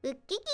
웃기기.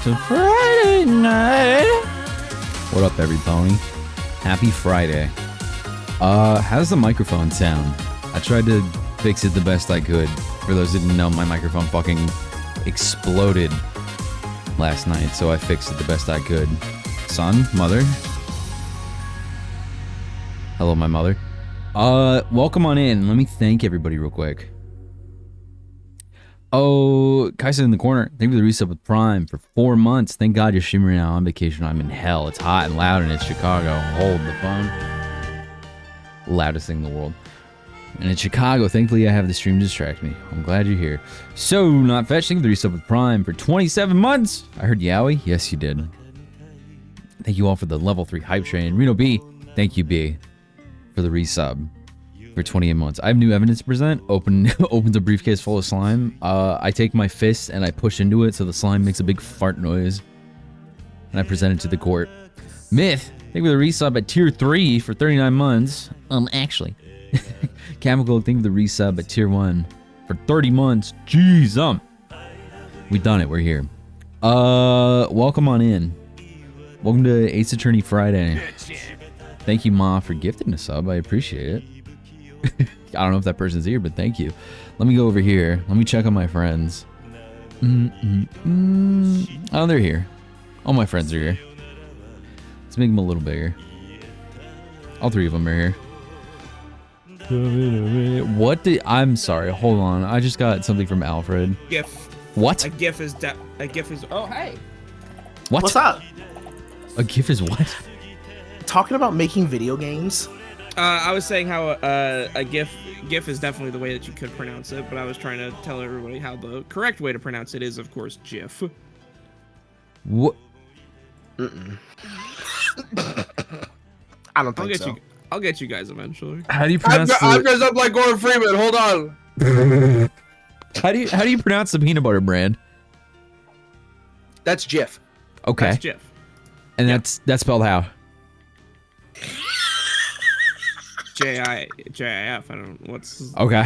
to Friday night. What up, everybody? Happy Friday. How's the microphone sound? I tried to fix it the best I could. For those who didn't know, my microphone fucking exploded last night, so I fixed it the best I could. Son, mother. Hello, my mother. Welcome on in. Let me thank everybody real quick. Oh, Kaisa in the corner. Thank you for the resub with Prime for 4 months. Thank God you're shimmering out on vacation. I'm in hell. It's hot and loud and it's Chicago. Hold the phone. Loudest thing in the world. And it's Chicago. Thankfully, I have the stream to distract me. I'm glad you're here. So, not fetching the resub with Prime for 27 months. I heard Yowie. Yes, you did. Thank you all for the level 3 hype train. Reno B. Thank you, B, for the resub for 28 months. I have new evidence to present. Opens a briefcase full of slime. I take my fist and I push into it so the slime makes a big fart noise. And I present it to the court. Myth. Thank you for the resub at tier 3 for 39 months. Actually. Chemical, thank you for the resub at tier 1 for 30 months. Jeez, we done it. We're here. Welcome on in. Welcome to Ace Attorney Friday. Thank you, Ma, for gifting a sub. I appreciate it. I don't know if that person's here, but thank you. Let me go over here. Let me check on my friends. Oh, they're here. All my friends are here. Let's make them a little bigger. All 3 of them are here. What did... I'm sorry. Hold on. I just got something from Alfred. GIF. What? A GIF is... Oh, hey. What? What's up? A GIF is what? Talking about making video games. I was saying how a GIF is definitely the way that you could pronounce it, but I was trying to tell everybody how the correct way to pronounce it is, of course, GIF. What? I don't think so. I'll get you guys eventually. How do you pronounce I'm dressed up like Gordon Freeman. Hold on. How do you pronounce the peanut butter brand? That's Jif. Okay. That's GIF. And that's spelled how? J-I-F. I don't know what's... Okay.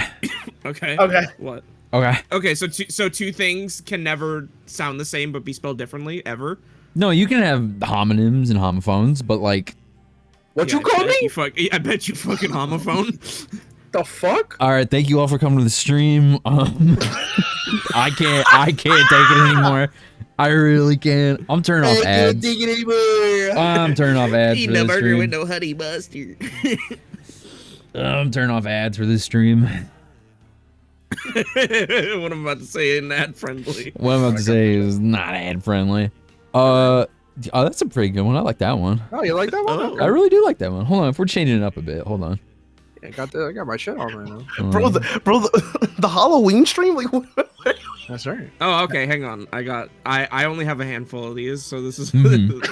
Okay. Okay. What? Okay. Okay, so two things can never sound the same but be spelled differently, ever? No, you can have homonyms and homophones, but like... What you call me? I bet you fucking homophone. The fuck? All right, thank you all for coming to the stream. I can't take it anymore. I really can't. I'm turning off ads. I'm turning off ads for this stream. With no honey mustard. I'm turning off ads for this stream. What I'm about to say isn't ad friendly. What I'm about to say is not ad friendly. Oh, that's a pretty good one. I like that one. Oh, you like that one? Oh. I really do like that one. Hold on, if we're changing it up a bit, hold on. I got my shit on right now. Bro, the Halloween stream? Like, what? That's right. Oh, okay, hang on. I only have a handful of these, so this is... Mhm.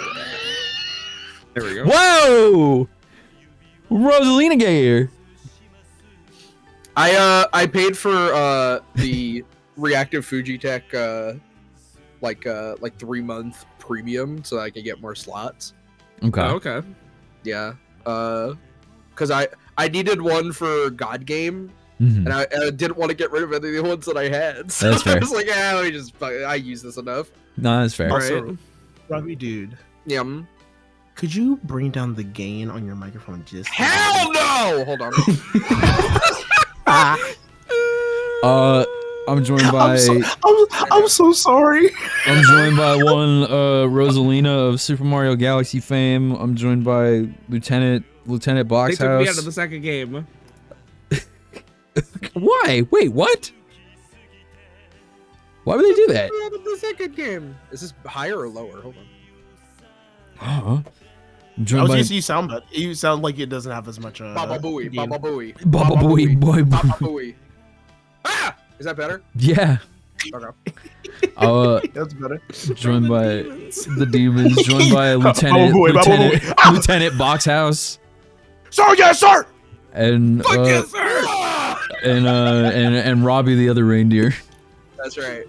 There we go. Whoa! Rosalina Gayer. I paid for the Reactive Fujitech like 3-month premium so I could get more slots. Okay. Oh, okay. Yeah. Cause I needed one for God Game. Mhm. And I didn't want to get rid of any of the ones that I had. So That's fair. I was like, let me just I use this enough. No, that's fair. Also- Right. Rugby dude, Yeah. could you bring down the gain on your microphone just a Hell no! Hold on. I'm joined by I'm so sorry. I'm joined by one Rosalina of Super Mario Galaxy fame. I'm joined by Lieutenant They took me out of Boxhouse. the second game. Why? Wait, what? Why would they do that? Out of the second game. Is this higher or lower? Hold on. I'm I joined was by gonna say you sound like it doesn't have as much Baba Booey. gain. Baba Booey. Baba Booey Boy. Baba Booey. Ah! Is that better? Yeah. Okay. That's better. Joined by the demons. Joined by Lieutenant Baba Booey. Ah! Lieutenant Boxhouse. Sir, yes, sir. And Fuck yes, sir! and Robbie the other reindeer. That's right.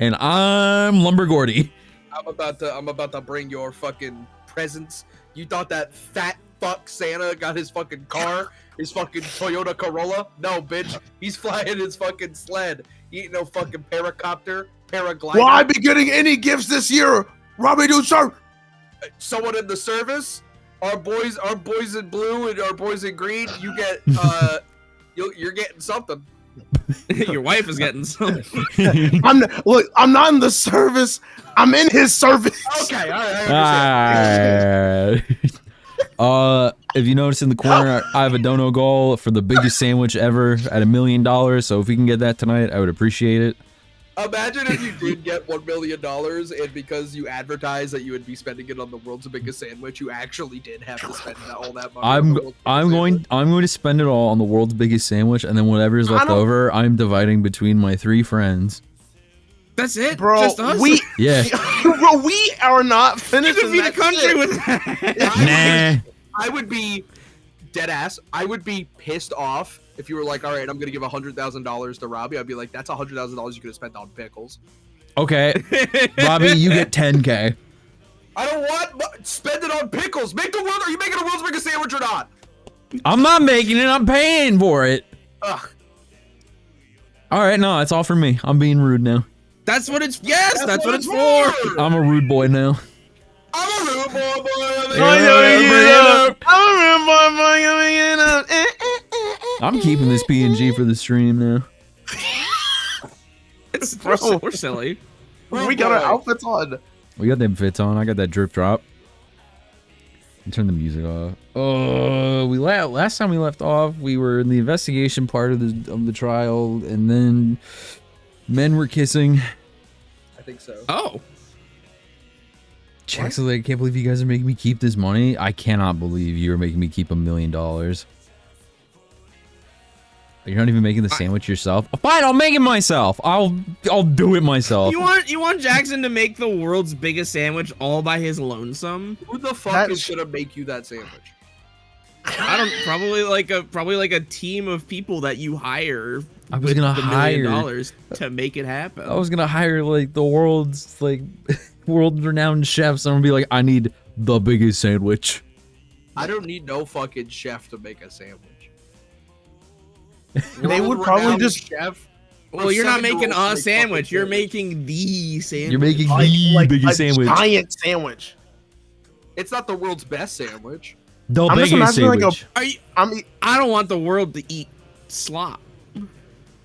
And I'm Lumber Gordy. I'm about to bring your fucking presents. You thought that fat fuck Santa got his fucking car, his fucking Toyota Corolla? No, bitch. He's flying his fucking sled. He ain't no fucking paracopter. paraglider. Will I be getting any gifts this year? Robbie, dude, sir. Someone in the service, our boys in blue and our boys in green. You get you're getting something. Your wife is getting some. I'm not in the service. I'm in his service. Okay, all right. I understand. If you notice in the corner, I have a dono goal for the biggest sandwich ever at $1 million. So if we can get that tonight, I would appreciate it. Imagine if you did get $1 million, and because you advertised that you would be spending it on the world's biggest sandwich, you actually did have to spend all that money. I'm going to spend it all on the world's biggest sandwich, and then whatever is left over, I'm dividing between my 3 friends. That's it, bro. Just us? Yeah. Bro, we are not You finishing could feed the that country shit. with that. Nah. I would be dead ass. I would be pissed off if you were like, all right, I'm gonna give $100,000 to Robbie. I'd be like, that's $100,000 you could have spent on pickles. Okay, Robbie, you get 10K. I don't want spend it on pickles. Make the world. Are you making the world's biggest sandwich or not? I'm not making it. I'm paying for it. Ugh. All right, no, it's all for me. I'm being rude now. That's what it's. Yes, that's what it's for. I'm a rude boy now. I'm a rude boy. I'm keeping this PNG for the stream now. We're silly. We got our outfits on. We got them fits on. I got that drip drop. Turn the music off. Oh, last time we left off, we were in the investigation part of the trial, and then men were kissing. I think so. Oh. Jack's like, I can't believe you guys are making me keep this money. I cannot believe you are making me keep $1 million. You're not even making the sandwich yourself. Fine, I'll make it myself. I'll do it myself. You want Jackson to make the world's biggest sandwich all by his lonesome? Who the fuck is gonna make you that sandwich? I don't probably like a team of people that you hire. I was gonna hire $1 million to make it happen. I was gonna hire like the world's world-renowned chefs. I'm gonna be like, I need the biggest sandwich. I don't need no fucking chef to make a sandwich. They would probably just chef. Well, you're not making a sandwich. You're making the sandwich. You're making the biggest sandwich. Giant sandwich. It's not the world's best sandwich. The I'm just biggest imagining sandwich. I don't want the world to eat slop.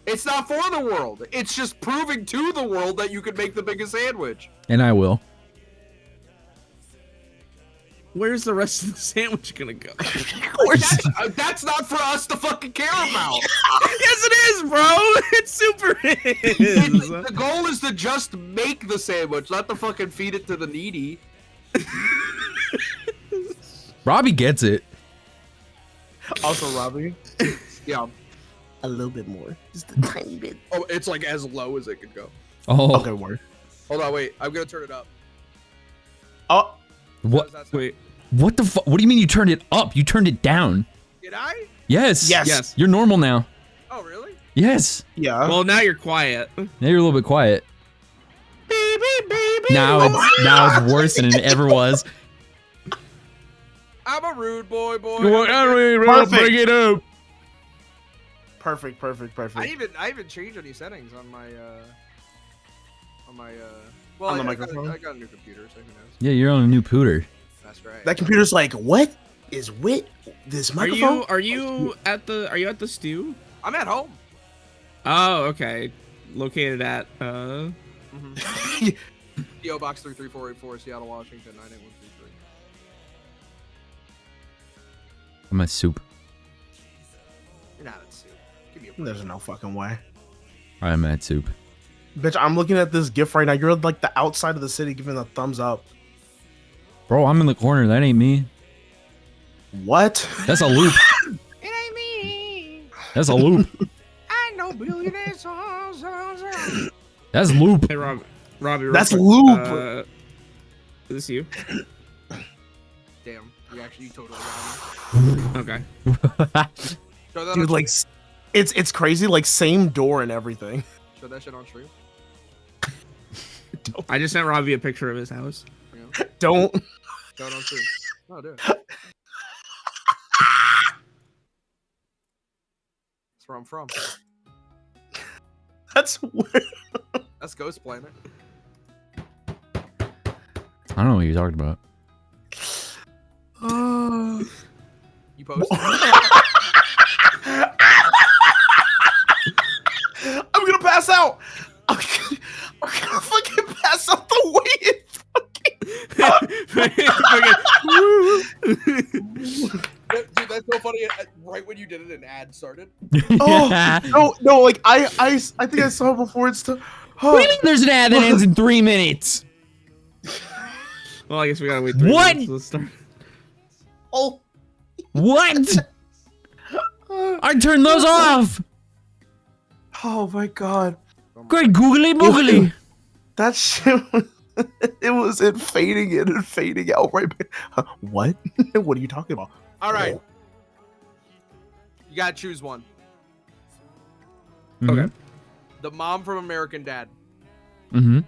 It's not for the world. It's just proving to the world that you can make the biggest sandwich. And I will. Where's the rest of the sandwich gonna go? That's not for us to fucking care about. Yes, it is, bro. It super is. The goal is to just make the sandwich, not to fucking feed it to the needy. Robbie gets it. Also, Robbie, Yeah. a little bit more, just a tiny bit. Oh, it's like as low as it could go. Oh. Okay, word. Hold on, wait. I'm gonna turn it up. Oh, What? How does that sound? Wait. What the fuck? What do you mean you turned it up? You turned it down. Did I? Yes. Yes. You're normal now. Oh, really? Yes. yeah. Well, now you're quiet. Now you're a little bit quiet. Baby, baby. Now it's worse than it ever was. I'm a rude boy. Perfect. Bring it up. Perfect. I even changed any settings on my well, On the I microphone? I got a new computer, so who knows? Yeah, you're on a new pooter. That's right. That computer's like, what is with this microphone? Are you at the stew? I'm at home. Oh, okay. Located at PO Box 33484, Seattle, Washington 98133. I'm at soup. You're not at soup. Give me a break. There's no fucking way. I'm at soup. Bitch, I'm looking at this GIF right now. You're like the outside of the city giving a thumbs up. Bro, I'm in the corner. That ain't me. What? That's a loop. It ain't me. That's a loop. I know billionaires. That's loop. Hey, Robbie. Real That's quick, loop. Is this you? Damn, you totally got me. Okay. Show that Dude, on like, stream. it's crazy. Like, same door and everything. Show that shit on stream. I just sent Robbie a picture of his house. Yeah. Don't. Show it on stream. Oh, dude. That's where I'm from. That's weird. That's Ghost Planet. I don't know what you're talking about. You posted. I'm gonna pass out. I'm gonna fucking pass out the way it Dude, that's so funny. Right when you did it, an ad started. Oh no, like I think I saw it before it's to. What do you mean there's an ad that ends in 3 minutes? Well, I guess we gotta wait 3 What? minutes. Let's start. Oh. What? I turned those off. Oh my god. Great googly moogly. That shit was it fading in and fading out right back. What? What are you talking about? All right. You gotta choose one. Okay. The mom from American Dad. Mm-hmm.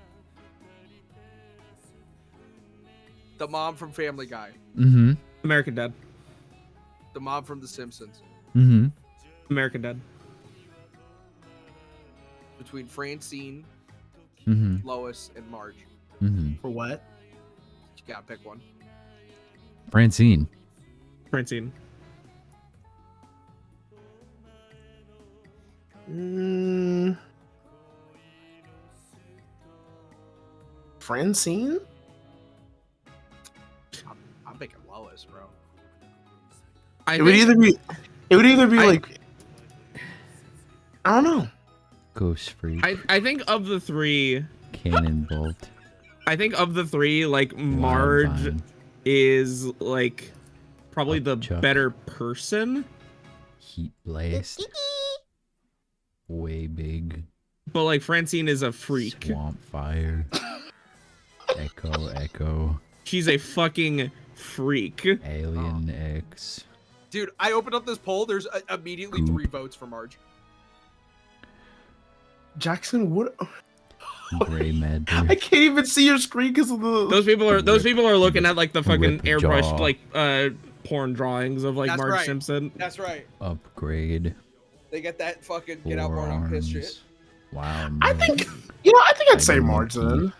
The mom from Family Guy. Mm-hmm. American Dad. The mom from The Simpsons. Mm-hmm. American Dad. Between Francine, Mm-hmm. Lois, and Marge. Mm-hmm. For what? You gotta pick one. Francine. Francine. Francine? I'm picking Lois, bro. It would either be like I don't know. Ghost freak. I think of the three. Cannon bolt. I think of the three, like Marge Wildvine. is like probably the Chuck. better person, Heat blast. Way big. but like Francine is a freak. Swamp fire. Echo. She's a fucking freak. Alien X. Dude, I opened up this poll. There's immediately 3 votes for Marge. Jackson, what? Gray Med. I can't even see your screen because of the. Those people are looking at like the fucking Rip jaw. airbrushed like porn drawings of like That's Marge right. Simpson. That's right. Upgrade. They get that fucking get out more on piss shit. Forearms. Wow. I think I'd say Marge then.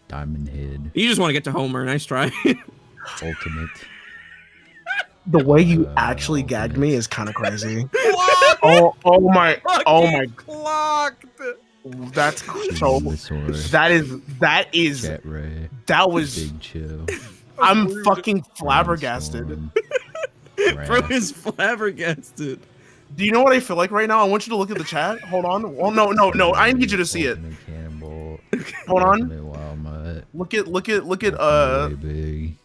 Diamond Head. You just want to get to Homer. Nice try. Ultimate. The way you actually gagged me is kind of crazy. Clocked! oh my Fucking clocked! that's so Venusaur. that is Jet Ray. that was Big Chill. I'm Rude. fucking flabbergasted. Brainstorm. Bro Wrath. is flabbergasted. Do you know what I feel like right now? I want you to look at the chat. Hold on. Well, no. I need you to see it. Ultimate Cannonball. Hold on. Ultimate Wild Mutt. Look at Way big.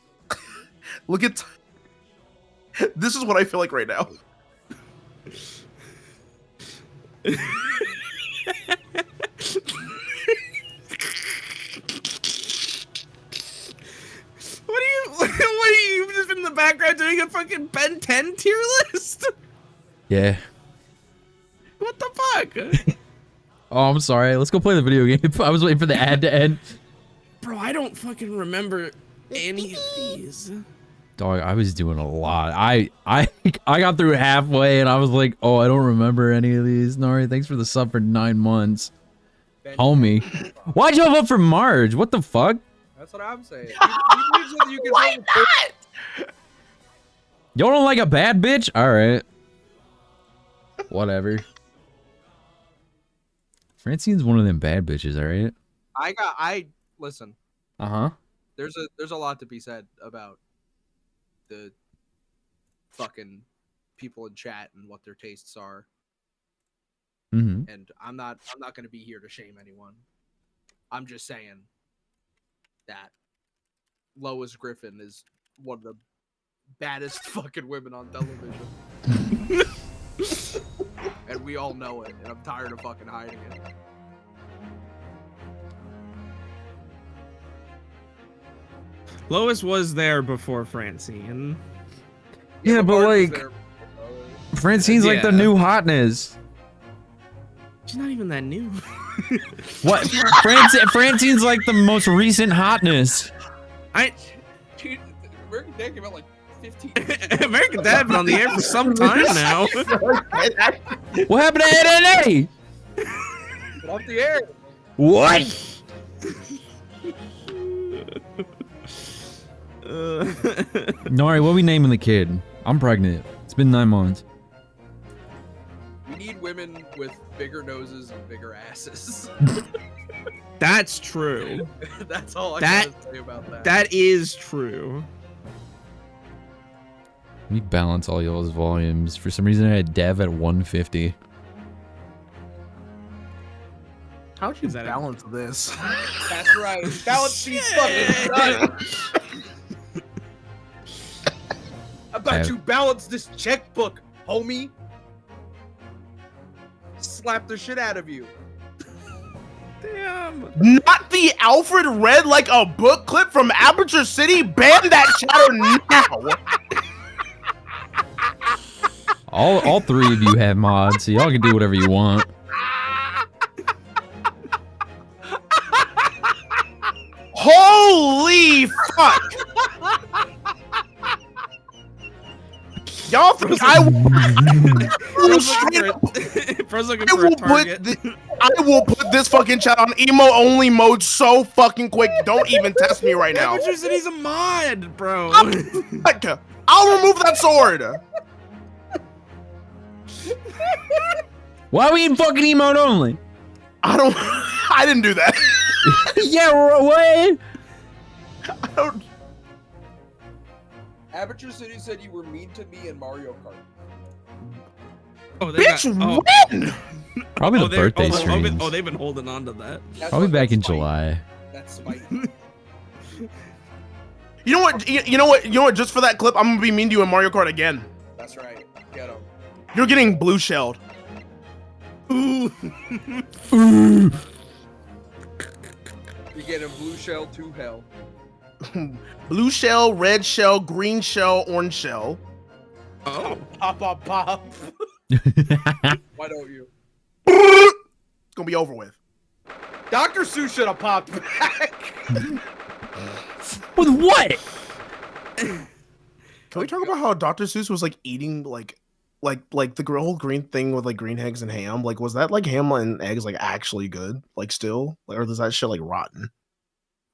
look at this is what I feel like right now. What are you just in the background doing a fucking Ben 10 tier list? Yeah. What the fuck? Oh, I'm sorry. Let's go play the video game. I was waiting for the ad to end. Bro, I don't fucking remember any of these. Dog, I was doing a lot. I got through halfway and I was like, oh, I don't remember any of these. Nari, thanks for the sub for 9 months. Homie. Why'd you vote for Marge? What the fuck? That's what I'm saying. You can Why not? Y'all don't like a bad bitch? Alright. Whatever. Francine's one of them bad bitches, alright? Listen. Uh-huh. There's a lot to be said about the fucking people in chat and what their tastes are. Mm-hmm. And I'm not gonna be here to shame anyone. I'm just saying that Lois Griffin is one of the baddest fucking women on television. And we all know it, and I'm tired of fucking hiding it. Lois was there before Francine. Yeah, but Marge was like, there. Francine's like the Yeah. new hotness. She's not even that new. What? Francine's like the most recent hotness. Dude, American Dad came out like 15 American Dad been on the air for some time now. What happened to NNA? Get off the air. What? Nari, what are we naming the kid? I'm pregnant. It's been 9 months. We need women with bigger noses and bigger asses. That's true. That's all I That- gotta say about that. That is true. Let me balance all y'all's volumes. For some reason, I had Dev at 150. How'd you Is that a- balance this? That's right. Balance these fucking nuts. How about you balance this checkbook, homie? Slap the shit out of you. Damn. Not the Alfred read like a book clip from Aperture City. Ban that chatter now. All 3 of you have mods, so y'all can do whatever you want. Holy fuck! Y'all think I will straight up- Bro's looking I for a will target. I will put this fucking chat on emo only mode so fucking quick. Don't even test me right now. Aperture City's a mod, bro. Fuck. I'll remove that sword. Why are we in fucking emote only? I didn't do that. Yeah, what? I don't. Aperture City said you were mean to me in Mario Kart. Oh, they Bitch, got, when? Probably the they're- birthday oh, streams. they've been holding on to that. That's Probably what- back that's in spite. July. That's spite. You know what? You know what? You know what? Just for that clip, I'm gonna be mean to you in Mario Kart again. That's right. Get him. You're getting blue shelled. Ooh. You're getting blue shell to hell. Blue shell, red shell, green shell, orange shell. Oh. Pop, pop, pop. Why don't you? It's gonna be over with. Dr. Seuss should have popped back. With what? Can we talk about how Dr. Seuss was like eating like the whole green thing with like green eggs and ham? Like, was that like ham and eggs like actually good? Like, still, or is that shit like rotten?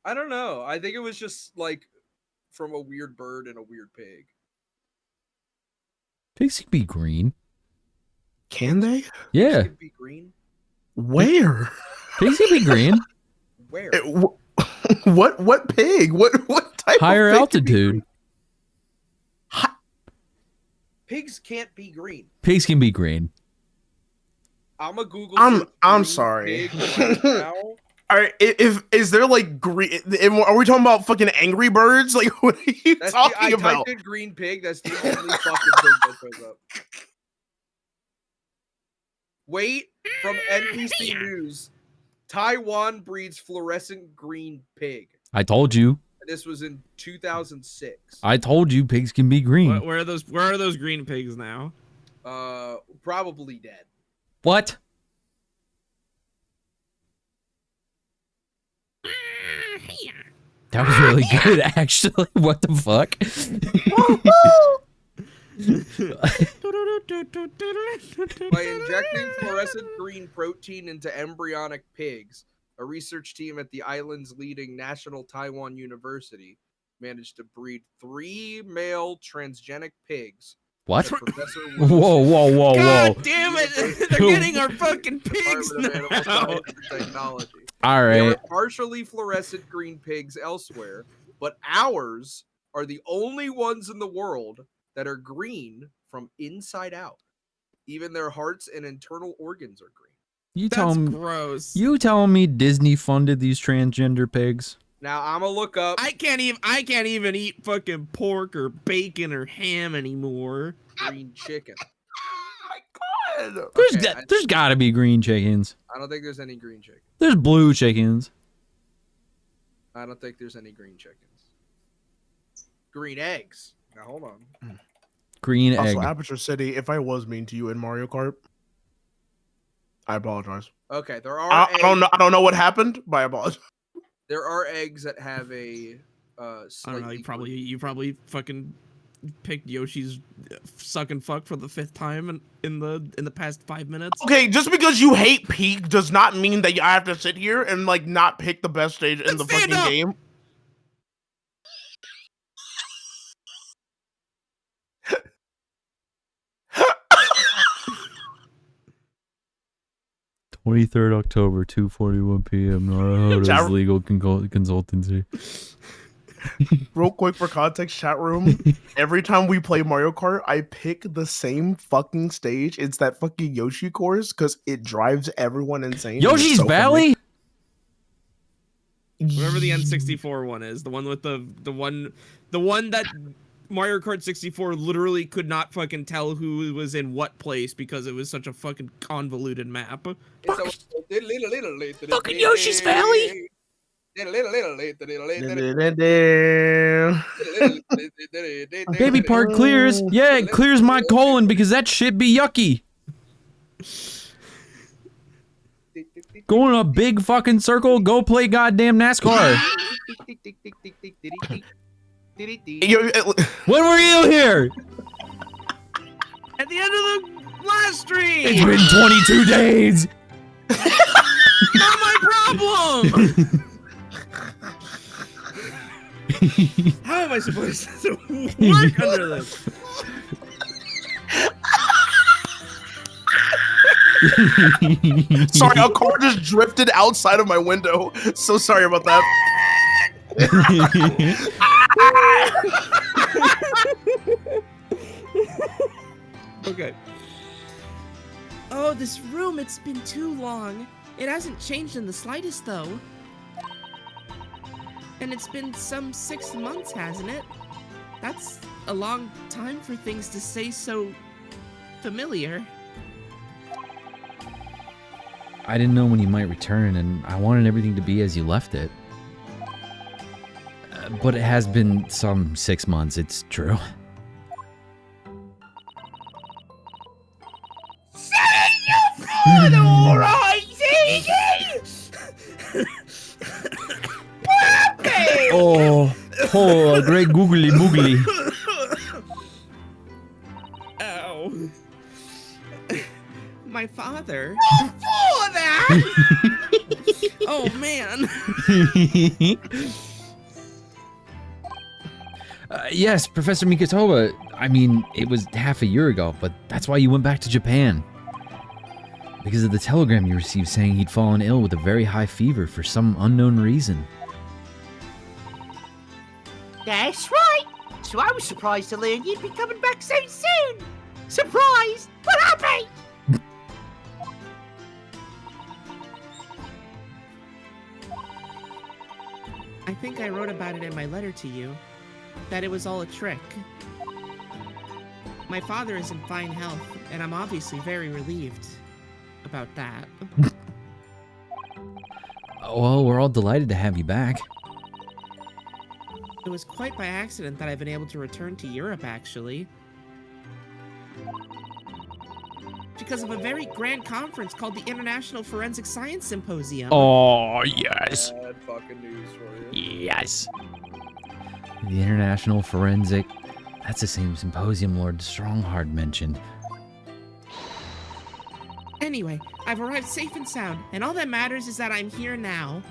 I don't know. I think it was just like from a weird bird and a weird pig. Pigs can be green. Can they? Yeah, It could be green. Where? pigs can be green. Where? What pig? What type? Higher of pig can be altitude. green? Pigs can't be green. Pigs can be green. I'm a Google. I'm search green sorry. pig right now. All right, if is there like green? Are we talking about fucking Angry Birds? Like, what are you That's talking I about? typed in green pig. That's the only fucking pig that shows up. Wait, from NBC News, Taiwan breeds fluorescent green pig. I told you. This was in 2006. I told you pigs can be green. Where are those? Where are those green pigs now? Probably dead. What? That was really good, actually. What the fuck? By injecting fluorescent green protein into embryonic pigs, a research team at the island's leading National Taiwan University managed to breed 3 male transgenic pigs. What? that Professor Whoa, whoa, whoa, God whoa. damn it! They're getting our fucking pigs Department of Animal now. Science and Technology. All There right. are partially fluorescent green pigs elsewhere, but ours are the only ones in the world that are green from inside out. Even their hearts and internal organs are green. You That's telling gross. you telling me Disney funded these transgender pigs? Now I'm gonna look up. I can't even eat fucking pork or bacon or ham anymore. Green chicken. Oh my god! There's got to be green chickens. I don't think there's any green chicken. There's blue chickens. I don't think there's any green chickens. Green eggs. Now hold on. Green egg. Also, Aperture City. If I was mean to you in Mario Kart, I apologize. Okay, there are. I don't know what happened, but I apologize. There are eggs that have a I don't know. slightly You probably fucking picked Yoshi's suck and fuck for the 5th time in the past 5 minutes. Okay, just because you hate Peak does not mean that I have to sit here and like not pick the best stage in the fucking game. October, 2:41 p.m. Naruhodo's legal consultancy. Real quick for context, chat room. Every time we play Mario Kart, I pick the same fucking stage. It's that fucking Yoshi course because it drives everyone insane. Yoshi's Valley. Whatever the N64 one is, the one with the one that Mario Kart 64 literally could not fucking tell who was in what place because it was such a fucking convoluted map. Fucking Yoshi's Valley. Baby part clears. Yeah, it clears my colon because that shit be yucky. Go in a big fucking circle. Go play goddamn NASCAR. When were you here? At the end of the last stream. It's been 22 days. Not my problem. How am I supposed to work under this? Sorry, a car just drifted outside of my window. So sorry about that. Okay. Oh, this room, it's been too long. It hasn't changed in the slightest, though. And it's been some 6 months, hasn't it? That's a long time for things to stay so familiar. I didn't know when you might return, and I wanted everything to be as you left it. But it has been some 6 months, it's true. Oh, a great googly moogly. Ow. My father. Oh, man. Yes, Professor Mikotoba. I mean, it was half a year ago, but that's why you went back to Japan. Because of the telegram you received saying he'd fallen ill with a very high fever for some unknown reason. That's right. So I was surprised to learn you'd be coming back so soon. Surprised, but happy. I think I wrote about it in my letter to you, that it was all a trick. My father is in fine health, and I'm obviously very relieved about that. Well, we're all delighted to have you back. It was quite by accident that I've been able to return to Europe, actually. Because of a very grand conference called the International Forensic Science Symposium. Oh, yes. Bad fucking news for you. Yes. The International Forensic... That's the same symposium Lord Stronghard mentioned. Anyway, I've arrived safe and sound, and all that matters is that I'm here now.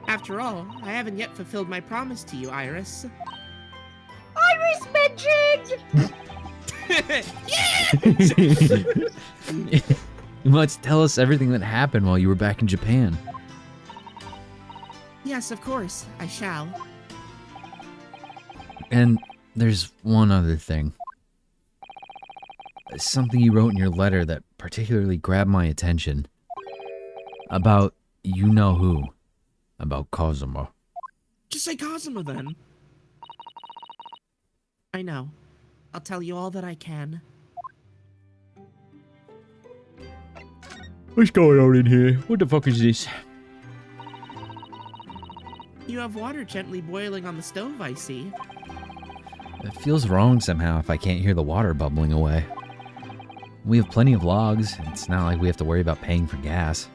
After all, I haven't yet fulfilled my promise to you, Iris. Iris mentioned! You must tell us everything that happened while you were back in Japan. Yes, of course, I shall. And there's one other thing. Something you wrote in your letter that particularly grabbed my attention. About you-know-who. About Cosmo. Just say Cosmo, then. I know. I'll tell you all that I can. What's going on in here? What the fuck is this? You have water gently boiling on the stove, I see. It feels wrong somehow if I can't hear the water bubbling away. We have plenty of logs. It's not like we have to worry about paying for gas.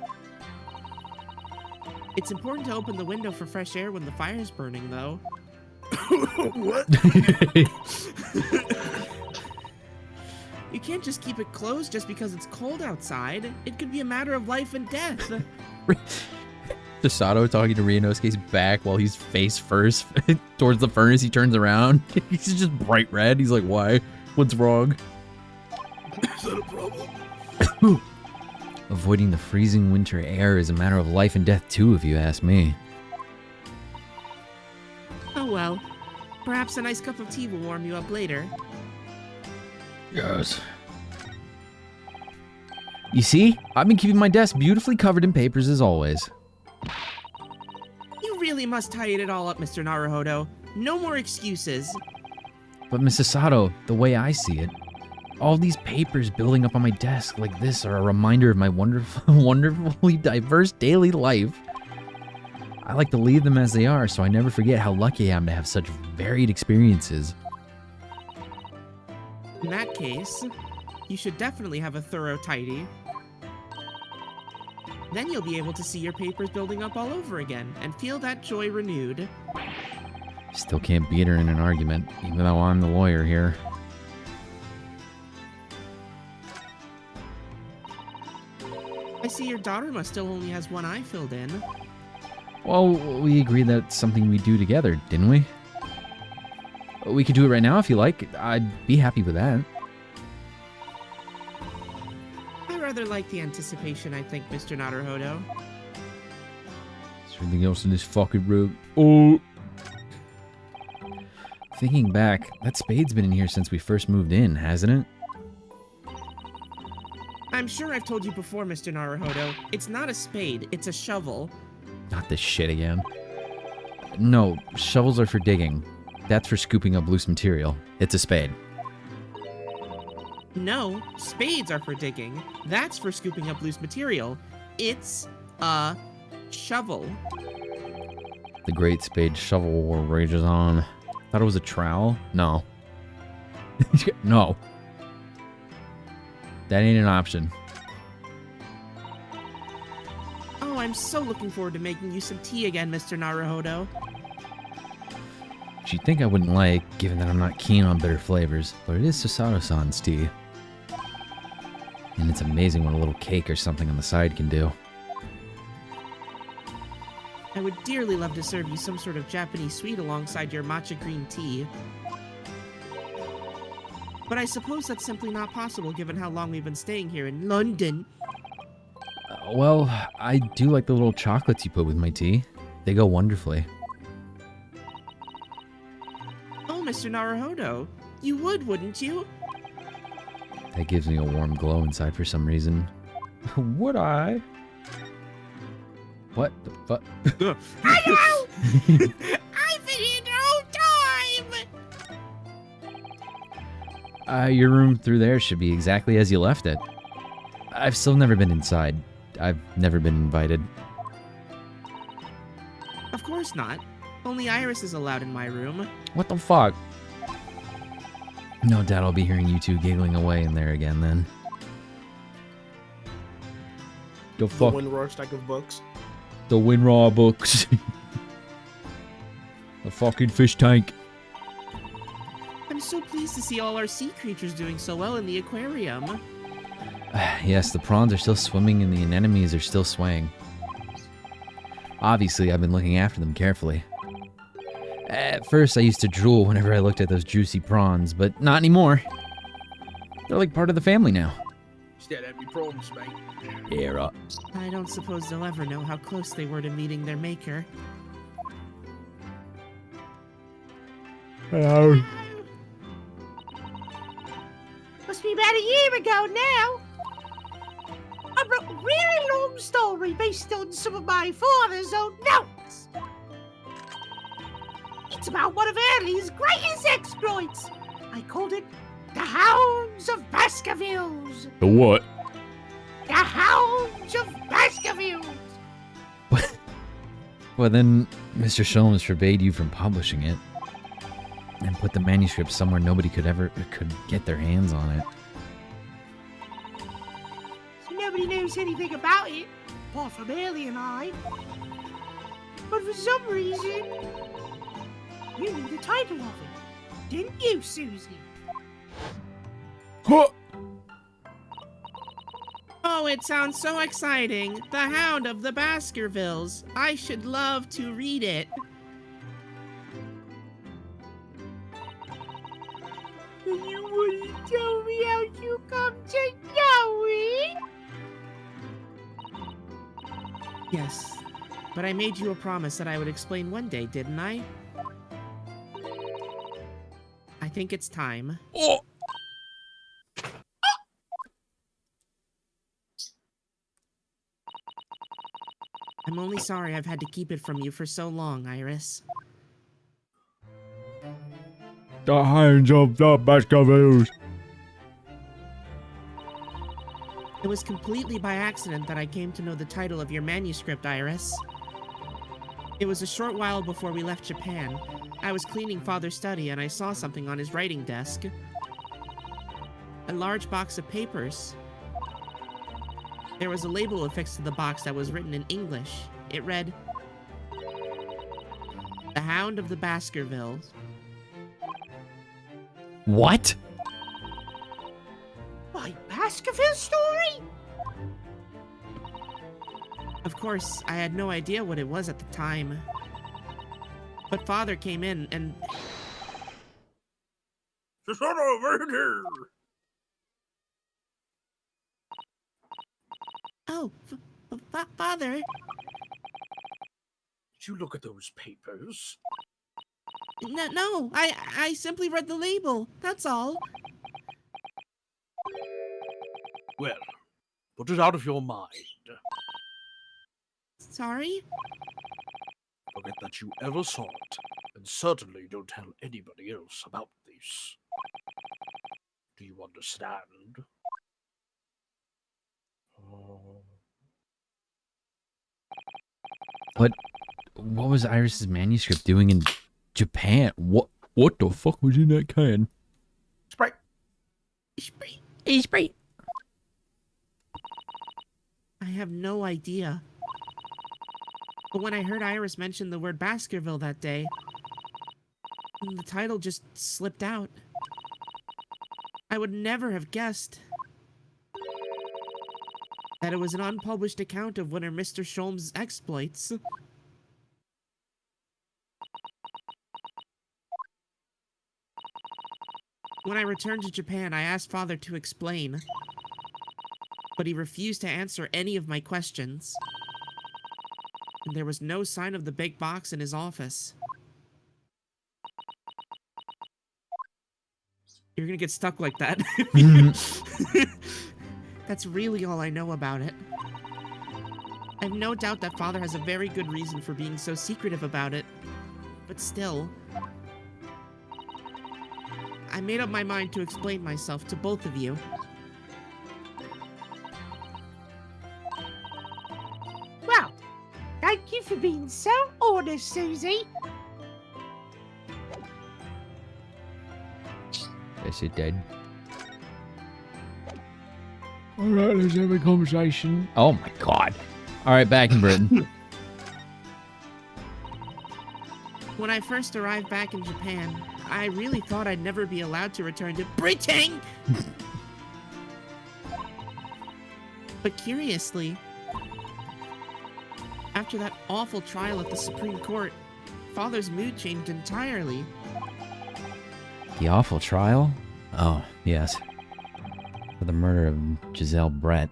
It's important to open the window for fresh air when the fire's burning, though. What? You can't just keep it closed just because it's cold outside. It could be a matter of life and death. Sato talking to Ryunosuke's back while he's face first towards the furnace. He turns around. He's just bright red. He's like, why? What's wrong? Is that a problem? Avoiding the freezing winter air is a matter of life and death too, if you ask me. Oh well. Perhaps a nice cup of tea will warm you up later. Yes. You see? I've been keeping my desk beautifully covered in papers as always. You really must tidy it all up, Mr. Naruhodo. No more excuses. But Mrs. Sato, the way I see it, all these papers building up on my desk like this are a reminder of my wonderfully diverse daily life. I like to leave them as they are, so I never forget how lucky I am to have such varied experiences. In that case, you should definitely have a thorough tidy. Then you'll be able to see your papers building up all over again and feel that joy renewed. Still can't beat her in an argument, even though I'm the lawyer here. I see your daughter still only has one eye filled in. Well, we agreed that's something we do together, didn't we? We could do it right now if you like. I'd be happy with that. I rather like the anticipation, I think, Mr. Naruhodo. Is there anything else in this fucking room? Oh! Thinking back, that spade's been in here since we first moved in, hasn't it? I'm sure I've told you before, Mr. Naruhodo. It's not a spade, it's a shovel. Not this shit again. No, shovels are for digging. That's for scooping up loose material. It's a spade. No, spades are for digging. That's for scooping up loose material. It's a shovel. The Great Spade Shovel War rages on. Thought it was a trowel? No. No. That ain't an option. Oh, I'm so looking forward to making you some tea again, Mr. Naruhodo. Which you'd think I wouldn't like, given that I'm not keen on bitter flavors, but it is Susato-san's tea. And it's amazing what a little cake or something on the side can do. I would dearly love to serve you some sort of Japanese sweet alongside your matcha green tea. But I suppose that's simply not possible given how long we've been staying here in London. Well, I do like the little chocolates you put with my tea. They go wonderfully. Oh, Mr. Naruhodo, you would, wouldn't you? That gives me a warm glow inside for some reason. Would I? What the fuck? Hello! I've been here the whole time! Your room through there should be exactly as you left it. I've still never been inside. I've never been invited. Of course not. Only Iris is allowed in my room. What the fuck? No doubt I'll be hearing you two giggling away in there again then. The The fuck? Winroar stack of books. The Winraw books. The fucking fish tank. I'm so pleased to see all our sea creatures doing so well in the aquarium. Yes, the prawns are still swimming and the anemones are still swaying. Obviously, I've been looking after them carefully. At first, I used to drool whenever I looked at those juicy prawns, but not anymore. They're like part of the family now. Instead, that'd be prawns, mate. Yeah, right. I don't suppose they'll ever know how close they were to meeting their maker. Hello. Must be about a year ago now. I wrote a really long story based on some of my father's own notes. It's about one of Early's greatest exploits. I called it The Hounds of Baskervilles. The what? The Hounds of Baskervilles. Well, then Mr. Sholmes forbade you from publishing it. And put the manuscript somewhere nobody could get their hands on it. So nobody knows anything about it, apart from Early and I. But for some reason, You knew the title of it, didn't you, Susie? Huh. Oh, it sounds so exciting. The Hound of the Baskervilles. I should love to read it. You wouldn't tell me how you come to know it? Yes, but I made you a promise that I would explain one day, didn't I? I think it's time. Oh. I'm only sorry I've had to keep it from you for so long, Iris. The Hounds of the Baskervilles. It was completely by accident that I came to know the title of your manuscript, Iris. It was a short while before we left Japan. I was cleaning Father's study and I saw something on his writing desk. A large box of papers. There was a label affixed to the box that was written in English. It read, "The Hound of the Baskervilles." What? My Baskerville story? Of course, I had no idea what it was at the time. But Father came in and... Son of a murder! Oh, Father. Did you look at those papers? No, I simply read the label. That's all. Well, put it out of your mind. Sorry? Forget that you ever saw it, and certainly don't tell anybody else about this. Do you understand? What was Iris's manuscript doing in Japan? What the fuck was in that can? Sprite. Sprite. I have no idea. But when I heard Iris mention the word Baskerville that day, the title just slipped out. I would never have guessed that it was an unpublished account of one of Mr. Sholmes' exploits. When I returned to Japan, I asked Father to explain, but he refused to answer any of my questions. And there was no sign of the big box in his office. You're gonna get stuck like that. That's really all I know about it. I have no doubt that Father has a very good reason for being so secretive about it. But still, I made up my mind to explain myself to both of you. Well, thank you for being so honest, Susie. Yes, it did. Alright, let's have a conversation. Oh my god. Alright, back in Britain. When I first arrived back in Japan, I really thought I'd never be allowed to return to Britain! But curiously, after that awful trial at the Supreme Court, Father's mood changed entirely. The awful trial? Oh, yes. For the murder of Giselle Brett.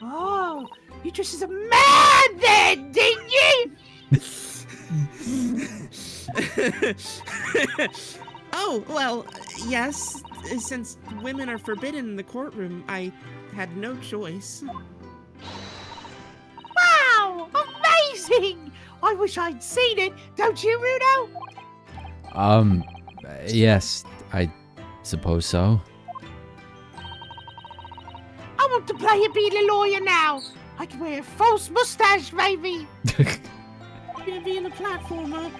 Oh, you dressed as a man then, didn't you? Oh, well, yes. Since women are forbidden in the courtroom, I had no choice. Wow, amazing! I wish I'd seen it, don't you, Rudo? Yes, I suppose so. I want to play a being a lawyer now. I can wear a false mustache, maybe. Gonna be in a platformer.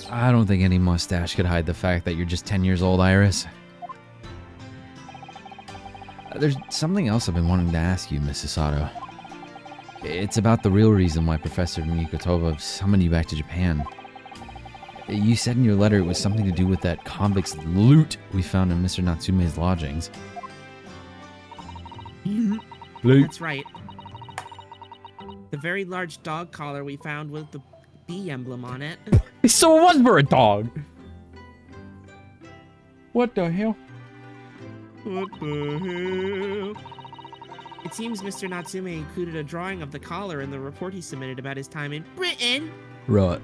I don't think any mustache could hide the fact that you're just 10 years old, Iris. There's something else I've been wanting to ask you, Mrs. Sato. It's about the real reason why Professor Mikotoba summoned you back to Japan. You said in your letter it was something to do with that convict's loot we found in Mr. Natsume's lodgings. Loot. That's right. The very large dog collar we found with the bee emblem on it. So it was for a dog! What the hell? What the hell? It seems Mr. Natsume included a drawing of the collar in the report he submitted about his time in Britain. Right.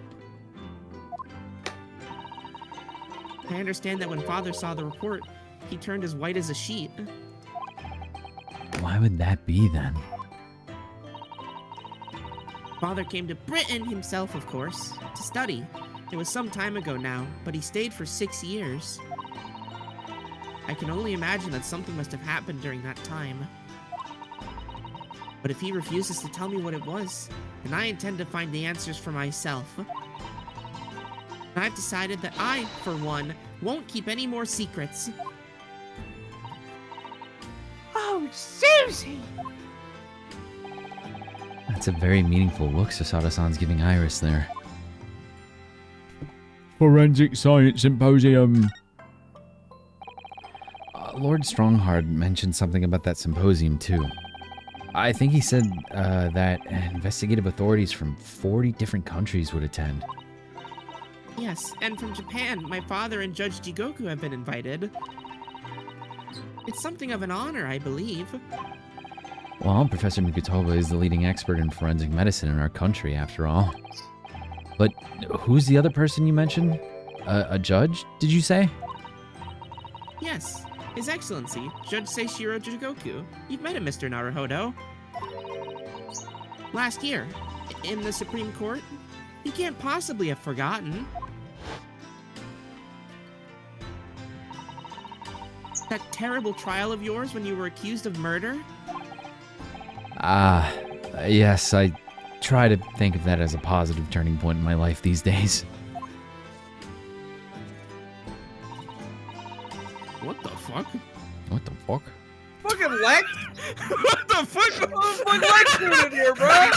I understand that when Father saw the report, he turned as white as a sheet. Why would that be then? Father came to Britain himself, of course, to study. It was some time ago now, but he stayed for 6 years. I can only imagine that something must have happened during that time. But if he refuses to tell me what it was, then I intend to find the answers for myself. And I've decided that I, for one, won't keep any more secrets. Oh, Susie! That's a very meaningful look Susato-san's giving Iris there. Forensic Science Symposium. Lord Strongheart mentioned something about that symposium too. I think he said that investigative authorities from 40 different countries would attend. Yes, and from Japan, my father and Judge Jigoku have been invited. It's something of an honor, I believe. Well, Professor Mikotoba is the leading expert in forensic medicine in our country, after all. But who's the other person you mentioned? A judge, did you say? Yes, His Excellency, Judge Seishiro Jigoku. You've met him, Mr. Naruhodo. Last year, in the Supreme Court. He can't possibly have forgotten. That terrible trial of yours when you were accused of murder? Yes, I try to think of that as a positive turning point in my life these days. What the fuck? What the fuck? Fucking Lex? What the fuck? What the fuck Lex doing in here, bro?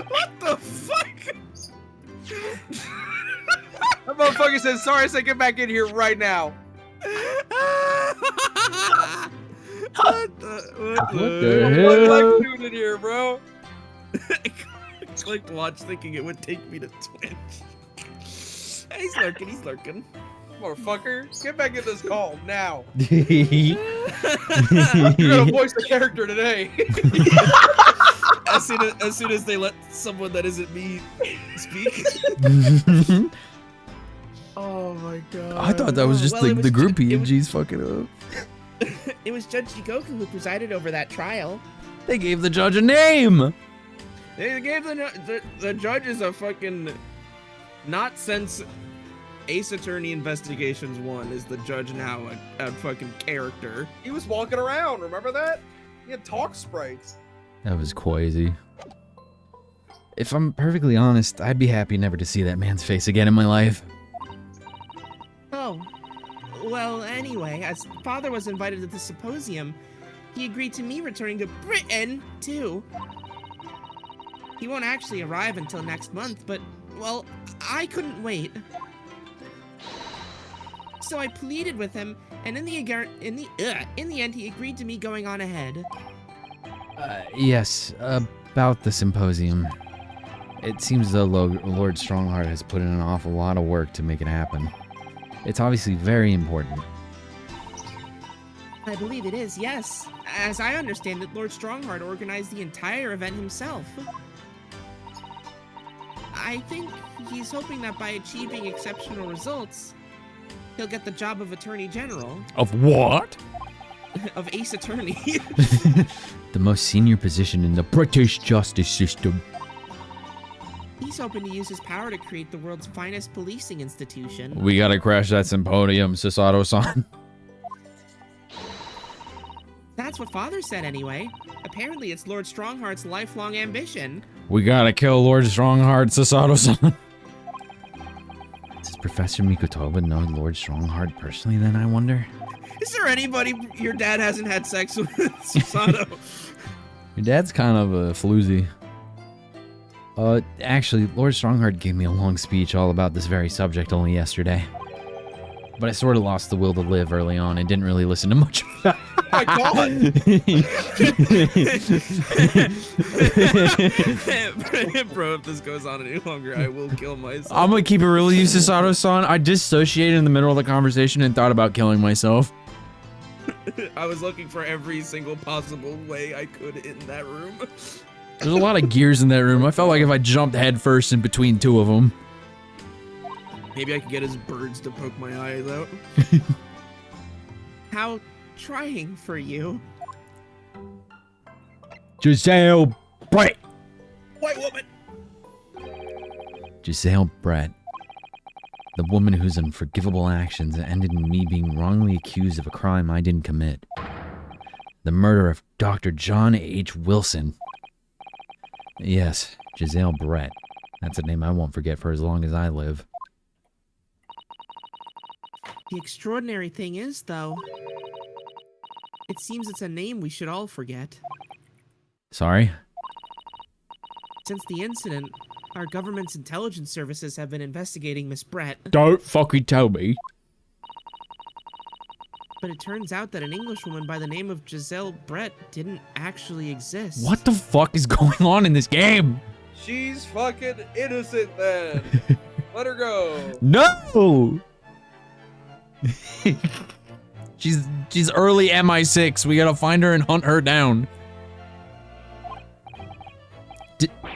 What the fuck? That motherfucker said, sorry, I said get back in here right now. What the the What hell? Lex doing in here, bro? I clicked watch thinking it would take me to Twitch. He's lurking, he's lurking. Motherfucker, get back in this call now. What You're gonna voice the character today. As soon as they let someone that isn't me speak. Oh my god. I thought that was just Well, it was the group ju- it was- PNGs fucking up. It was Judge Jigoku who presided over that trial. They gave the judge a name! They gave the judges a fucking... Not since Ace Attorney Investigations 1 is the judge now a fucking character. He was walking around, remember that? He had talk sprites. That was crazy. If I'm perfectly honest, I'd be happy never to see that man's face again in my life. Oh. Well, anyway, as Father was invited to the symposium, he agreed to me returning to Britain, too. He won't actually arrive until next month, but, well, I couldn't wait. So I pleaded with him, and in the end, he agreed to me going on ahead. Yes, about the symposium. It seems though Lord Strongheart has put in an awful lot of work to make it happen. It's obviously very important. I believe it is, yes. As I understand it, Lord Strongheart organized the entire event himself. I think he's hoping that by achieving exceptional results, he'll get the job of Attorney General. Of what? Of Ace Attorney. The most senior position in the British justice system. He's hoping to use his power to create the world's finest policing institution. We gotta crash that symposium, Susato-san. That's what Father said anyway. Apparently it's Lord Strongheart's lifelong ambition. We gotta kill Lord Strongheart, Susato-san. Does Professor Mikotoba know Lord Strongheart personally then, I wonder? Is there anybody your dad hasn't had sex with, Susato? Your dad's kind of a floozy. Actually, Lord Strongheart gave me a long speech all about this very subject only yesterday. But I sort of lost the will to live early on and didn't really listen to much of it. Oh my god! Bro, if this goes on any longer, I will kill myself. I'm gonna keep it real with you, Susato-san. I dissociated in the middle of the conversation and thought about killing myself. I was looking for every single possible way I could in that room. There's a lot of gears in that room. I felt like if I jumped headfirst in between two of them. Maybe I could get his birds to poke my eyes out. How trying for you. Giselle Brett. White woman. Giselle Brett. The woman whose unforgivable actions ended in me being wrongly accused of a crime I didn't commit. The murder of Dr. John H. Wilson. Yes, Giselle Brett. That's a name I won't forget for as long as I live. The extraordinary thing is, though, it seems it's a name we should all forget. Sorry? Since the incident, our government's intelligence services have been investigating Miss Brett. Don't fucking tell me. But it turns out that an Englishwoman by the name of Giselle Brett didn't actually exist. What the fuck is going on in this game? She's fucking innocent then. Let her go. No! She's early MI6. We gotta find her and hunt her down.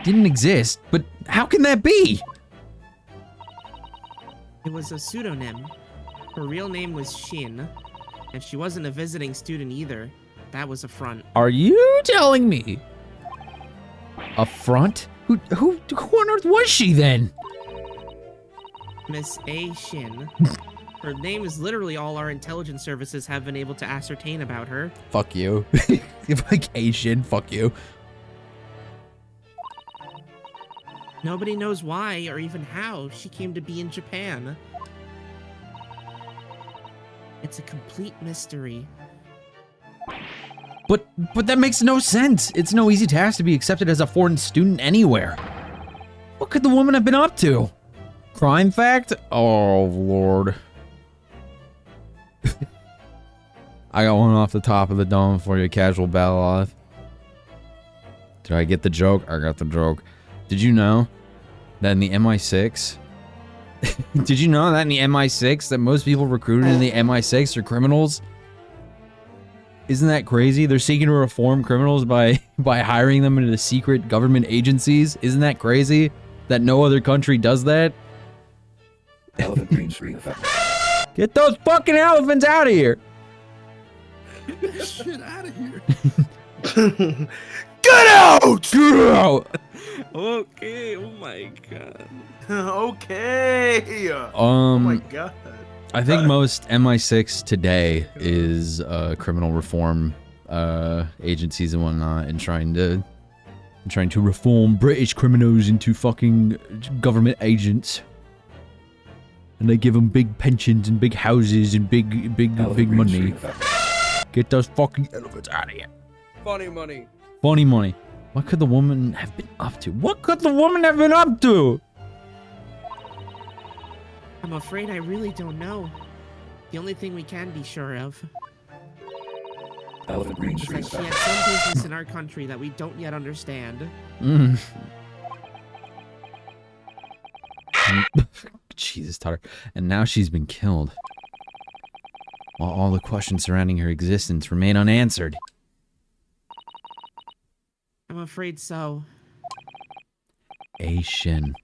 Didn't exist, but how can that be? It was a pseudonym. Her real name was Shin, and she wasn't a visiting student either. That was a front. Are you telling me? A front? Who on earth was she then? Miss A. Shin. Her name is literally all our intelligence services have been able to ascertain about her. Fuck you. Like Asian, fuck you. Nobody knows why or even how she came to be in Japan. It's a complete mystery. But that makes no sense. It's no easy task to be accepted as a foreign student anywhere. What could the woman have been up to? Crime fact? Oh, Lord. I got one off the top of the dome for you, casual battle off. Did I get the joke? I got the joke. Did you know that in the MI6? Did you know that in the MI6 that most people recruited in the MI6 are criminals? Isn't that crazy? They're seeking to reform criminals by hiring them into the secret government agencies. Isn't that crazy? That no other country does that? Elephant green screen effect. Get those fucking elephants out of here! Shit out of here. Get out! Get out! Okay, oh my god. Okay. Oh my god. I think most MI6 today is criminal reform agencies and whatnot, and trying to reform British criminals into fucking government agents. And they give them big pensions and big houses and big money. Get those fucking elephants out of here. Funny money. Funny money. What could the woman have been up to? What could the woman have been up to? I'm afraid I really don't know. The only thing we can be sure of Elephant green is screen that she effect. had some business in our country that we don't yet understand. Jesus, Tutter. And now she's been killed. While all the questions surrounding her existence remain unanswered. I'm afraid so. A Shin.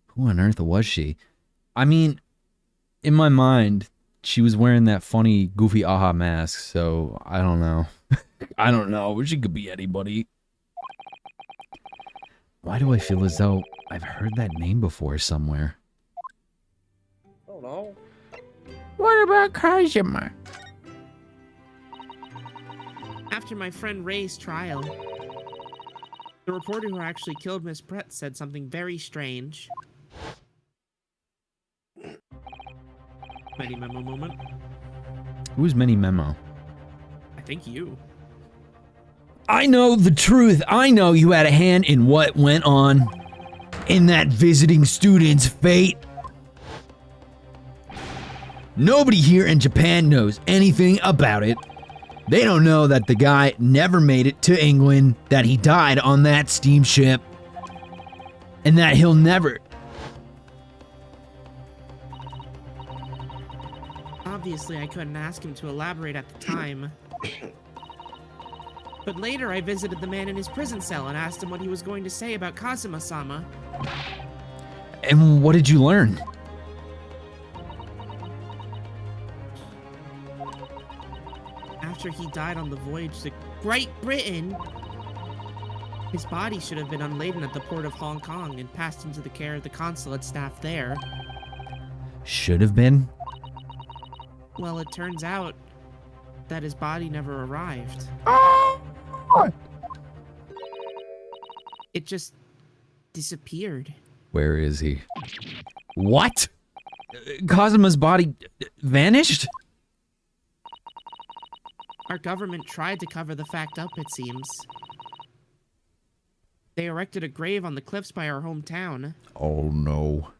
Who on earth was she? I mean, in my mind, she was wearing that funny, goofy aha mask, so I don't know. I don't know. She could be anybody. Why do I feel as though I've heard that name before somewhere? I don't know. What about Kazuma? After my friend Ray's trial, the reporter who actually killed Miss Brett said something very strange. Mighty memo moment. Who's Mini Memo? I think you. I know the truth. I know you had a hand in what went on in that visiting student's fate. Nobody here in Japan knows anything about it. They don't know that the guy never made it to England, that he died on that steamship, and that he'll never... Obviously, I couldn't ask him to elaborate at the time. But later, I visited the man in his prison cell and asked him what he was going to say about Kazuma-sama. And what did you learn? After he died on the voyage to Great Britain, his body should have been unladen at the port of Hong Kong and passed into the care of the consulate staff there. Should have been? Well, it turns out that his body never arrived. It just disappeared. Where is he? What? Kazuma's body vanished? Our government tried to cover the fact up, it seems. They erected a grave on the cliffs by our hometown. Oh no.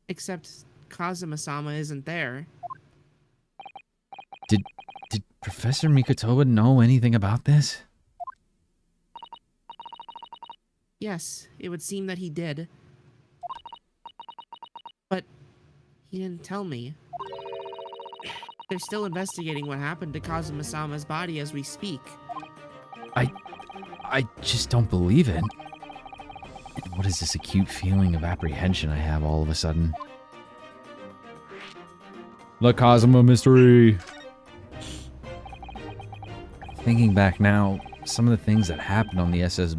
Except Kazuma-sama isn't there. Did Professor Mikotoba know anything about this? Yes, it would seem that he did. But he didn't tell me. They're still investigating what happened to Kazuma-sama's body as we speak. I just don't believe it. And what is this acute feeling of apprehension I have all of a sudden? The Kazuma mystery. Thinking back now, some of the things that happened on the SS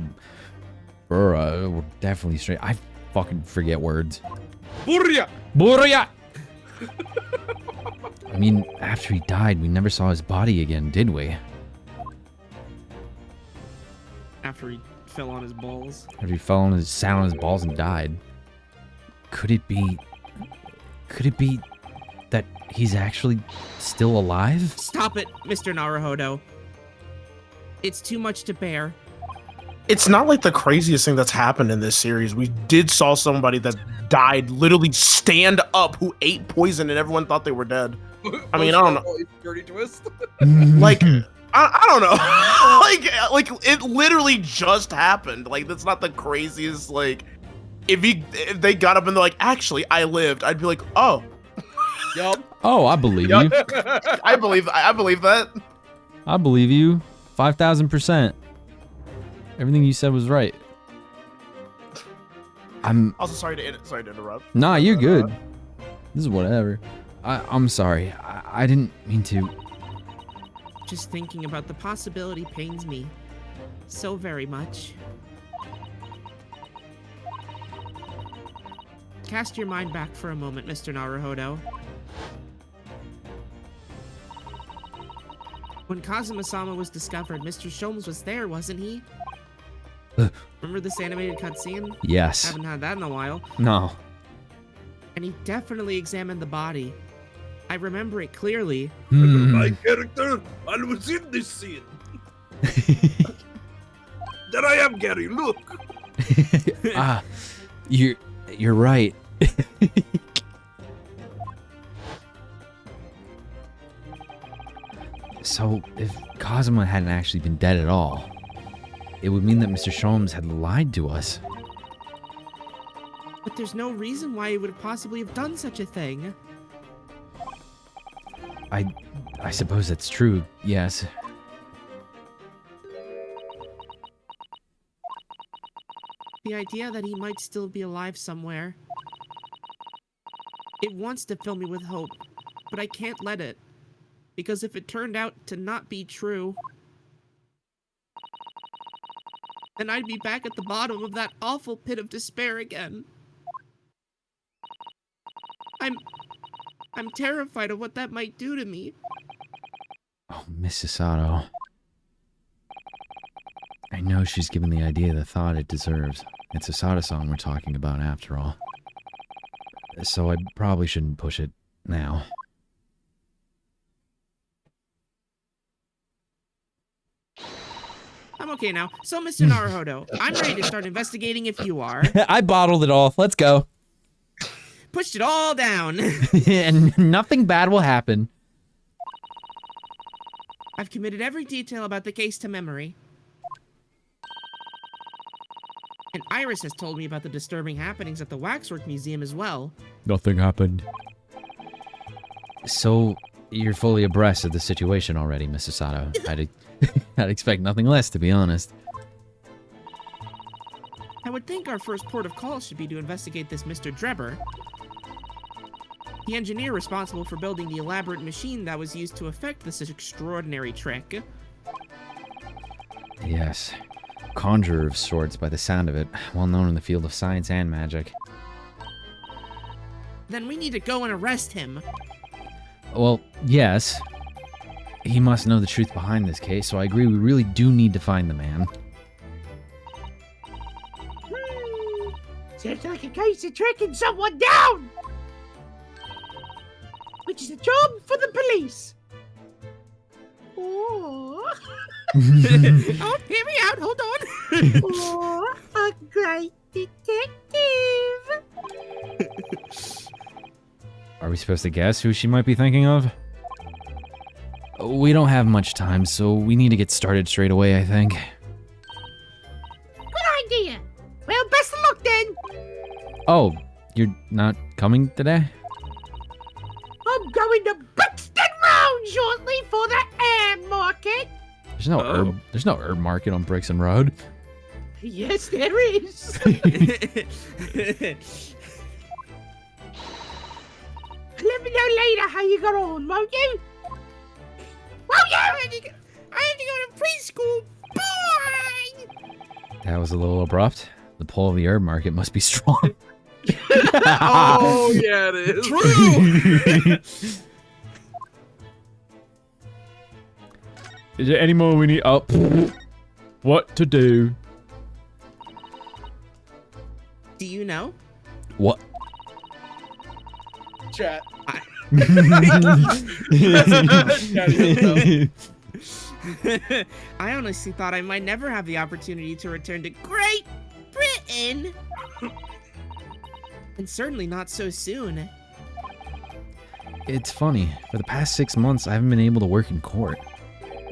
Burra were definitely strange. I fucking forget words. Burya! Burya! I mean, after he died, we never saw his body again, did we? After he fell on his balls. After he fell on his, sat on his balls and died. Could it be that he's actually still alive? Stop it, Mr. Naruhodo. It's too much to bear. It's not like the craziest thing that's happened in this series. We did saw somebody that died literally stand up who ate poison and everyone thought they were dead. I mean, I don't know. Dirty twist. Like, I don't know. like it literally just happened. Like, that's not the craziest. Like, if they got up and they're like, actually, I lived, I'd be like, oh. Yup. Oh, I believe you. I believe that. I believe you. 5,000%. Everything you said was right. I'm Also, sorry to interrupt. Nah, you're good. This is whatever. I'm sorry. I didn't mean to. Just thinking about the possibility pains me so very much. Cast your mind back for a moment, Mr. Naruhodo. When Kazuma-sama was discovered, Mr. Sholmes was there, wasn't he? Remember this animated cutscene? Yes. Haven't had that in a while. No. And he definitely examined the body. I remember it clearly. My character, I was in this scene. There I am, Gary, look. You're right. So, if Kazuma hadn't actually been dead at all, it would mean that Mr. Sholmes had lied to us. But there's no reason why he would possibly have done such a thing. I suppose that's true, yes. The idea that he might still be alive somewhere. It wants to fill me with hope, but I can't let it. Because if it turned out to not be true, then I'd be back at the bottom of that awful pit of despair again. I'm terrified of what that might do to me. Oh, Miss Sasato. I know she's given the idea the thought it deserves. It's a Sasato-san we're talking about after all. So I probably shouldn't push it now. I'm okay now. So, Mr. Naruhodo, I'm ready to start investigating if you are. I bottled it all. Let's go. Pushed it all down. And nothing bad will happen. I've committed every detail about the case to memory. And Iris has told me about the disturbing happenings at the Waxwork Museum as well. Nothing happened. So, you're fully abreast of the situation already, Mrs. Sato. I'd expect nothing less, to be honest. I would think our first port of call should be to investigate this Mr. Drebber. The engineer responsible for building the elaborate machine that was used to effect this extraordinary trick. Yes. Conjurer of sorts by the sound of it, well known in the field of science and magic. Then we need to go and arrest him. Well, yes. He must know the truth behind this case, so I agree we really do need to find the man. Sounds like a case of tracking someone down! Which is a job for the police. Or, Oh, hear me out, hold on. or a great detective. Are we supposed to guess who she might be thinking of? We don't have much time, so we need to get started straight away, I think. Good idea. Well, best of luck then. Oh, you're not coming today? I'm going to Brixton Road shortly for the air market. There's no herb market on Brixton Road. Yes, there is. Let me know later how you got on, won't you? Won't you? I have to go to preschool. Bye! That was a little abrupt. The pull of the herb market must be strong. Oh, yeah, it is. True! Is there any more we need? Oh, what to do? Do you know? What? Chat. I honestly thought I might never have the opportunity to return to Great Britain. And certainly not so soon. It's funny. For the past 6 months, I haven't been able to work in court.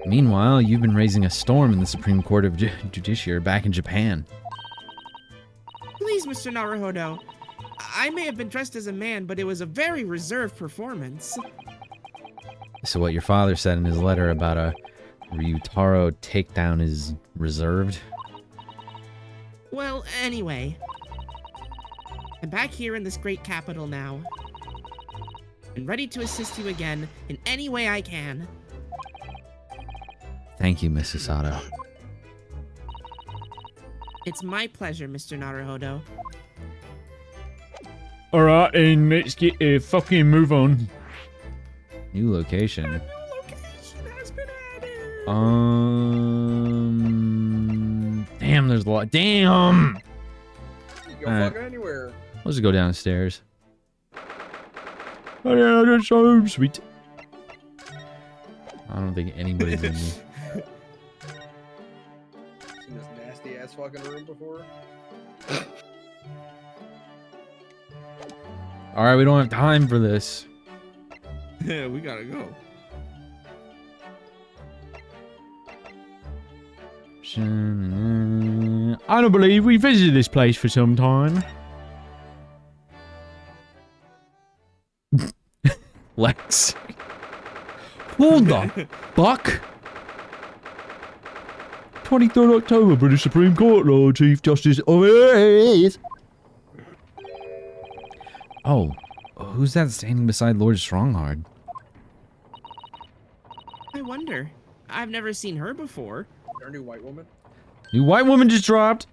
Meanwhile, you've been raising a storm in the Supreme Court of Judiciary back in Japan. Please, Mr. Naruhodo. I may have been dressed as a man, but it was a very reserved performance. So what your father said in his letter about a Ryutaro takedown is reserved? Well, anyway. I'm back here in this great capital now. And ready to assist you again in any way I can. Thank you, Mrs. Sato. It's my pleasure, Mr. Naruhodo. Alright, and let's get a fucking move on. New location. New location has been added. Damn, there's a lot. Damn! Go Alright. fucking anywhere. Let's just go downstairs. Oh yeah, that's so sweet. I don't think anybody's in here. Seen this nasty ass fucking room before? Alright, we don't have time for this. Yeah, we gotta go. I don't believe we visited this place for some time. Lex. Hold the fuck? 23rd October, British Supreme Court, Lord Chief Justice of it. Oh, who's that standing beside Lord Stronghard? I wonder. I've never seen her before. Our new white woman? New white woman just dropped.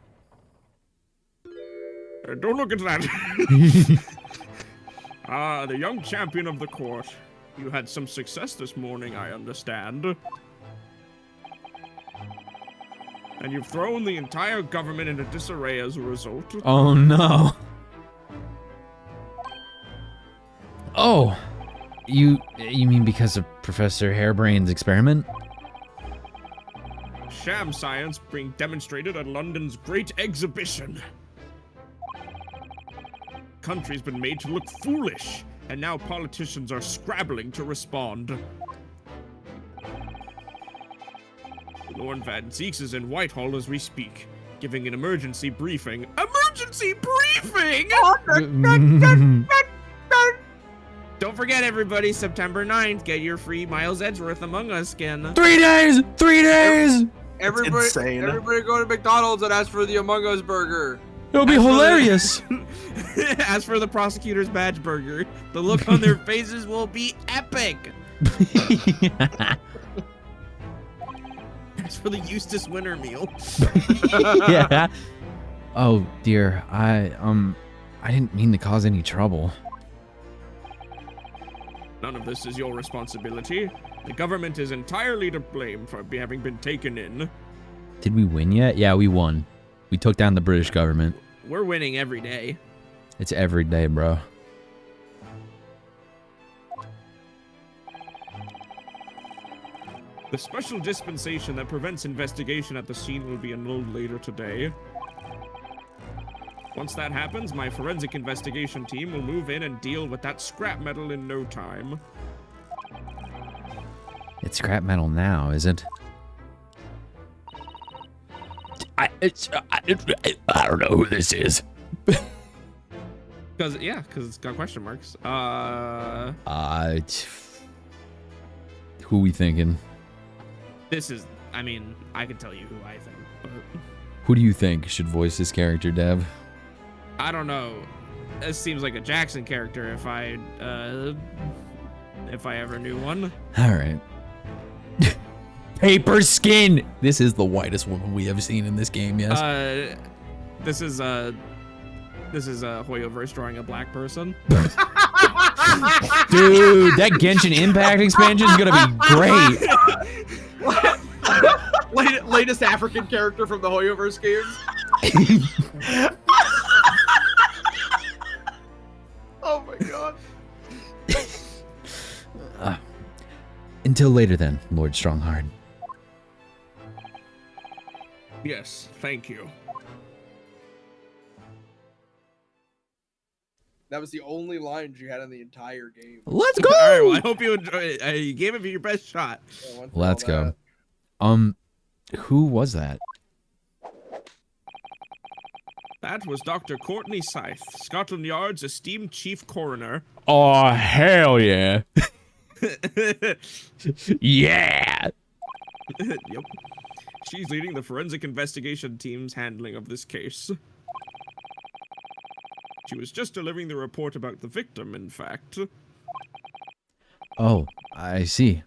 Don't look at that. The young champion of the court. You had some success this morning, I understand. And you've thrown the entire government into disarray as a result. Oh no. Oh, you mean because of Professor Hairbrain's experiment? sham science being demonstrated at London's Great Exhibition. Country's been made to look foolish, and now politicians are scrabbling to respond. Lord Van Zeeks is in Whitehall as we speak, giving an emergency briefing. Emergency briefing! Don't forget, everybody, September 9th, get your free Miles Edgeworth Among Us skin. 3 days! 3 days! Everybody, insane. everybody go to McDonald's and ask for the Among Us burger. It'll be hilarious. As for the prosecutor's badge burger, the look on their faces will be epic. As for the Eustace Winter meal. Yeah. Oh dear, I didn't mean to cause any trouble. None of this is your responsibility. The government is entirely to blame for having been taken in. Did we win yet? Yeah, we won. We took down the British government. We're winning every day. It's every day, bro. The special dispensation that prevents investigation at the scene will be annulled later today. Once that happens, my forensic investigation team will move in and deal with that scrap metal in no time. It's scrap metal now, is it? I don't know who this is. Because it's got question marks. Who we thinking? This is, I mean, I can tell you who I think, but Who do you think should voice this character, Dev? I don't know. This seems like a Jackson character if I ever knew one. All right. Paper skin. This is the whitest woman we have seen in this game. Yes. This is Hoyoverse drawing a black person. Dude, that Genshin Impact expansion is gonna be great. Latest African character from the Hoyoverse games. Oh my god. Until later then, Lord Strongheart. Yes, thank you. That was the only lines you had in the entire game. Let's go. All right, well, I hope you enjoy it. You gave it your best shot. Yeah, for Let's all go. that. Who was that? That was Dr. Courtney Scythe, Scotland Yard's esteemed chief coroner. Oh, hell yeah. Yeah. Yep. She's leading the forensic investigation team's handling of this case. She was just delivering the report about the victim, in fact. Oh, I see.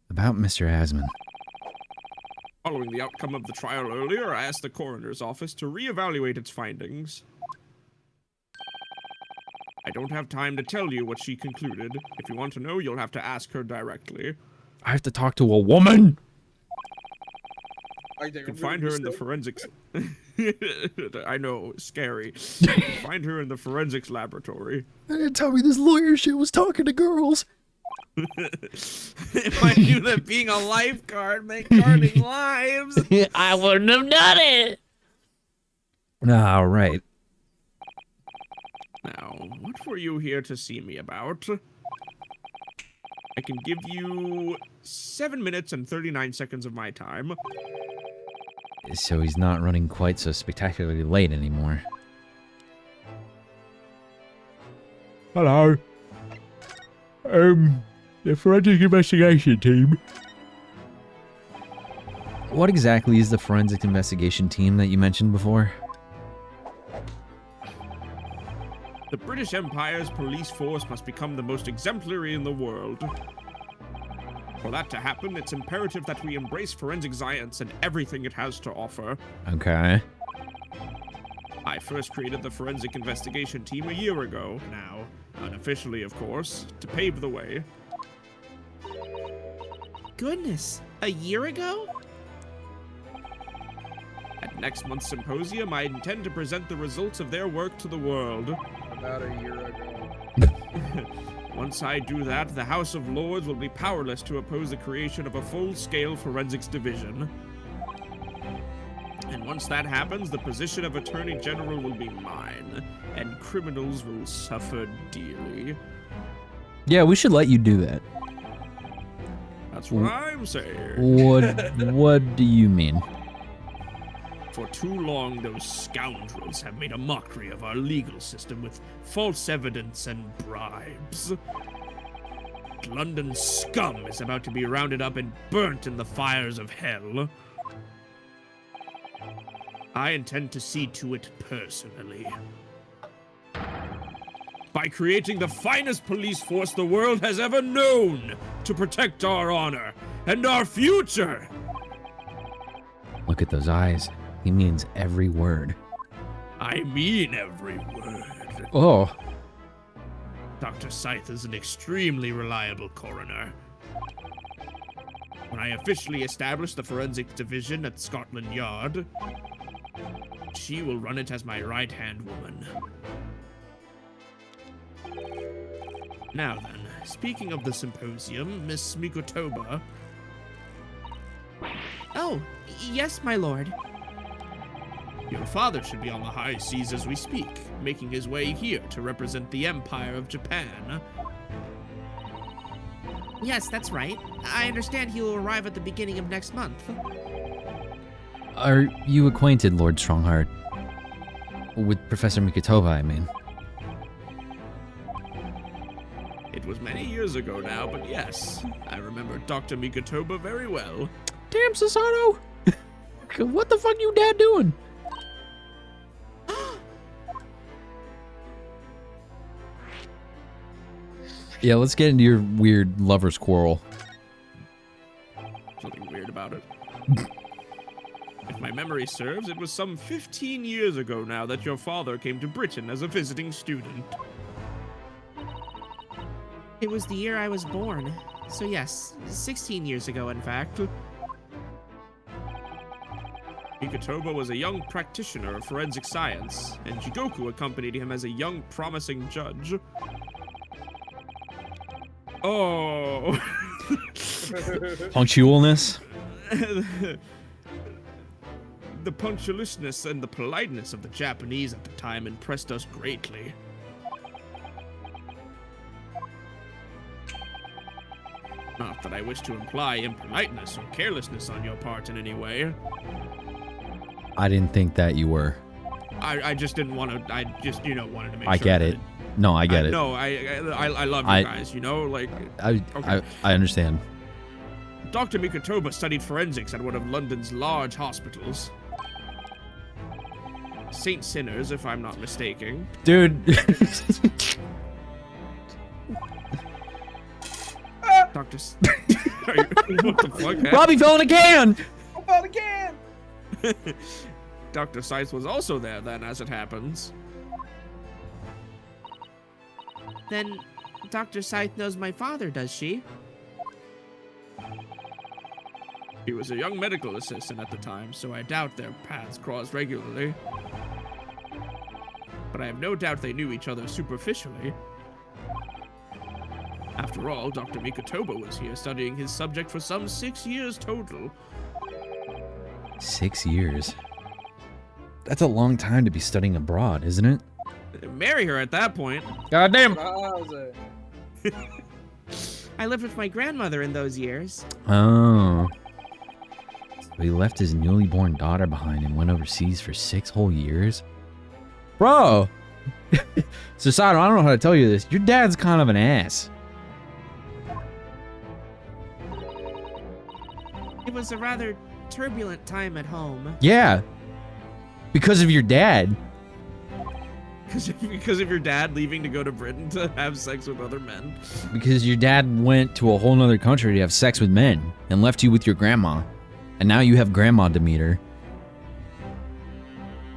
About Mr. Asman. Following the outcome of the trial earlier, I asked the coroner's office to reevaluate its findings. I don't have time to tell you what she concluded. If you want to know, you'll have to ask her directly. I have to talk to a woman. You can find her in the forensics... I know, scary. You can find her in the forensics laboratory. They didn't tell me this lawyer shit was talking to girls. If I knew that being a lifeguard meant guarding lives... I wouldn't have done it. All right. Now, what were you here to see me about? I can give you 7 minutes and 39 seconds of my time. So he's not running quite so spectacularly late anymore. Hello. The forensic investigation team. What exactly is the forensic investigation team that you mentioned before? The British Empire's police force must become the most exemplary in the world. For that to happen, it's imperative that we embrace forensic science and everything it has to offer. Okay. I first created the forensic investigation team a year ago now, unofficially of course, to pave the way. Goodness, a year ago? At next month's symposium, I intend to present the results of their work to the world. About a year ago. Once I do that, the House of Lords will be powerless to oppose the creation of a full-scale forensics division. And once that happens, the position of Attorney General will be mine, and criminals will suffer dearly. Yeah, we should let you do that. That's what I'm saying. What do you mean? For too long, those scoundrels have made a mockery of our legal system with false evidence and bribes. London scum is about to be rounded up and burnt in the fires of hell. I intend to see to it personally. By creating the finest police force the world has ever known to protect our honor and our future. Look at those eyes. He means every word. I mean every word. Oh. Dr. Scythe is an extremely reliable coroner. When I officially establish the forensics division at Scotland Yard, she will run it as my right-hand woman. Now then, speaking of the symposium, Miss Mikotoba. Oh, yes, my lord. Your father should be on the high seas as we speak, making his way here to represent the Empire of Japan. Yes, that's right. I understand he will arrive at the beginning of next month. Are you acquainted, Lord Strongheart? With Professor Mikotoba, I mean. It was many years ago now, but yes, I remember Dr. Mikotoba very well. Damn, Sasato! What the fuck you dad doing? Yeah, let's get into your weird lover's quarrel. Something weird about it. If my memory serves, it was some 15 years ago now that your father came to Britain as a visiting student. It was the year I was born. So yes, 16 years ago, in fact. Mikotoba was a young practitioner of forensic science, and Jigoku accompanied him as a young, promising judge. Oh. Punctualness? The punctiliousness and the politeness of the Japanese at the time impressed us greatly. Not that I wish to imply impoliteness or carelessness on your part in any way. I didn't think that you were. I just didn't want to. I just, wanted to make sure. I get it. No, I get it. No, I love you guys. Like. I understand. Dr. Mikotoba studied forensics at one of London's large hospitals. St. Sinners, if I'm not mistaken. Dude. Dr. What the fuck? Robbie fell in a can! I found a can! Dr. Scythe was also there then, as it happens. Then Dr. Scythe knows my father, does she? He was a young medical assistant at the time, so I doubt their paths crossed regularly. But I have no doubt they knew each other superficially. After all, Dr. Mikotoba was here studying his subject for some 6 years total. 6 years? That's a long time to be studying abroad, isn't it? Marry her at that point. Goddamn! I lived with my grandmother in those years. Oh. So he left his newly born daughter behind and went overseas for 6 whole years? Bro! Sasato, I don't know how to tell you this. Your dad's kind of an ass. It was a rather turbulent time at home. Yeah. Because of your dad. Because of your dad leaving to go to Britain to have sex with other men. Because your dad went to a whole nother country to have sex with men and left you with your grandma. And now you have Grandma Demeter.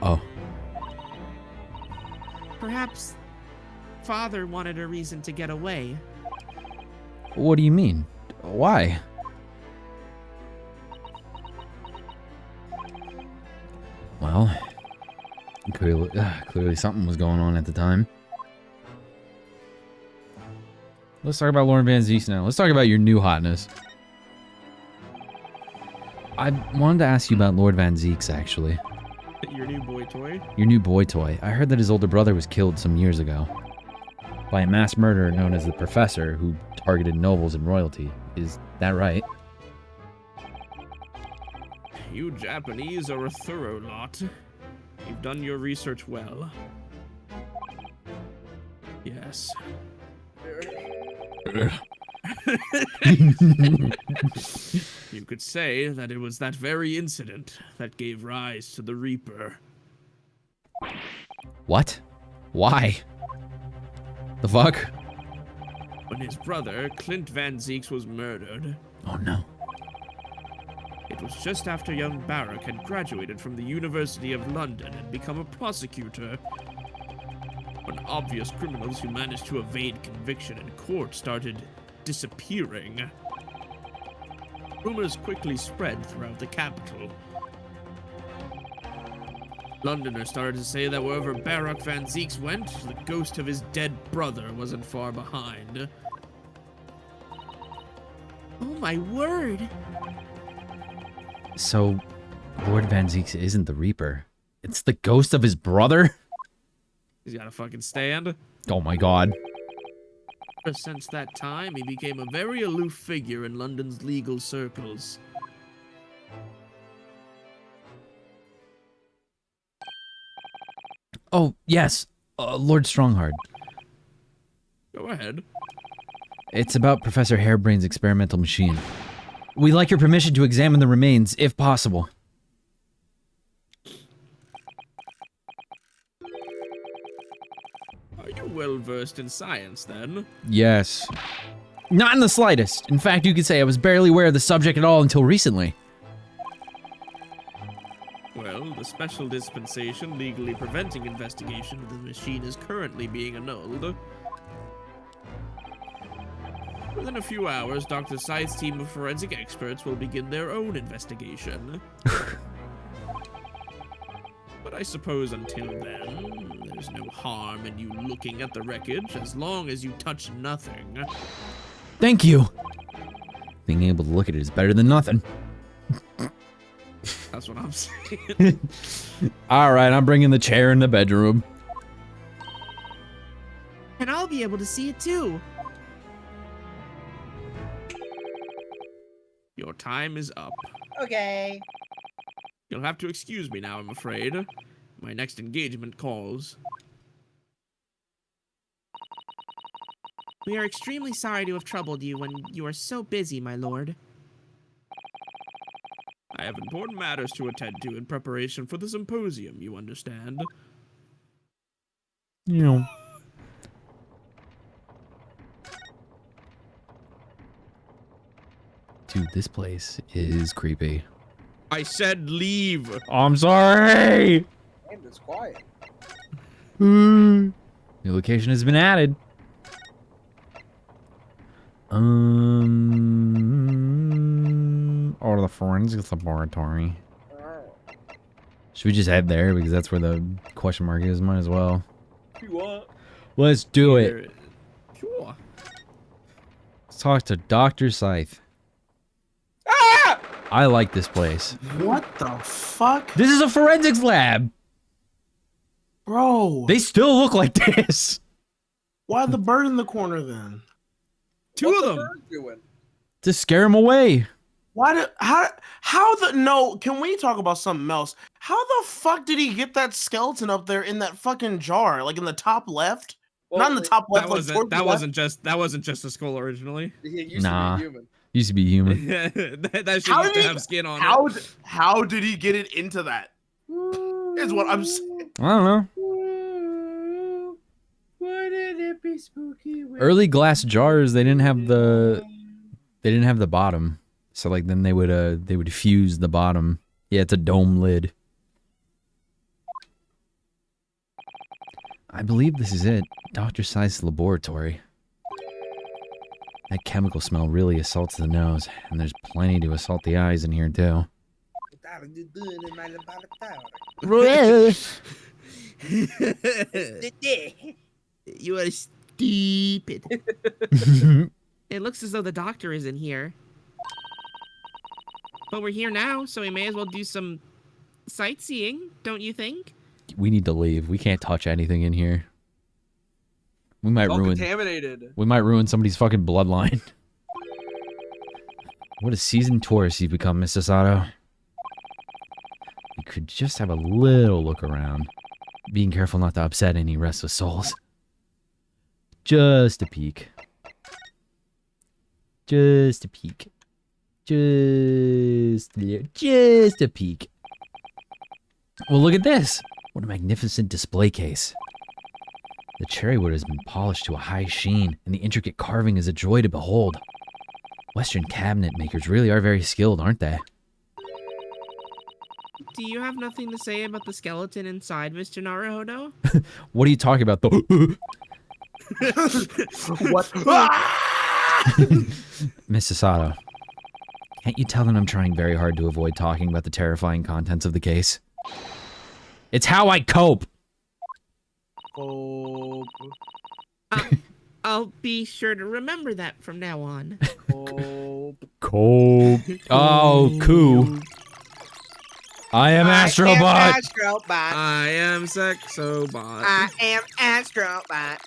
Oh. Perhaps father wanted a reason to get away. What do you mean? Why? Well, clearly something was going on at the time. Let's talk about Lauren Van Zies now. Let's talk about your new hotness. I wanted to ask you about Lord Van Zeeks, actually. Your new boy toy? Your new boy toy. I heard that his older brother was killed some years ago by a mass murderer known as the Professor, who targeted nobles and royalty. Is that right? You Japanese are a thorough lot. You've done your research well. Yes. You could say that it was that very incident that gave rise to the Reaper. What? Why? The fuck? When his brother, Clint Van Zeeks, was murdered, Oh no. it was just after young Barak had graduated from the University of London and become a prosecutor. When obvious criminals who managed to evade conviction in court started disappearing, rumors quickly spread throughout the capital. Londoners started to say that wherever Barak Van Zeeks went, the ghost of his dead brother wasn't far behind. Oh my word! So, Lord Van Zeeks isn't the Reaper. It's the ghost of his brother? He's got a fucking stand. Oh my god. Ever since that time, he became a very aloof figure in London's legal circles. Oh, yes. Lord Stronghard. Go ahead. It's about Professor Harebrain's experimental machine. We'd like your permission to examine the remains, if possible. Are you well versed in science, then? Yes. Not in the slightest. In fact, you could say I was barely aware of the subject at all until recently. Well, the special dispensation legally preventing investigation of the machine is currently being annulled. Within a few hours, Dr. Scythe's team of forensic experts will begin their own investigation. But I suppose until then, there's no harm in you looking at the wreckage as long as you touch nothing. Thank you. Being able to look at it is better than nothing. That's what I'm saying. All right, I'm bringing the chair in the bedroom. And I'll be able to see it too. Your time is up. Okay. You'll have to excuse me now, I'm afraid. My next engagement calls. We are extremely sorry to have troubled you when you are so busy, my lord. I have important matters to attend to in preparation for the symposium, you understand? You know. Dude, this place is creepy. I said leave! I'm sorry! And it's quiet. New location has been added. Or the forensics laboratory. Should we just head there because that's where the question mark is? Might as well. If you want. Let's do it. Sure. Let's talk to Dr. Scythe. Ah! I like this place. What the fuck? This is a forensics lab. Bro. They still look like this. Why the bird in the corner then? Two What's of the them. bird doing? To scare him away. Why did how the no, can we talk about something else? How the fuck did he get that skeleton up there in that fucking jar? Like in the top left? Well, Not in the top left, That like wasn't towards the left. that wasn't just a skull originally. He used Nah. to be human. Used to be human. that shit How used did to he- have skin on How it. how did he get it into that? Is what I'm saying. I don't know. Wouldn't it be spooky? Early glass jars, they didn't have the bottom. So like then they would fuse the bottom. Yeah, it's a dome lid. I believe this is it. Dr. Scythe's laboratory. That chemical smell really assaults the nose, and there's plenty to assault the eyes in here too. You are stupid. It looks as though the doctor is in here. But we're here now, so we may as well do some sightseeing, don't you think? We need to leave. We can't touch anything in here. We might All ruin. contaminated. We might ruin somebody's fucking bloodline. What a seasoned tourist you've become, Mr. Sato. You could just have a little look around. Being careful not to upset any restless souls. Just a peek. Just a peek. Just a peek. Well, look at this. What a magnificent display case. The cherry wood has been polished to a high sheen, and the intricate carving is a joy to behold. Western cabinet makers really are very skilled, aren't they? Do you have nothing to say about the skeleton inside, Mr. Naruhodo? What are you talking about, though? What? Mrs. Sato, can't you tell that I'm trying very hard to avoid talking about the terrifying contents of the case? It's how I cope! Oh, I'll be sure to remember that from now on. oh. Cope. Oh, coo. I am Astrobot! Astrobot. I am Sexobot. I am Astrobot.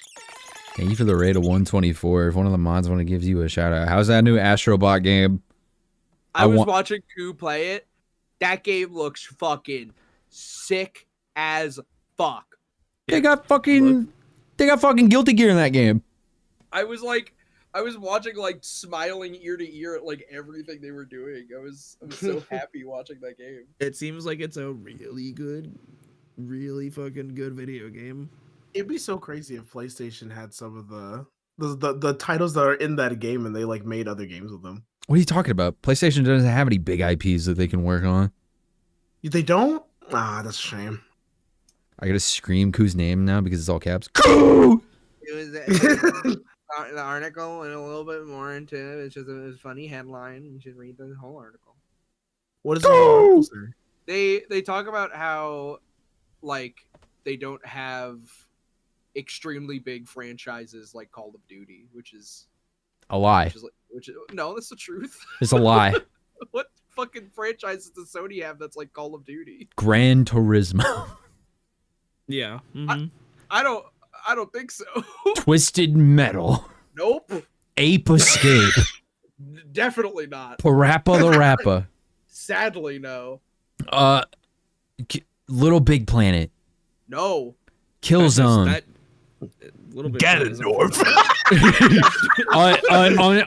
Thank you for the raid of 124. If one of the mods want to give you a shout out. How's that new Astrobot game? I was watching Koo play it. That game looks fucking sick as fuck. They got fucking Guilty Gear in that game. I was watching like smiling ear to ear at like everything they were doing. I was so happy watching that game. It seems like it's a really good, really fucking good video game. It'd be so crazy if PlayStation had some of the titles that are in that game and they like made other games with them. What are you talking about? PlayStation doesn't have any big IPs that they can work on. They don't? Ah, that's a shame. I gotta scream Koo's name now because it's all caps. Koo! It was the article and a little bit more into it. It's just a funny headline. You should read the whole article. What is the article say? They talk about how like they don't have extremely big franchises like Call of Duty, which is A lie. No, that's the truth. It's a lie. What fucking franchises does Sony have that's like Call of Duty? Gran Turismo. Yeah. Mm-hmm. I don't think so. Twisted Metal. Nope. Ape Escape. Definitely not. Parappa the Rappa. Sadly, no. Little Big Planet. No. Killzone. Little bit Ganondorf.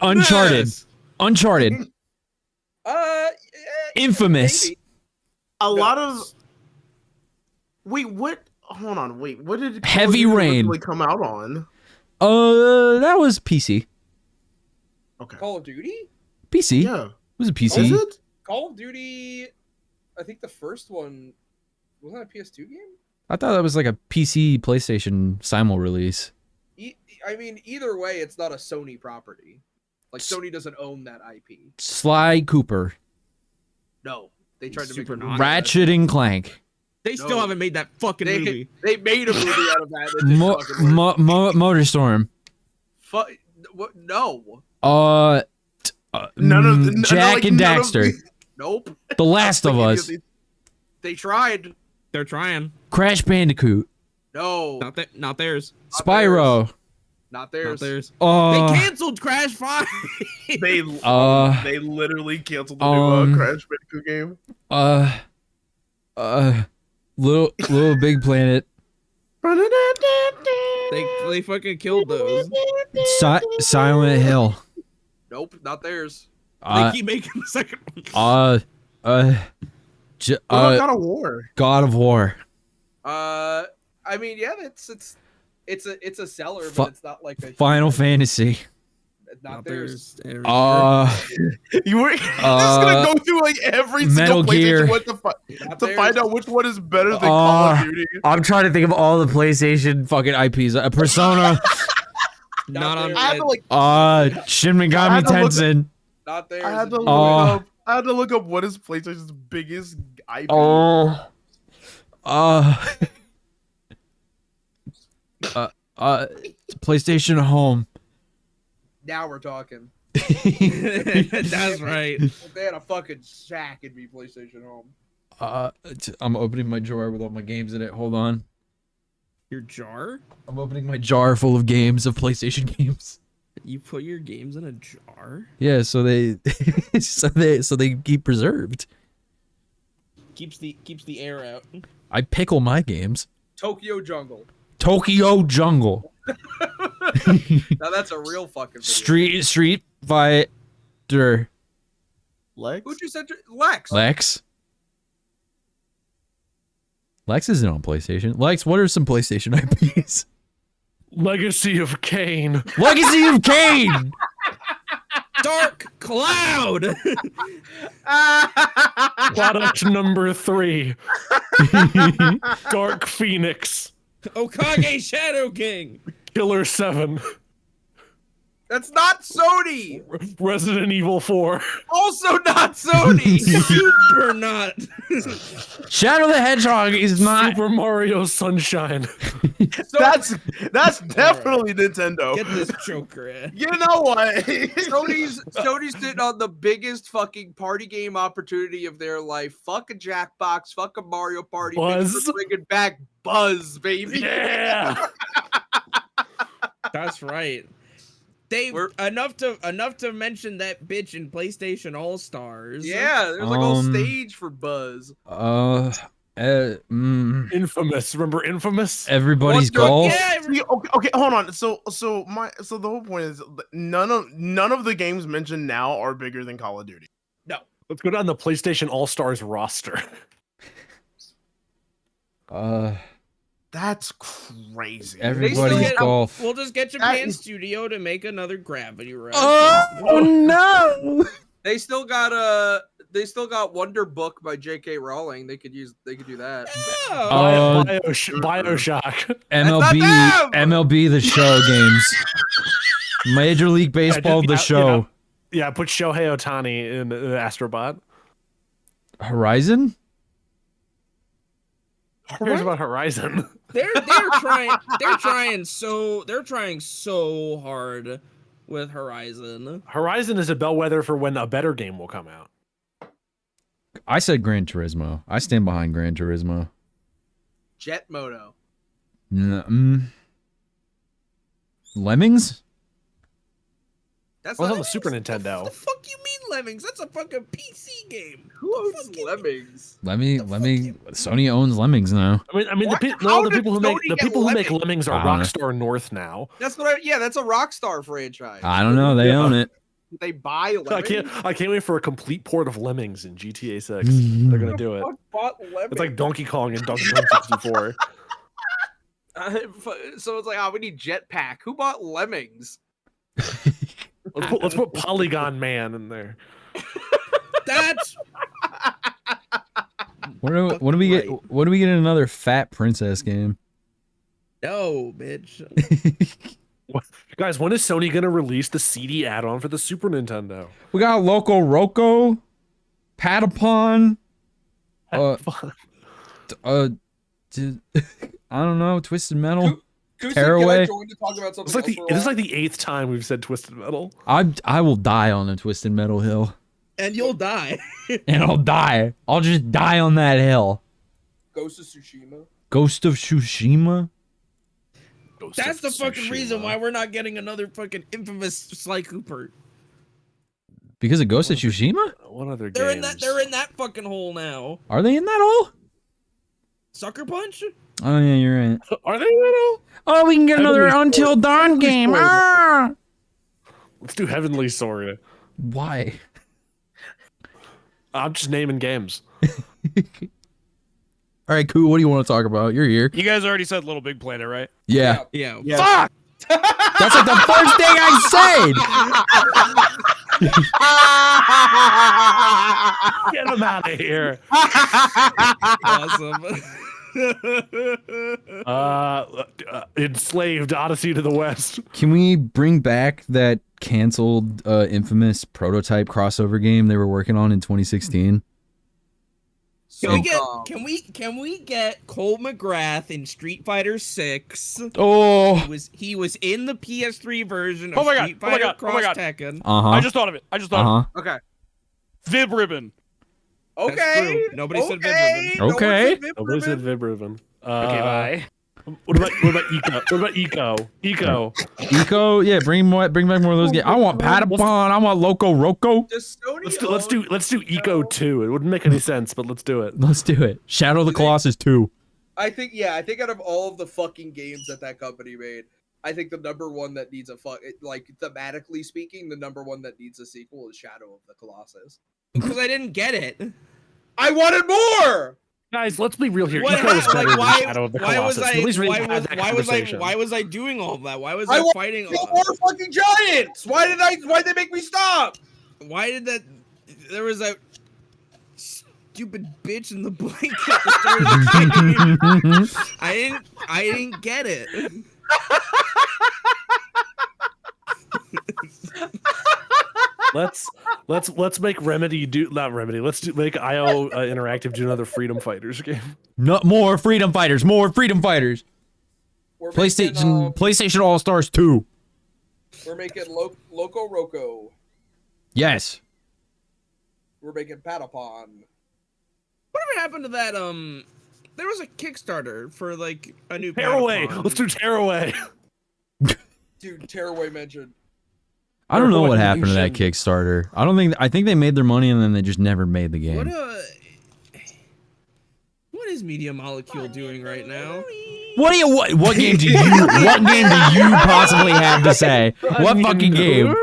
Uncharted. Yes. Uncharted. Infamous. Maybe. A lot of. Wait, what? Hold on. Wait, what did Heavy Call of Duty Rain originally come out on? That was PC. Okay. Call of Duty? PC. Yeah. It was a Oh, PC. is it? Call of Duty. I think the first one wasn't that a PS2 game. I thought that was like a PC PlayStation simul release. I mean, either way, it's not a Sony property. Like Sony doesn't own that IP. Sly Cooper. No, they tried to make Super a movie not. Ratchet and Clank. They still No. haven't made that fucking movie. They made a movie out of that. It didn't fucking work. Motorstorm. What? No. Jack and Daxter. Nope. The Last of Us. They tried. They're trying. Crash Bandicoot. No. Not theirs. Spyro. Not theirs. Not theirs. They canceled Crash 5. They literally canceled the new Crash Bandicoot game. Little Big Planet. they fucking killed those. Silent Hill. Nope. Not theirs. They keep making the second one. God of War. God of War. I mean, yeah, it's a seller, but it's not like a Final Fantasy. Not theirs. You were just gonna go through like every Metal single Gear. PlayStation one to find out which one is better than Call of Duty. I'm trying to think of all the PlayStation fucking IPs. Persona. Not on. I had to Shin Megami Tensei. Not theirs. I had to look up what is PlayStation's biggest IP. PlayStation Home. Now we're talking. That's right. If they had a fucking shack, it'd be PlayStation Home. I'm opening my drawer with all my games in it. Hold on. Your jar? I'm opening my jar full of games, of PlayStation games. You put your games in a jar? Yeah, so they so they keep preserved. Keeps the air out. I pickle my games. Tokyo Jungle. Tokyo Jungle. Now that's a real fucking video. Street Fighter. Lex? Who'd you send? Lex. Lex isn't on PlayStation. Lex, what are some PlayStation IPs? Legacy of Kain. Legacy of Kain. Dark Cloud. Product number 3. Dark Phoenix. Okage Shadow King. Killer 7. That's not Sony. Resident Evil 4. Also not Sony. Super not. Shadow the Hedgehog is not. Super Mario Sunshine. So, That's definitely Nintendo. Get this Joker in. You know what? Sony's sitting on the biggest fucking party game opportunity of their life. Fuck a Jackbox. Fuck a Mario Party. Buzz. Bringing back Buzz, baby. Yeah. That's right. They enough to mention that bitch in PlayStation All Stars. Yeah, there's like a whole stage for Buzz. Infamous. Remember Infamous? Everybody's Wonder- golf. Yeah, See, okay, hold on. So the whole point is none of the games mentioned now are bigger than Call of Duty. Let's go down the PlayStation All-Stars roster. That's crazy. Everybody's golf. We'll just get Japan Studio to make another Gravity Rush. Oh no! They still got Wonder Book by J.K. Rowling. They could do that. Oh. Bioshock. MLB the Show games. Major League Baseball the Show. Yeah, put Shohei Ohtani in the Astrobot. Horizon? Who cares about Horizon? They're trying so hard with Horizon. Horizon is a bellwether for when a better game will come out. I said Gran Turismo. I stand behind Gran Turismo. Jet Moto. Lemmings? That's Well, not on the Super Nintendo. What the fuck you mean Lemmings? That's a fucking PC game. Who owns Lemmings? Sony owns Lemmings now. I mean, What? the How people who did make Sony the get people who make Lemmings? Lemmings are I don't know. Rockstar North now. That's that's a Rockstar franchise. I don't know. They own it. They buy Lemmings. I can't wait for a complete port of Lemmings in GTA 6. They're gonna do it. Fuck bought Lemmings? It's like Donkey Kong and Donkey Kong 64. So it's like, we need Jetpack. Who bought Lemmings? Let's put Polygon Man in there. That's When do we get? When do we get another Fat Princess game? no, bitch. Guys, when is Sony gonna release the CD add-on for the Super Nintendo? We got Loco Roco, Patapon. I don't know, Twisted Metal. Tearaway. It's like the this is like the 8th time we've said Twisted Metal. I will die on a Twisted Metal hill, And you'll die. and I'll die. I'll just die on that hill. Ghost of Tsushima. Ghost of Tsushima. That's the fucking reason why we're not getting another fucking infamous Sly Cooper. Because of Ghost of Tsushima? What other They're games? in that fucking hole now. Are they in that hole? Sucker Punch? Oh yeah, you're right. Are they little? Oh, we can get another Heavenly Until Sword. Dawn Heavenly game. Sword. Ah! Let's do Heavenly Sword. Why? I'm just naming games. All right, cool. What do you want to talk about? You're here. You guys already said Little Big Planet, right? Yeah. Yeah. Fuck! That's like the first thing I said. Get him out of here. Awesome. Enslaved Odyssey to the West. Can we bring back that canceled infamous prototype crossover game they were working on in 2016? Can we get Cole McGrath in Street Fighter 6? Oh. He was in the PS3 version of Oh my god! Street Oh my Fighter god! Oh my god! Tekken. I just thought of it. I just thought of it. Okay. Vib ribbon. Okay. Nobody said Vib ribbon. Okay. Nobody said Vib ribbon. Okay, bye. What about Eco? What about Eco? Eco, yeah, bring back more of those games. I want Patapon. I want Loco Roco. Let's do Eco 2. It wouldn't make any sense, but let's do it. Let's do it. Shadow of the Colossus 2. I think out of all of the fucking games that company made, I think the number one that needs a like thematically speaking, the number one that needs a sequel is Shadow of the Colossus. Because I didn't get it. I wanted more. Guys, let's be real here. What Eco is better like, than Shadow of the Colossus. Why was I doing all that? Why was I fighting all more fucking giants? Why'd they make me stop? Why did that? There was a stupid bitch in the blanket at the start of the game. I didn't get it. Let's make Remedy do not Remedy. Make IO Interactive do another Freedom Fighters game. No more Freedom Fighters. More Freedom Fighters. PlayStation All Stars 2. We're making Loco Roco. Yes. We're making Patapon. Whatever happened to that? There was a Kickstarter for like a new Tearaway. Patapon. Let's do Tearaway. Dude, Tearaway mentioned. I don't know what happened to that Kickstarter. I think they made their money and then they just never made the game. What is Media Molecule doing right now? What game do you possibly have to say? What fucking game?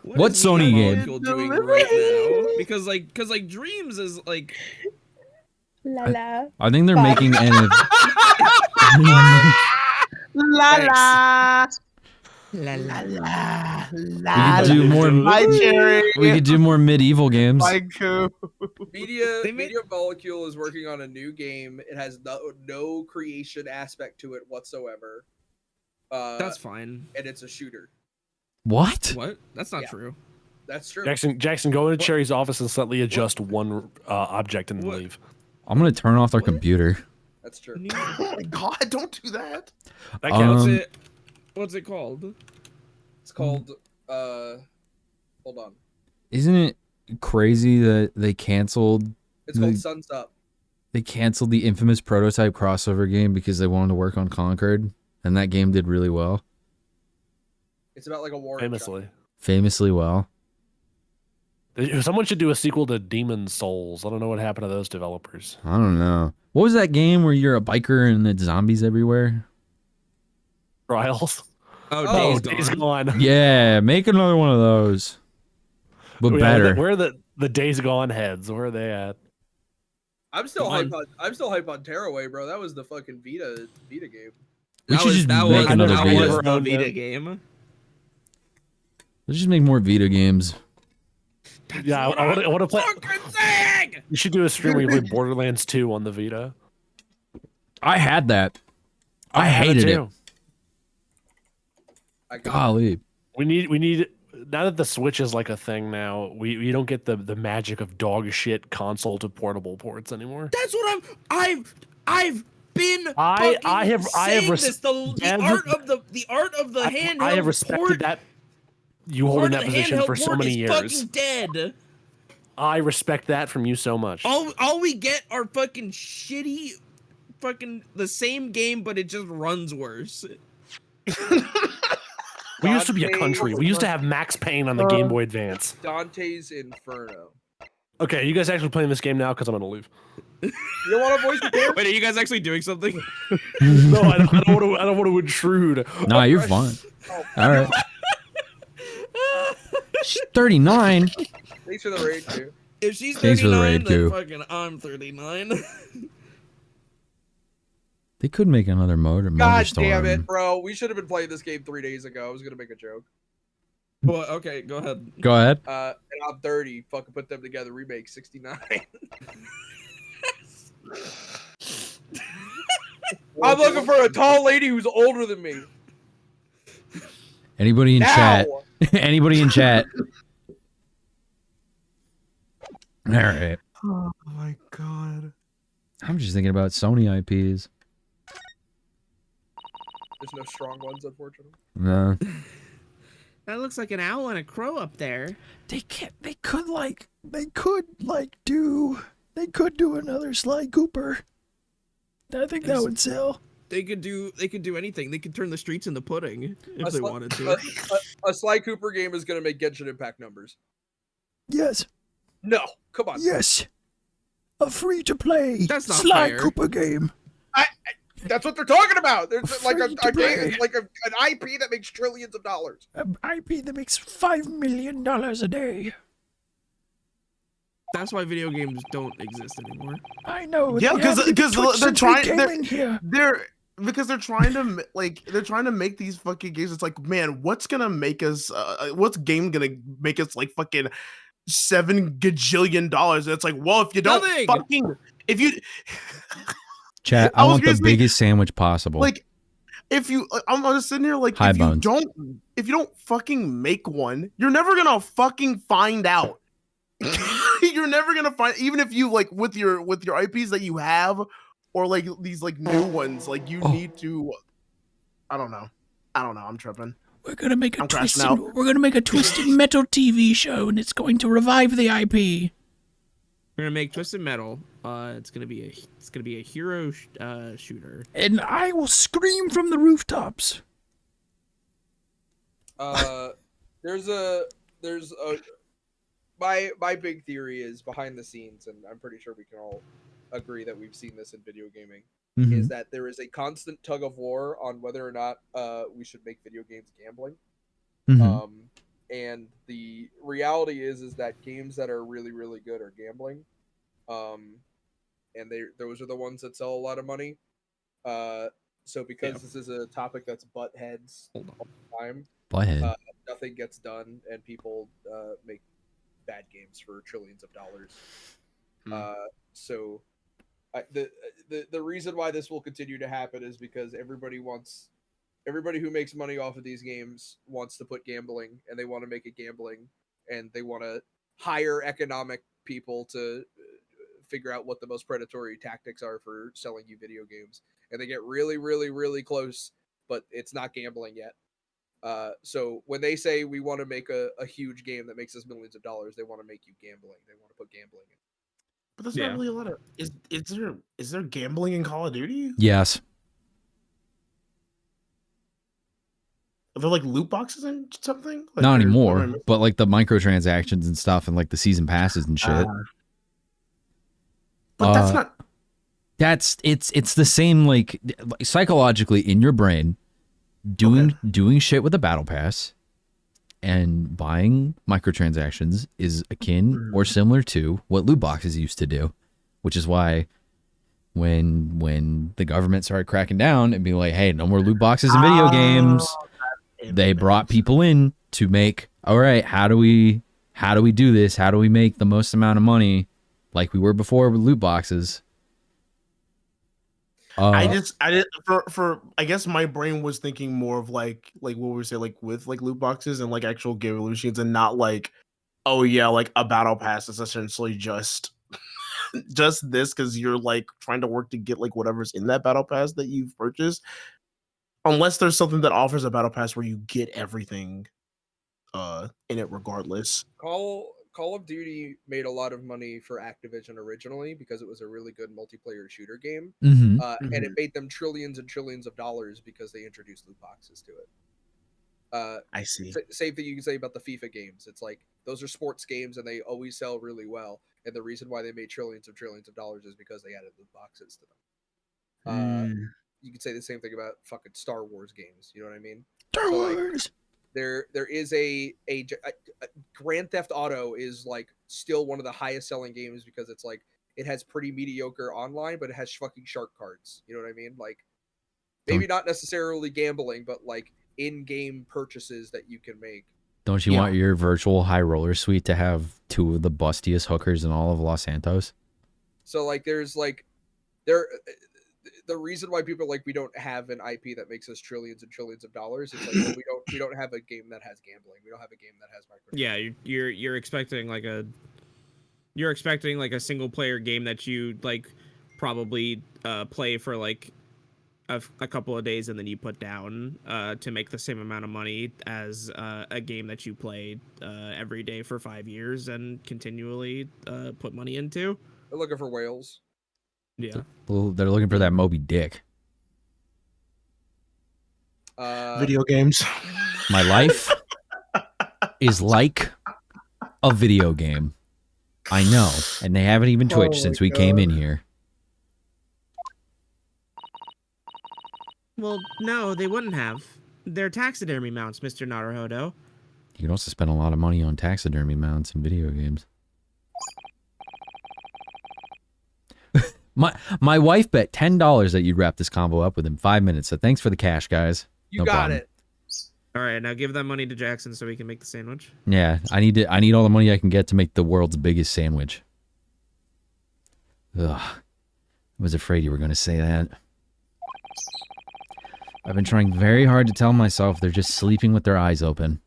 What Sony game? Doing right now? Because Dreams is like. La la. I think they're making an. La la. La la la la. We could do more. Hi, Cherry. We could do more medieval games. Media Molecule is working on a new game. It has no creation aspect to it whatsoever. That's fine. And it's a shooter. What? What? That's not true. That's true. Jackson, go into Cherry's office and slightly adjust one object and leave. I'm gonna turn off their computer. That's true. Oh my god! Don't do that. That counts. What's it called? It's called. Hold on. Isn't it crazy that they canceled? It's called Sun's Up. They canceled the infamous prototype crossover game because they wanted to work on Concord, and that game did really well. It's about like a war. Famously well. Someone should do a sequel to Demon Souls. I don't know what happened to those developers. I don't know. What was that game where you're a biker and it's zombies everywhere? Trials. Oh, Days Gone. Yeah, make another one of those. But better. Where are the Days Gone heads? Where are they at? I'm still hype on Tearaway, bro. That was the fucking Vita game. That was the Vita game. Let's just make more Vita games. Yeah, I want to play. You should do a stream where you play Borderlands 2 on the Vita. I had that. I hated it. Golly. We need now that the Switch is like a thing now. We don't get the magic of dog shit console to portable ports anymore. That's what I've been. The art of the handheld. I have respected that. You holding that position for so many years. Fucking dead. I respect that from you so much. All we get are fucking shitty, fucking the same game, but it just runs worse. We used to be a country. We used to have Max Payne on the Game Boy Advance. Dante's Inferno. Okay, you guys actually playing this game now? Because I'm gonna leave. You don't want to voice the game? Wait, are you guys actually doing something? No, I don't want to intrude. Nah, you're fine. All right. She's 39. Thanks for the raid, too. If she's 39, then fucking I'm 39. They could make another mode. God damn it, bro. We should have been playing this game 3 days ago. I was going to make a joke. Well, okay, go ahead. Go ahead. And I'm 30. Fucking put them together. Remake 69. I'm looking for a tall lady who's older than me. Anybody in chat? Anybody in chat? All right. Oh my god. I'm just thinking about Sony IPs. There's no strong ones, unfortunately. No. That looks like an owl and a crow up there. They could do another Sly Cooper. I think that would sell. They could do anything. They could turn the streets into pudding if they wanted to. A Sly Cooper game is going to make Genshin Impact numbers. Yes. No, come on. Yes. A free-to-play That's not Sly fair. Cooper game. That's what they're talking about. There's like a Free-to-play. game, like an IP that makes trillions of dollars. An IP that makes $5 million a day. That's why video games don't exist anymore. I know. Yeah, because they're trying. They're trying to make these fucking games. It's like, man, what's gonna make us? What's game gonna make us like fucking $7 gajillion? And it's like, well, if you don't if you. Chat, I want the biggest sandwich possible. Like, if you, I'm just sitting here like, if you don't fucking make one, you're never gonna fucking find out. You're never gonna find, even if you like with your IPs that you have, or like these like new ones, like you need to. I don't know. I'm tripping. We're gonna make a twisted metal TV show, and it's going to revive the IP. We're gonna make Twisted Metal. It's gonna be a hero shooter. And I will scream from the rooftops. There's a my big theory is behind the scenes, and I'm pretty sure we can all agree that we've seen this in video gaming, is that there is a constant tug of war on whether or not we should make video games gambling. And the reality is that games that are really, really good are gambling. And those are the ones that sell a lot of money. So because this is a topic that's butt heads all the time, nothing gets done, and people make bad games for trillions of dollars. So the reason why this will continue to happen is because everybody who makes money off of these games wants to put gambling, and they want to make it gambling, and they want to hire economic people to figure out what the most predatory tactics are for selling you video games. And they get really, really, really close, but it's not gambling yet. So when they say we want to make a huge game that makes us millions of dollars, they want to make you gambling. They want to put gambling in. But there's not really a lot of is there gambling in Call of Duty? Yes. Are there like loot boxes and something? Like, not anymore, but like the microtransactions and stuff, and like the season passes and shit. But that's not. It's the same, like psychologically in your brain, doing shit with a battle pass and buying microtransactions is akin or similar to what loot boxes used to do, which is why when the government started cracking down and being like, hey, no more loot boxes in video games, they brought people in to make, all right, how do we do this? How do we make the most amount of money like we were before with loot boxes? I guess my brain was thinking more of like what we say, like with like loot boxes and like actual game evolutions, and not like, oh yeah, like a battle pass is essentially just this because you're like trying to work to get like whatever's in that battle pass that you've purchased, unless there's something that offers a battle pass where you get everything in it regardless. Call of Duty made a lot of money for Activision originally because it was a really good multiplayer shooter game, and it made them trillions and trillions of dollars because they introduced loot boxes to it. I see. Same thing you can say about the FIFA games. It's like those are sports games and they always sell really well, and the reason why they made trillions of dollars is because they added loot boxes to them. You could say the same thing about fucking Star Wars games. You know what I mean? Star Wars. Like, there is a Grand Theft Auto is like still one of the highest selling games because it's like it has pretty mediocre online, but it has fucking shark cards. You know what I mean? Like maybe not necessarily gambling, but like in-game purchases that you can make. Don't you want your virtual high roller suite to have two of the bustiest hookers in all of Los Santos? So like there's like the reason why people are like, we don't have an IP that makes us trillions and trillions of dollars. It's like, well, we don't have a game that has gambling. We don't have a game that has microtransactions. Yeah, you're expecting like a single player game that you like probably play for like a couple of days and then you put down to make the same amount of money as a game that you played every day for 5 years and continually put money into. They're looking for whales. Yeah. Well, they're looking for that Moby Dick. Video games. My life is like a video game. I know, and they haven't even twitched since we came in here. Well, no, they wouldn't have. They're taxidermy mounts, Mr. Naruhodo. You can also spend a lot of money on taxidermy mounts in video games. My wife bet $10 that you'd wrap this combo up within 5 minutes, so thanks for the cash, guys. You no got problem. it. All right, now give that money to Jackson so we can make the sandwich. Yeah, I need all the money I can get to make the world's biggest sandwich. Ugh. I was afraid you were going to say that. I've been trying very hard to tell myself they're just sleeping with their eyes open.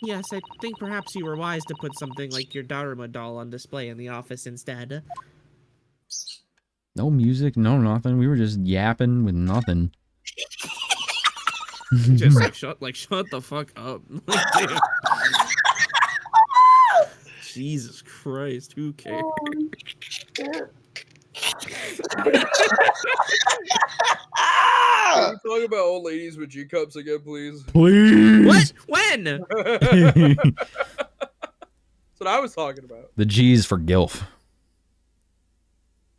Yes, I think perhaps you were wise to put something like your Daruma doll on display in the office instead. No music, no nothing. We were just yapping with nothing. Just shut the fuck up. Jesus Christ, who cares? Can you talk about old ladies with G cups again, please? Please. What? When? That's what I was talking about. The G's for GILF.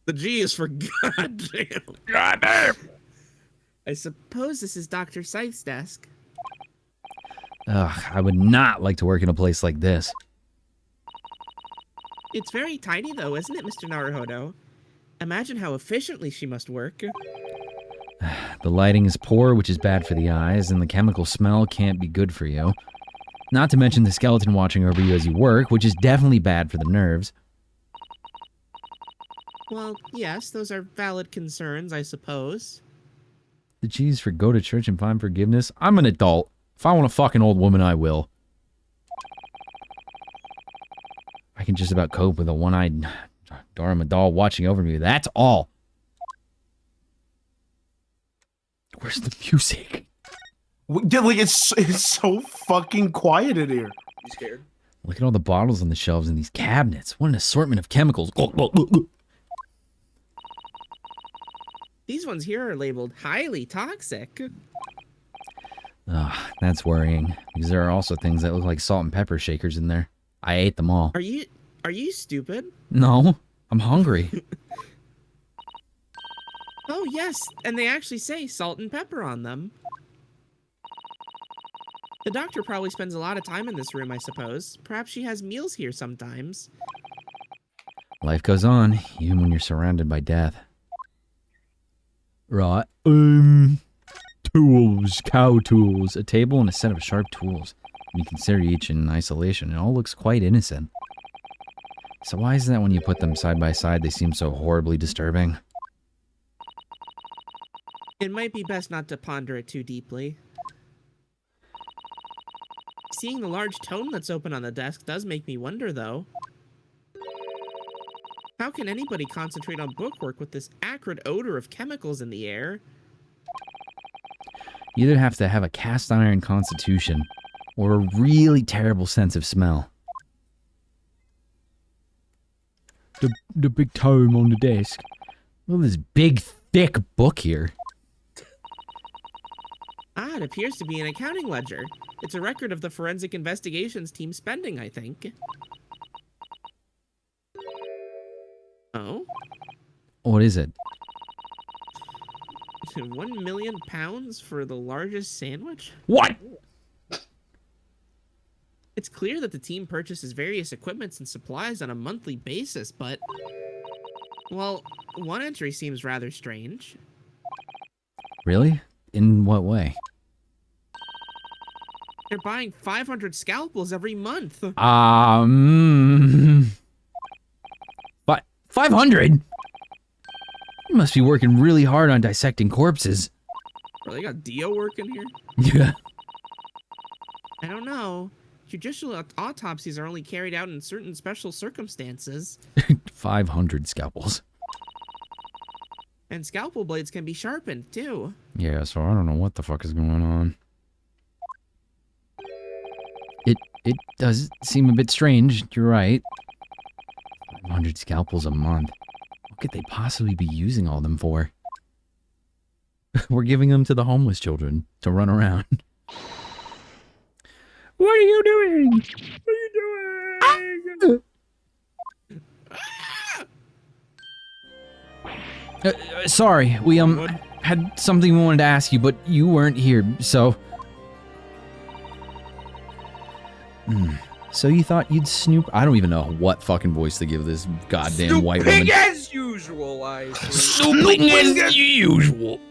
The G is for goddamn. Goddamn. I suppose this is Dr. Scythe's desk. Ugh, I would not like to work in a place like this. It's very tiny, though, isn't it, Mr. Naruhodo? Imagine how efficiently she must work. The lighting is poor, which is bad for the eyes, and the chemical smell can't be good for you. Not to mention the skeleton watching over you as you work, which is definitely bad for the nerves. Well, yes, those are valid concerns, I suppose. The G's for go to church and find forgiveness? I'm an adult. If I want to fuck an old woman, I will. I can just about cope with a one-eyed Daruma doll watching over me. That's all. Where's the music? Like it's so fucking quiet in here. You scared? Look at all the bottles on the shelves in these cabinets. What an assortment of chemicals. These ones here are labeled highly toxic. Ugh, that's worrying. Because there are also things that look like salt and pepper shakers in there. I ate them all. Are you stupid? No, I'm hungry. Oh, yes, and they actually say salt and pepper on them. The doctor probably spends a lot of time in this room, I suppose. Perhaps she has meals here sometimes. Life goes on, even when you're surrounded by death. Right. Tools, cow tools, a table and a set of sharp tools. When you consider each in isolation, it all looks quite innocent. So why is that when you put them side by side, they seem so horribly disturbing? It might be best not to ponder it too deeply. Seeing the large tome that's open on the desk does make me wonder, though. How can anybody concentrate on bookwork with this acrid odor of chemicals in the air? You either have to have a cast iron constitution or a really terrible sense of smell. The big tome on the desk. Look at this big, thick book here. Ah, it appears to be an accounting ledger. It's a record of the forensic investigations team spending, I think. Oh? What is it? 1 million pounds for the largest sandwich? What? It's clear that the team purchases various equipments and supplies on a monthly basis, but... well, one entry seems rather strange. Really? In what way? They're buying 500 scalpels every month. 500? You must be working really hard on dissecting corpses. Well, they got Dio working here? Yeah. I don't know. Judicial autopsies are only carried out in certain special circumstances. 500 scalpels. And scalpel blades can be sharpened, too. Yeah, so I don't know what the fuck is going on. It does seem a bit strange, you're right. 500 scalpels a month. What could they possibly be using all them for? We're giving them to the homeless children to run around. What are you doing? What are you doing? Sorry, we had something we wanted to ask you, but you weren't here, so... So you thought you'd snoop? I don't even know what fucking voice to give this goddamn white woman. Snooping as usual, I see. Snooping as usual.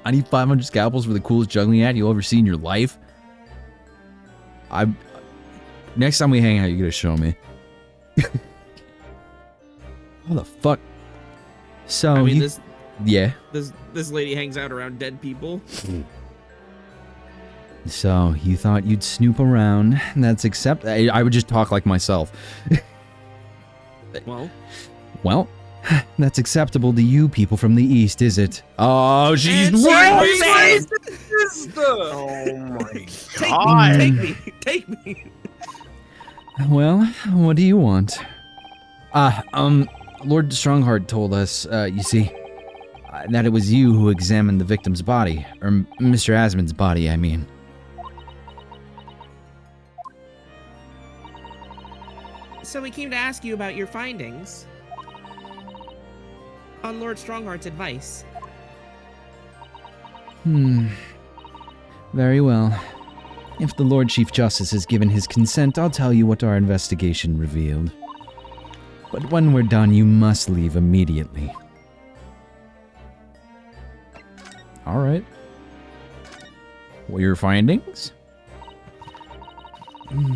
I need 500 scalpels for the coolest juggling act you'll ever see in your life. Next time we hang out, you're gonna show me. What the fuck? So I mean, this lady hangs out around dead people. So you thought you'd snoop around? That's I would just talk like myself. Well, that's acceptable to you people from the East, is it? Oh, she's racist! Oh my god! Take me! Well, what do you want? Lord Strongheart told us, you see, that it was you who examined the victim's body. Or Mr. Asmon's body, I mean. So we came to ask you about your findings. On Lord Strongheart's advice. Very well. If the Lord Chief Justice has given his consent, I'll tell you what our investigation revealed. But when we're done, you must leave immediately. Alright. What are your findings?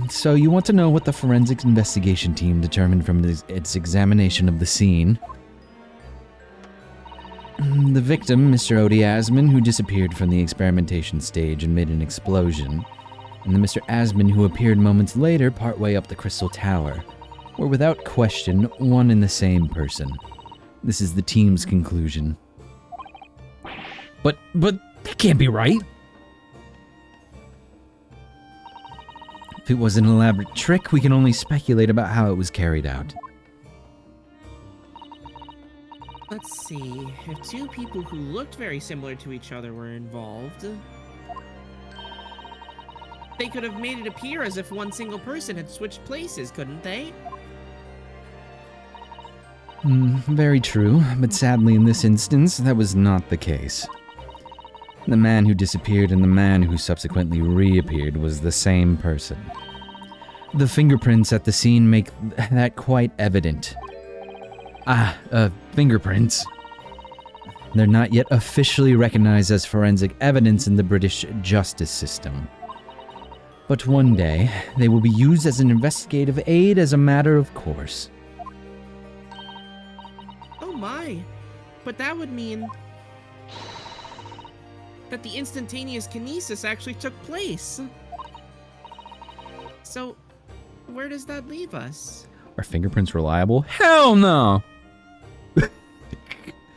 So you want to know what the forensics investigation team determined from its examination of the scene? The victim, Mr. Odie Asman, who disappeared from the experimentation stage amid an explosion, and the Mr. Asman who appeared moments later partway up the Crystal Tower, were without question one and the same person. This is the team's conclusion. But that can't be right! If it was an elaborate trick, we can only speculate about how it was carried out. Let's see. If two people who looked very similar to each other were involved, they could have made it appear as if one single person had switched places, couldn't they? Very true, but sadly in this instance, that was not the case. The man who disappeared and the man who subsequently reappeared was the same person. The fingerprints at the scene make that quite evident. Fingerprints. They're not yet officially recognized as forensic evidence in the British justice system. But one day, they will be used as an investigative aid as a matter of course. Oh my! But that would mean that the instantaneous kinesis actually took place. So, where does that leave us? Are fingerprints reliable? Hell no!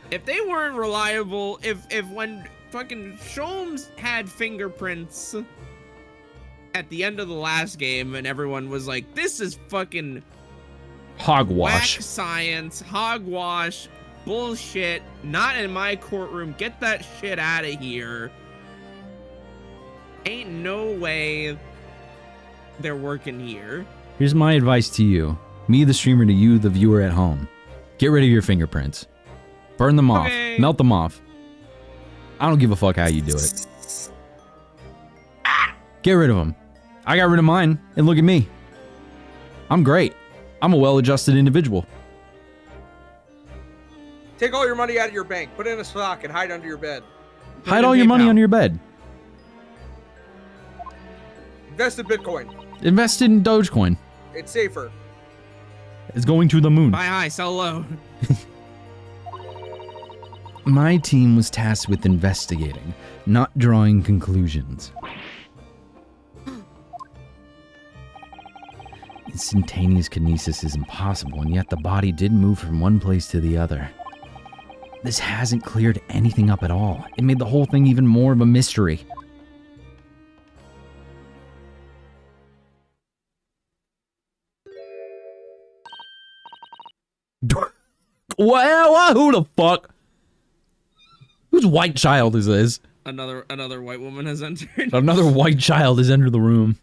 If they weren't reliable, if when fucking Sholmes had fingerprints at the end of the last game and everyone was like, this is fucking hogwash. Whack science, hogwash, bullshit, not in my courtroom, get that shit out of here. Ain't no way they're working here. Here's my advice to you. Me, the streamer, to you, the viewer at home. Get rid of your fingerprints. Burn them off. Melt them off. I don't give a fuck how you do it. Get rid of them. I got rid of mine, and look at me. I'm great. I'm a well-adjusted individual. Take all your money out of your bank, put it in a sock, and hide under your bed. Hide all your money under your bed. Invest in Bitcoin. Invest in Dogecoin. It's safer. It's going to the moon. Buy high, sell low. My team was tasked with investigating, not drawing conclusions. Instantaneous kinesis is impossible, and yet the body did move from one place to the other. This hasn't cleared anything up at all. It made the whole thing even more of a mystery. What? Who the fuck? Whose white child is this? Another white woman has entered. Another white child has entered the room.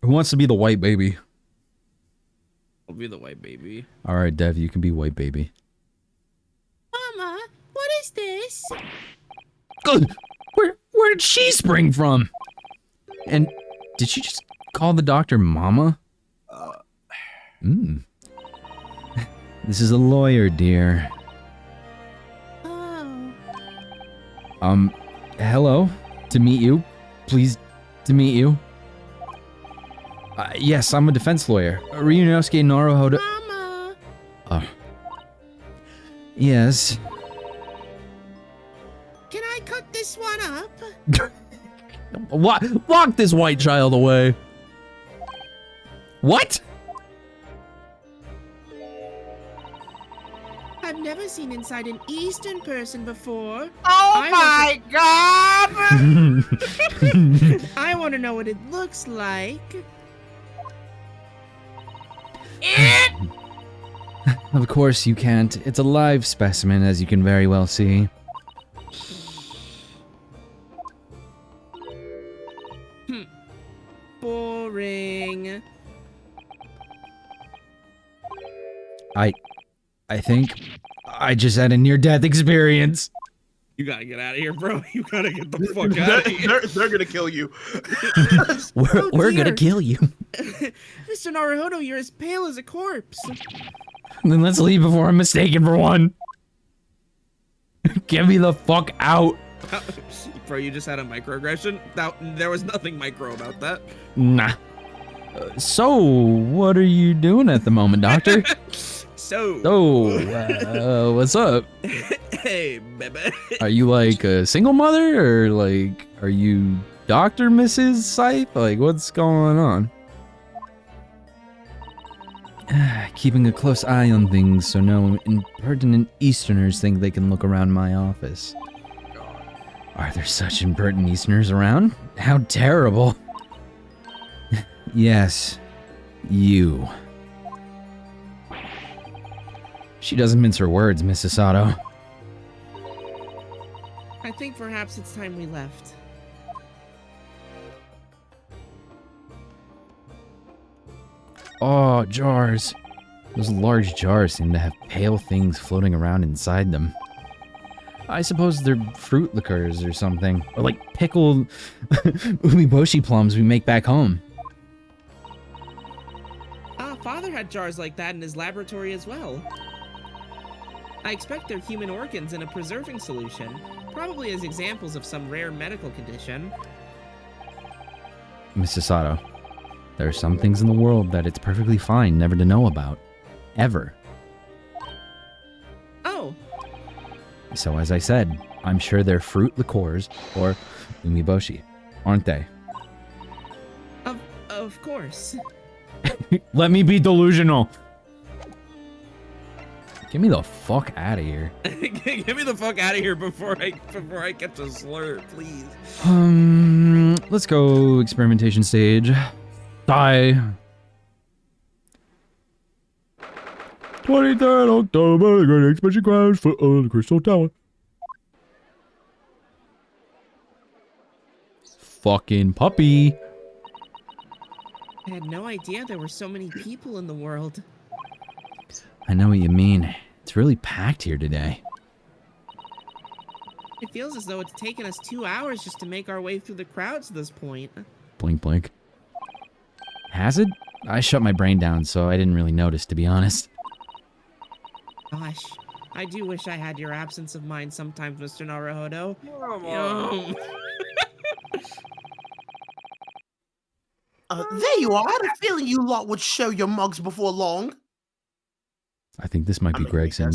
Who wants to be the white baby? I'll be the white baby. All right, Dev, you can be white baby. Mama, what is this? Good. Where did she spring from? And did she just call the doctor Mama? This is a lawyer, dear. Oh. Hello. To meet you. Pleased to meet you. Yes, I'm a defense lawyer. Ryunosuke Naruhodo. Mama. Yes. Can I cut this one up? Lock this white child away. What? I've never seen inside an Eastern person before. Oh my god! I want to know what it looks like. Of course you can't. It's a live specimen, as you can very well see. Boring. I think I just had a near-death experience. You gotta get out of here, bro. You gotta get the fuck out of here. They're gonna kill you. We're gonna kill you. Mr. Naruhodo, you're as pale as a corpse. Then let's leave before I'm mistaken for one. Get me the fuck out. Bro, you just had a microaggression? There was nothing micro about that. Nah. So, what are you doing at the moment, doctor? What's up? Hey, baby. Are you like a single mother, or like, are you Dr. Mrs. Scythe? Like, what's going on? Keeping a close eye on things so no impertinent Easterners think they can look around my office. Are there such impertinent Easterners around? How terrible. Yes, you. She doesn't mince her words, Miss Sato. I think perhaps it's time we left. Oh, jars. Those large jars seem to have pale things floating around inside them. I suppose they're fruit liqueurs or something. Or like pickled umeboshi plums we make back home. Father had jars like that in his laboratory as well. I expect they're human organs in a preserving solution, probably as examples of some rare medical condition. Mrs. Sato, there are some things in the world that it's perfectly fine never to know about. Ever. Oh. So as I said, I'm sure they're fruit liqueurs or umeboshi, aren't they? Of course. Let me be delusional. Get me the fuck out of here. Get me the fuck out of here before I catch a slur, please. Let's go experimentation stage. Die. 23rd October, the Great Expansion crash for the Crystal Tower. Fucking puppy. I had no idea there were so many people in the world. I know what you mean. It's really packed here today. It feels as though it's taken us 2 hours just to make our way through the crowds to this point. Blink, blink. Has it? I shut my brain down, so I didn't really notice, to be honest. Gosh, I do wish I had your absence of mind sometimes, Mr. Naruhodo. There you are. I had a feeling you lot would show your mugs before long. I think this might be Gregson.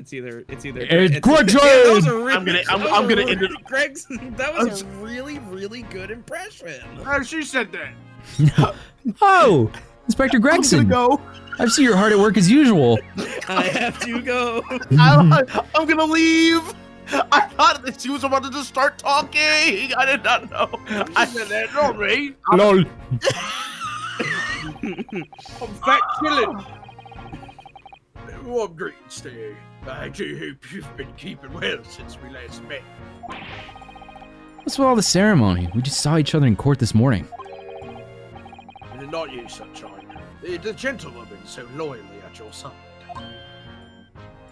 It's either Gregson! I'm gonna end it. Gregson, that was a really, really good impression. She said that. Oh, Inspector Gregson. Go. I see your hard at work as usual. I have to go. I'm gonna leave. I thought that she was about to just start talking. I did not know. I said that, not me. Lol. I'm fat chillin'. Well, greetings to you. I do hope you've been keeping well since we last met. What's with all the ceremony? We just saw each other in court this morning. And not you, sunshine. The gentlewoman so loyally at your side.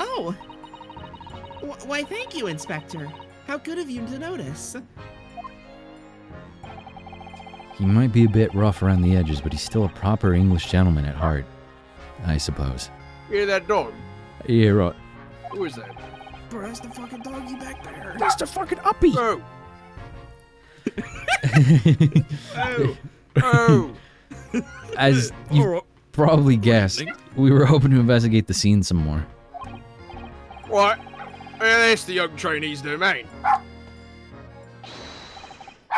Oh! Why, thank you, Inspector. How good of you to notice. He might be a bit rough around the edges, but he's still a proper English gentleman at heart, I suppose. Hear that dog? Yeah, right. Who is that? Bro, that's the fucking doggy back there. That's the fucking uppie. Oh. Oh. As you probably guessed, we were hoping to investigate the scene some more. What? That's the young trainee's domain.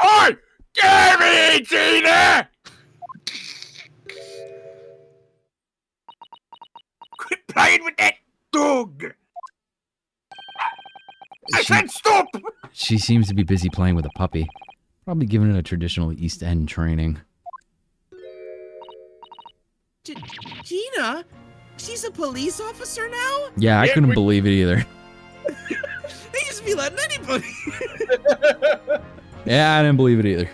Oi! Give me, Gina! Quit playing with that dog! I said stop! She seems to be busy playing with a puppy. Probably giving it a traditional East End training. Gina? She's a police officer now? Yeah, I couldn't believe it either. They used to be letting anybody. Yeah, I didn't believe it either.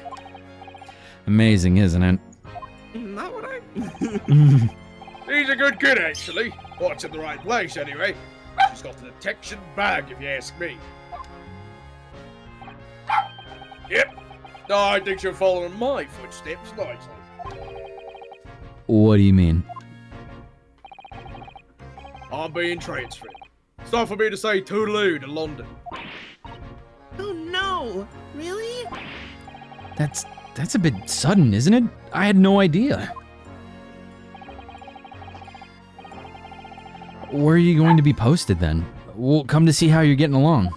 Amazing, isn't it? Not what I... He's a good kid, actually. What's in the right place, anyway. She's got the detection bag, if you ask me. Yep. No, I think she'll follow in my footsteps nicely. What do you mean? I'm being transferred. It's time for me to say toodaloo to London. Oh no! Really? That's a bit sudden, isn't it? I had no idea. Where are you going to be posted then? We'll come to see how you're getting along.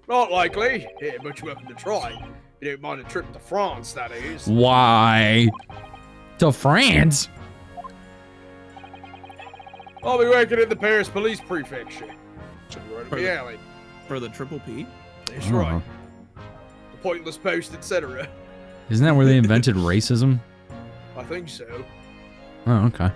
Not likely. Yeah, but you're welcome to try. You don't mind a trip to France, that is. Why? To France? I'll be working in the Paris Police Prefecture. Should be right up the alley. For the Triple P? That's right. The pointless post, etc. Isn't that where they invented racism? I think so. Oh, okay.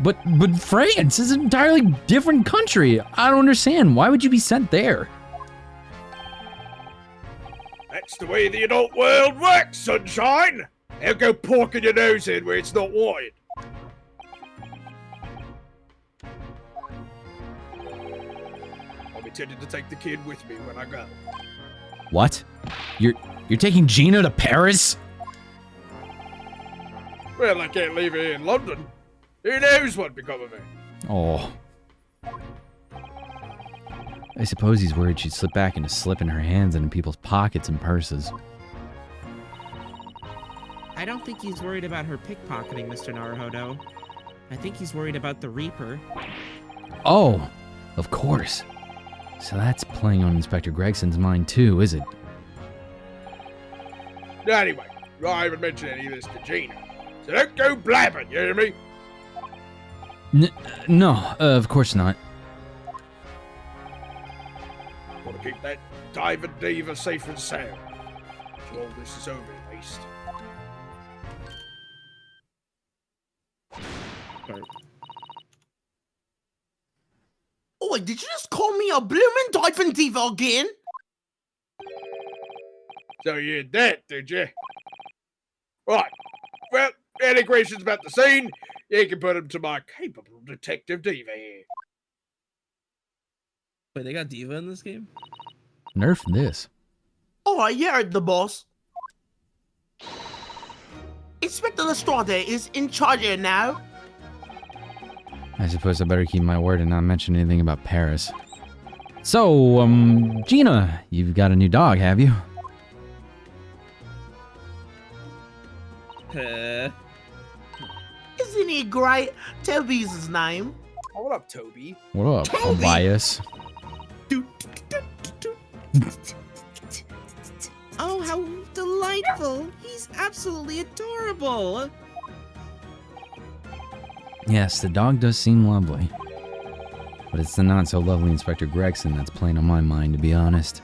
But France is an entirely different country. I don't understand. Why would you be sent there? That's the way the adult world works, sunshine! They'll go poking your nose in where it's not wanted. I'm intending to take the kid with me when I go. What? You're taking Gina to Paris? Well, I can't leave her in London. Who knows what become of her? Oh. I suppose he's worried she'd slip back into slipping her hands into people's pockets and purses. I don't think he's worried about her pickpocketing, Mr. Naruhodo. I think he's worried about the Reaper. Oh, of course. So that's playing on Inspector Gregson's mind too, is it? Anyway, I haven't mentioned any of this to Gina. So don't go blabbing, you hear me? No, of course not. Want to keep that diving diva safe and sound. Till all this is over, at least. Oh, wait, did you just call me a bloomin' diving diva again? So you did that, did you? Right. Well, any questions about the scene, you can put them to my capable detective diva here. Wait, they got Diva in this game? Nerf this. Alright, yeah, the boss. Inspector Lestrade is in charge here now. I suppose I better keep my word and not mention anything about Paris. So, Gina, you've got a new dog, have you? Isn't he great? Toby's his name. Oh, what up, Toby? What up, Toby! Tobias? Oh, how delightful! He's absolutely adorable! Yes, the dog does seem lovely. But it's the not-so-lovely Inspector Gregson that's playing on my mind, to be honest.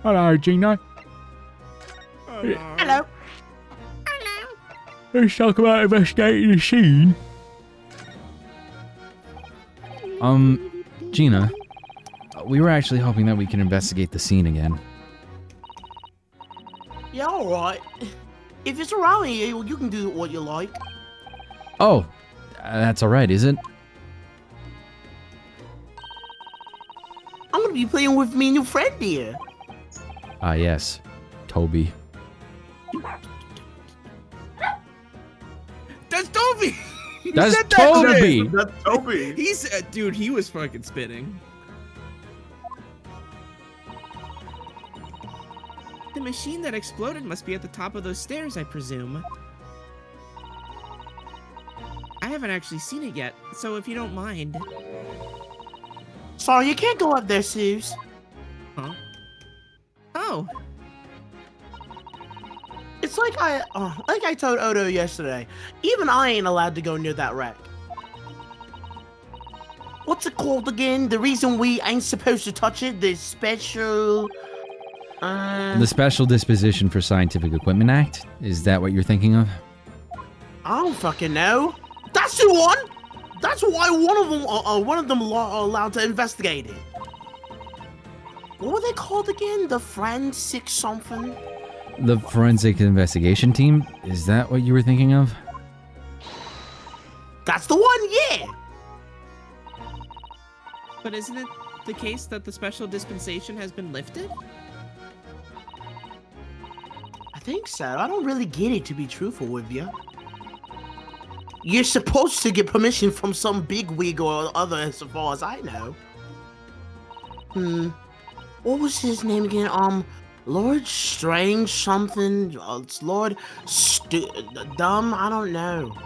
Hello, Gina. Hello. Let's talk about investigating the scene. Gina, we were actually hoping that we can investigate the scene again. Yeah, alright. If it's around here, you can do what you like. Oh, that's alright, is it? I'm gonna be playing with me and your friend here. Ah, yes. Toby. That's Toby! That's Toby! That's Toby. He's dude, he was fucking spitting. The machine that exploded must be at the top of those stairs, I presume. I haven't actually seen it yet, so if you don't mind. Sorry, you can't go up there, Suze. Huh? Oh. It's like I told Odo yesterday. Even I ain't allowed to go near that wreck. What's it called again? The reason we ain't supposed to touch it? The special... The Special Disposition for Scientific Equipment Act? Is that what you're thinking of? I don't fucking know. That's the one! That's why one of them are allowed to investigate it. What were they called again? The forensic something? The Forensic Investigation Team? Is that what you were thinking of? That's the one, yeah! But isn't it the case that the special dispensation has been lifted? I think so. I don't really get it, to be truthful with you. You're supposed to get permission from some bigwig or other, as far as I know. What was his name again? Lord Strange something? It's Lord Dumb? I don't know.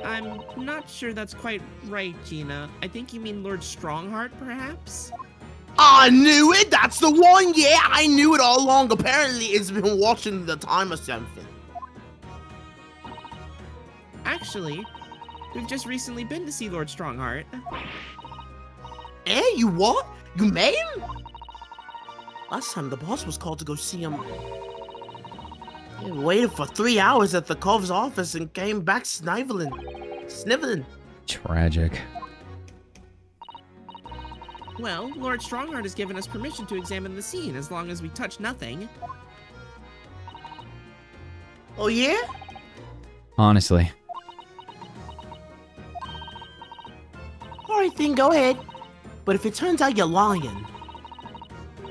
I'm not sure that's quite right, Gina. I think you mean Lord Strongheart, perhaps? I knew it! That's the one! Yeah, I knew it all along. Apparently, it's been watching the time or something. Actually, we've just recently been to see Lord Strongheart. Eh? You what? You met him? Last time the boss was called to go see him. He waited for 3 hours at the Cove's office and came back sniveling. Tragic. Well, Lord Strongheart has given us permission to examine the scene as long as we touch nothing. Oh yeah? Honestly. Alright then, go ahead. But if it turns out you're lying,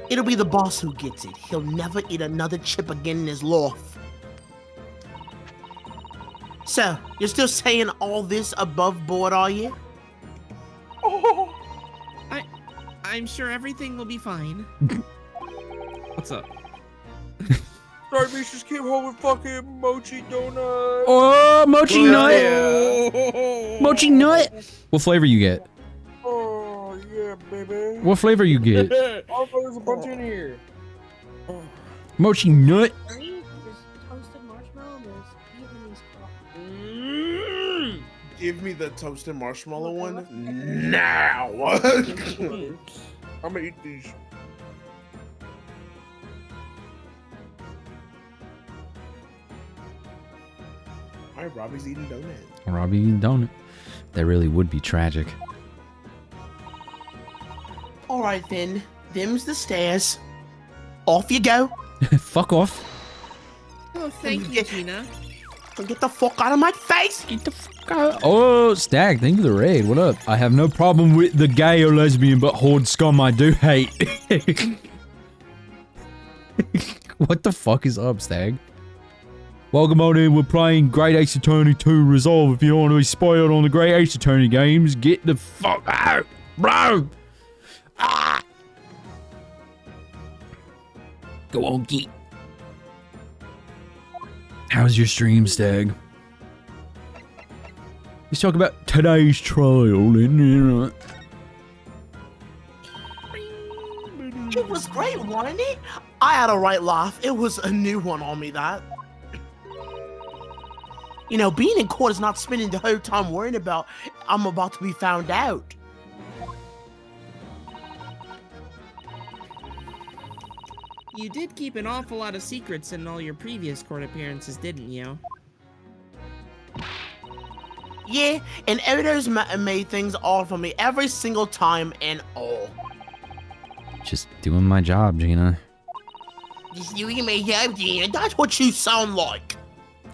it'll be the boss who gets it. He'll never eat another chip again in his life. So, you're still saying all this above board, are you? I'm sure everything will be fine. What's up? Sorry, we just came home with fucking mochi donuts. Oh, mochi nut! Yeah. Mochi nut! What flavor you get? Oh, yeah, baby. What flavor you get? Oh, there's a bunch in here. Mochi nut? Toasted marshmallow and there's Vietnamese coffee. Give me the toasted marshmallow one now. I'm gonna eat these. All right, Robbie's eating donut. Robbie eating donut. That really would be tragic. Alright then, them's the stairs. Off you go. Fuck off. Oh, thank you, Gina. Get the fuck out of my face! Get the fuck out. Oh, Stag, thank you for the raid. What up? I have no problem with the gay or lesbian, but horde scum I do hate. What the fuck is up, Stag? Welcome on in. We're playing Great Ace Attorney 2 Resolve. If you don't want to be spoiled on the Great Ace Attorney games, get the fuck out, bro. Ah. Go on, geek. How's your stream, Stag? Let's talk about today's trial. And It was great, wasn't it? I had a right laugh. It was a new one on me, that. You know, being in court is not spending the whole time worrying about I'm about to be found out. You did keep an awful lot of secrets in all your previous court appearances, didn't you? Yeah, and Odo's made things all for me every single time and all. Just doing my job, Gina. Just doing my job, Gina. That's what you sound like.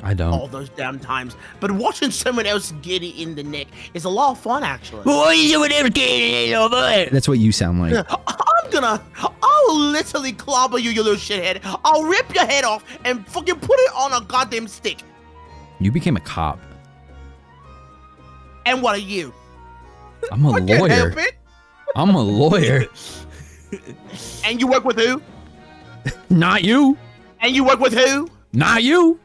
I don't. All those damn times. But watching someone else get it in the neck is a lot of fun, actually. What are you doing there, getting over? That's what you sound like. I'll literally clobber you, you little shithead. I'll rip your head off and fucking put it on a goddamn stick. You became a cop. And what are you? I'm a lawyer. I'm a lawyer. And you work with who? Not you. And you work with who? Not you.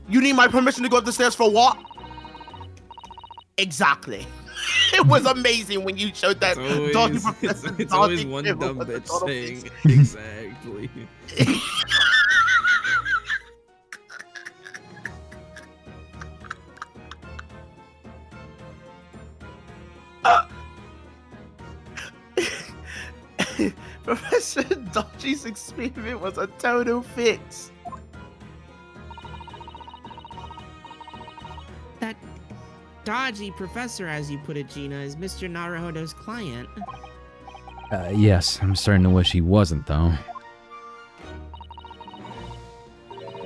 You need my permission to go up the stairs for what? Exactly. It was amazing when you showed that. It's always one dumb bitch saying exactly. Professor Dodgy's experiment was a total fix. That dodgy professor, as you put it, Gina, is Mr. Naruhodo's client. Yes, I'm starting to wish he wasn't, though.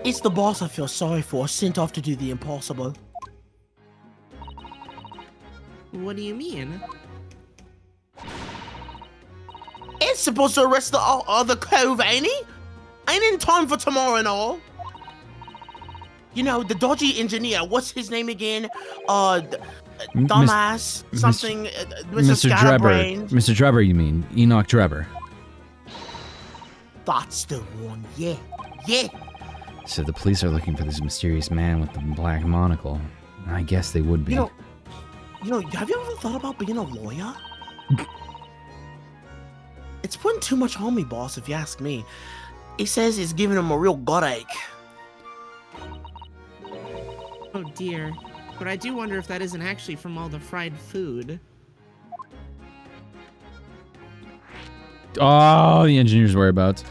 It's the boss I feel sorry for, sent off to do the impossible. What do you mean? It's supposed to arrest the other cove, ain't he? Ain't in time for tomorrow and all. You know, the dodgy engineer, what's his name again? Dumbass, something, Mr. Drebber. Mr. Drebber, you mean? Enoch Drebber. That's the one, yeah. Yeah. So the police are looking for this mysterious man with the black monocle. I guess they would be. You know, have you ever thought about being a lawyer? It's putting too much on me, boss, if you ask me. He says it's giving him a real gut ache. Oh dear. But I do wonder if that isn't actually from all the fried food. Oh, the engineer's whereabouts.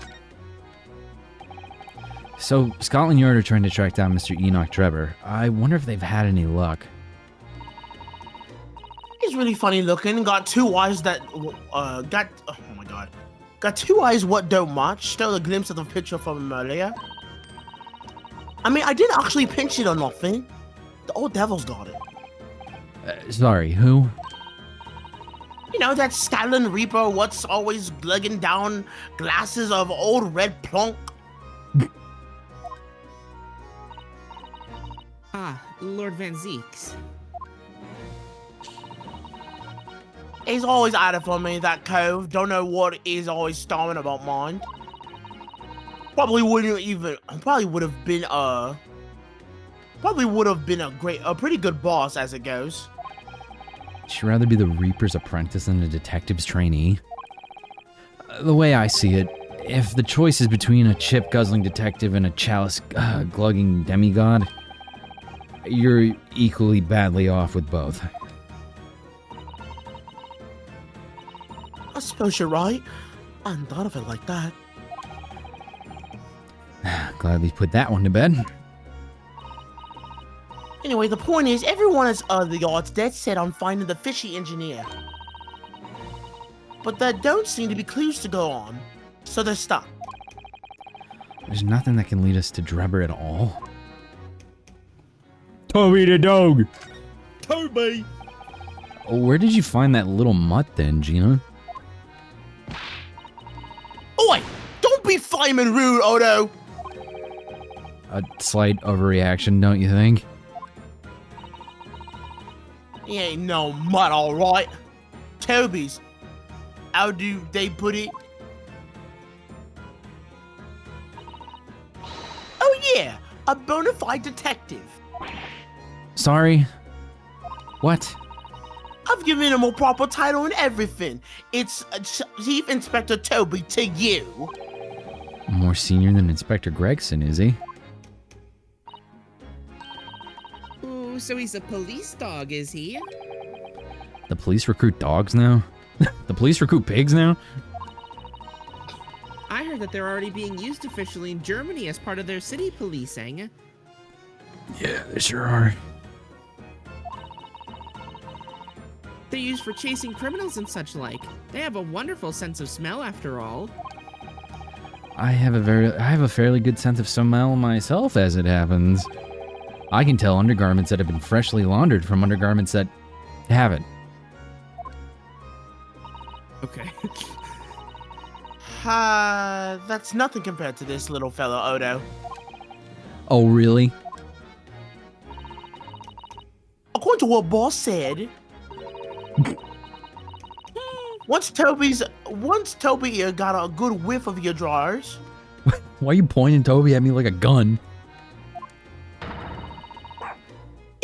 So, Scotland Yard are trying to track down Mr. Enoch Drebber. I wonder if they've had any luck. He's really funny looking. Got two eyes that oh my god. Got two eyes what don't match. Still a glimpse of the picture from him earlier. I mean, I didn't actually pinch it or nothing. The old devil's got it. Sorry, who? You know, that Stalin Reaper what's always lugging down glasses of old red plunk. Ah, Lord Van Zeeks. He's always at it for me, that cove. Don't know what he's always storming about mine. Probably would have been a pretty good boss as it goes. She'd rather be the Reaper's apprentice than a detective's trainee. The way I see it, if the choice is between a chip-guzzling detective and a chalice-glugging demigod, you're equally badly off with both. I suppose you're right. I hadn't thought of it like that. Glad we put that one to bed. Anyway, the point is, everyone is the yard's dead set on finding the fishy engineer. But there don't seem to be clues to go on, so they're stuck. There's nothing that can lead us to Drebber at all. Toby the dog! Toby! Where did you find that little mutt then, Gina? Oi! Don't be flaming rude, Odo! A slight overreaction, don't you think? He ain't no mutt, alright. Toby's. How do they put it? Oh yeah, a bona fide detective. Sorry? What? I've given him a proper title and everything. It's Chief Inspector Toby to you. More senior than Inspector Gregson, is he? Ooh, so he's a police dog, is he? The police recruit dogs now? The police recruit pigs now? I heard that they're already being used officially in Germany as part of their city policing. Yeah, they sure are. They're used for chasing criminals and such like. They have a wonderful sense of smell after all. I have a fairly good sense of smell myself, as it happens. I can tell undergarments that have been freshly laundered from undergarments that haven't. Okay. That's nothing compared to this little fellow, Odo. Oh, really? According to what boss said, once Toby got a good whiff of your drawers, Why are you pointing Toby at me like a gun?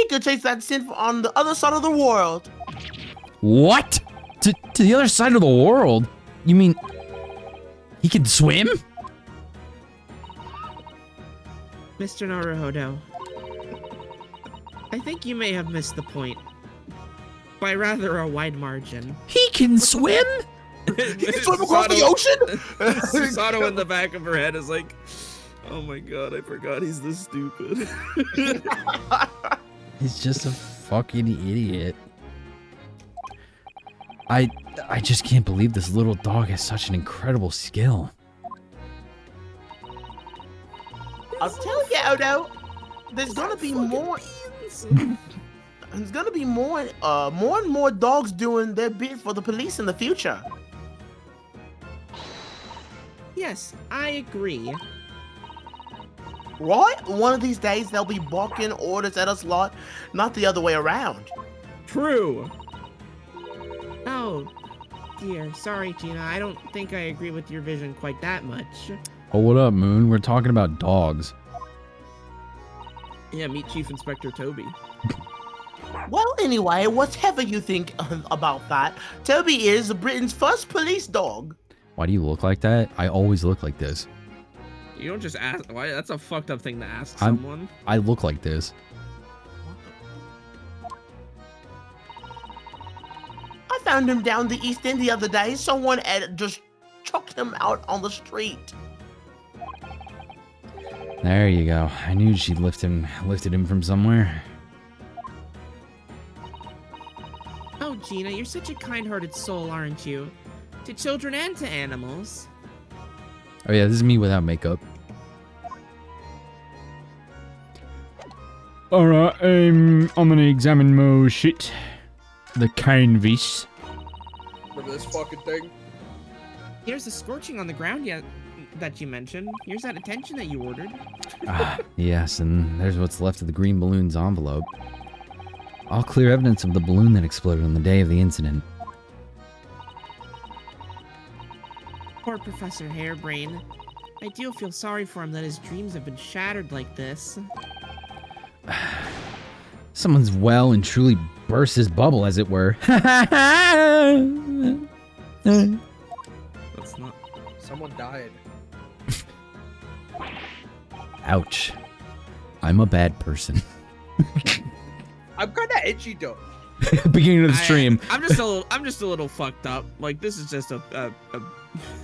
he could chase that scent on the other side of the world. What? To the other side of the world? You mean he can swim? Mr. Naruhodo, I think you may have missed the point. By rather a wide margin. He can swim? Swim across the ocean? Susato in the back of her head is like, oh my god, I forgot he's this stupid. He's just a fucking idiot. I just can't believe this little dog has such an incredible skill. I'll tell you, Odo, there's gonna be more. There's gonna be more and more dogs doing their bit for the police in the future. Yes, I agree. Right? One of these days they'll be barking orders at us lot, not the other way around. True. Oh, dear. Sorry, Gina. I don't think I agree with your vision quite that much. Oh, what up, Moon? We're talking about dogs. Yeah, meet Chief Inspector Toby. Well, anyway, whatever you think about that, Toby is Britain's first police dog. Why do you look like that? I always look like this. You don't just ask. Why? That's a fucked up thing to ask someone. I look like this. I found him down the East End the other day. Someone had just chucked him out on the street. There you go. I knew she lifted him from somewhere. Oh, Gina, you're such a kind-hearted soul, aren't you? To children and to animals. Oh yeah, this is me without makeup. Alright, I'm gonna examine more shit. The canvas. Remember this fucking thing? Here's the scorching on the ground yet that you mentioned. Here's that attention that you ordered. Ah, yes, and there's what's left of the green balloon's envelope. All clear evidence of the balloon that exploded on the day of the incident. Poor Professor Hairbrain. I do feel sorry for him that his dreams have been shattered like this. Someone's well and truly burst his bubble, as it were. That's not. Someone died. Ouch. I'm a bad person. I'm kind of edgy though. Beginning of the stream. I'm just a little fucked up. Like, this is just a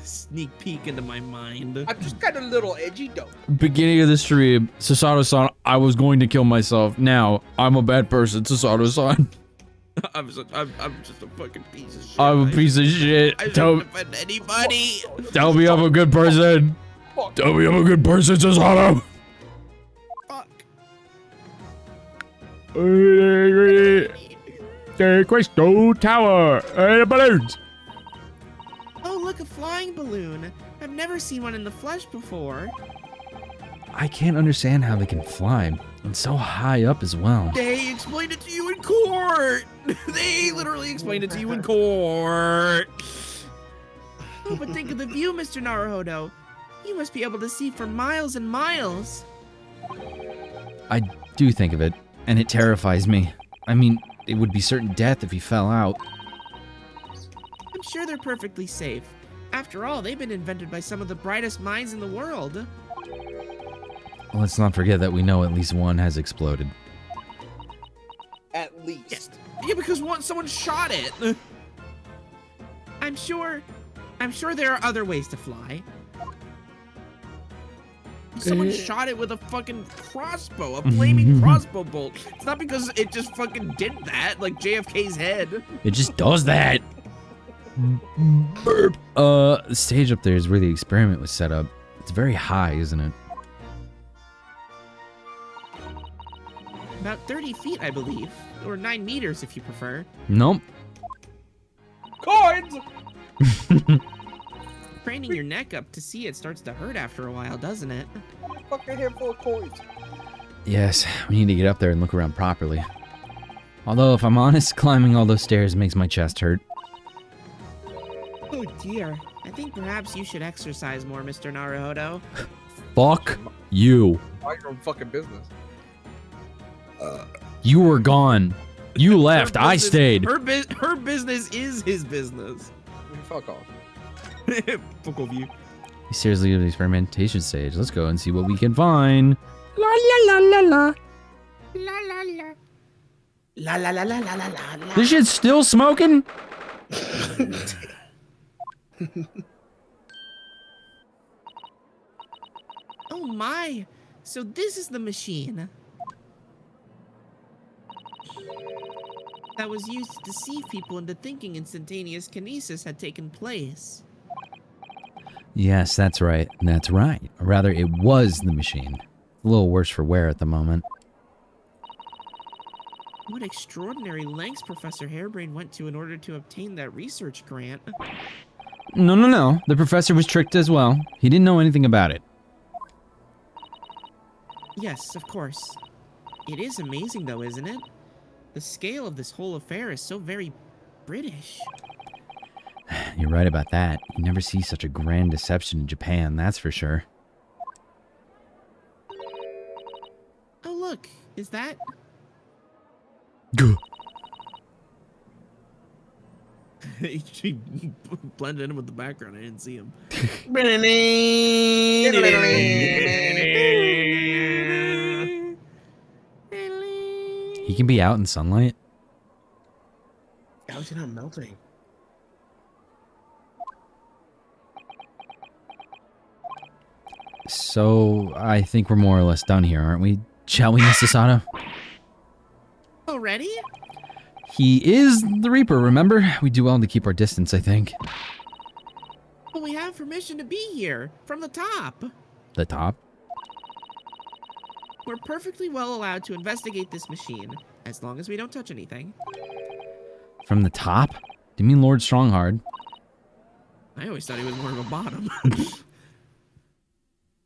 sneak peek into my mind. I'm just kind of a little edgy though. Beginning of the stream. Susato-san, I was going to kill myself. Now, I'm a bad person, Susato-san. I'm just a fucking piece of shit. I'm a piece of shit. I shouldn't offend anybody. Tell me I'm a good person. Tell me I'm a good person, Susato. Fuck. Crystal Tower. Balloons. Oh, look, a flying balloon. I've never seen one in the flesh before. I can't understand how they can fly. And so high up as well. They explained it to you in court. They literally explained it to you in court. Oh, but think of the view, Mr. Naruhodo. You must be able to see for miles and miles. I do think of it, and it terrifies me. I mean, it would be certain death if he fell out. I'm sure they're perfectly safe. After all, they've been invented by some of the brightest minds in the world. Let's not forget that we know at least one has exploded. At least. Yeah, because someone shot it. I'm sure there are other ways to fly. Someone shot it with a fucking crossbow, a flaming crossbow bolt. It's not because it just fucking did that, like JFK's head. It just does that. Burp. The stage up there is where the experiment was set up. It's very high, isn't it? About 30 feet, I believe. Or 9 meters, if you prefer. Nope. Coins! Craning your neck up to see it starts to hurt after a while, doesn't it? Fucking handful of coins. Yes, we need to get up there and look around properly. Although, if I'm honest, climbing all those stairs makes my chest hurt. Oh dear. I think perhaps you should exercise more, Mr. Naruhodo. Fuck you. Mind your own fucking business. You were gone. You left. I stayed. Her business is his business. Fuck off. Fuck off you. Seriously, the experimentation stage. Let's go and see what we can find. La la la la la. La la la. La la la la la la la. This shit's still smoking? Oh my! So this is the machine that was used to deceive people into thinking instantaneous kinesis had taken place. Yes, that's right. That's right. Or rather, it was the machine. A little worse for wear at the moment. What extraordinary lengths Professor Harebrain went to in order to obtain that research grant. No. The professor was tricked as well. He didn't know anything about it. Yes, of course. It is amazing though, isn't it? The scale of this whole affair is so very British. You're right about that. You never see such a grand deception in Japan, that's for sure. Oh look, is that... He blended in with the background. I didn't see him. He can be out in sunlight? How is it not melting? So, I think we're more or less done here, aren't we? Shall we, Mr. Sato? Already? He is the Reaper, remember? We do well to keep our distance, I think. But we have permission to be here, from the top. The top? We're perfectly well allowed to investigate this machine, as long as we don't touch anything. From the top? Do you mean Lord Stronghard? I always thought he was more of a bottom.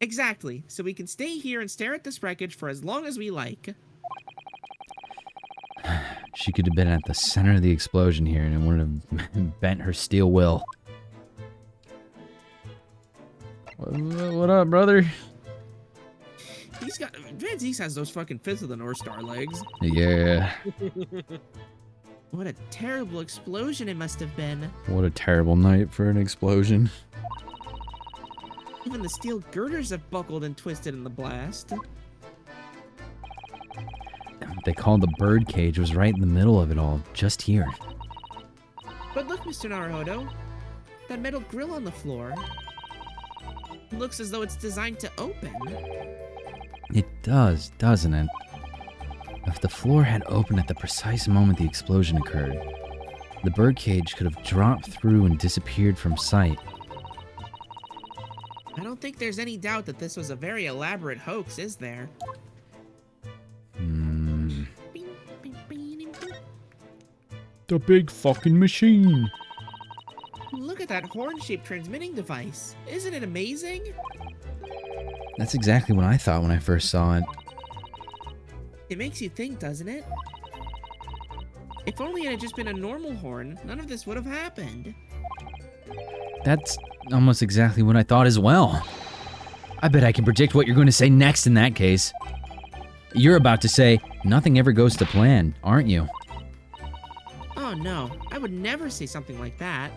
Exactly, so we can stay here and stare at this wreckage for as long as we like. She could have been at the center of the explosion here and it wouldn't have bent her steel will. What up, brother? He's got... Van Zieks has those fucking Fist of the North Star legs. Yeah. What a terrible explosion it must have been. What a terrible night for an explosion. Even the steel girders have buckled and twisted in the blast. They called the bird cage was right in the middle of it all, just here. But look, Mr. Naruhodo, that metal grill on the floor. It looks as though it's designed to open. It does, doesn't it? If the floor had opened at the precise moment the explosion occurred, the bird cage could have dropped through and disappeared from sight. I don't think there's any doubt that this was a very elaborate hoax, is there? The big fucking machine. Look at that horn-shaped transmitting device. Isn't it amazing? That's exactly what I thought when I first saw it. It makes you think, doesn't it? If only it had just been a normal horn, none of this would have happened. That's almost exactly what I thought as well. I bet I can predict what you're going to say next in that case. You're about to say, nothing ever goes to plan, aren't you? no, I would never say something like that.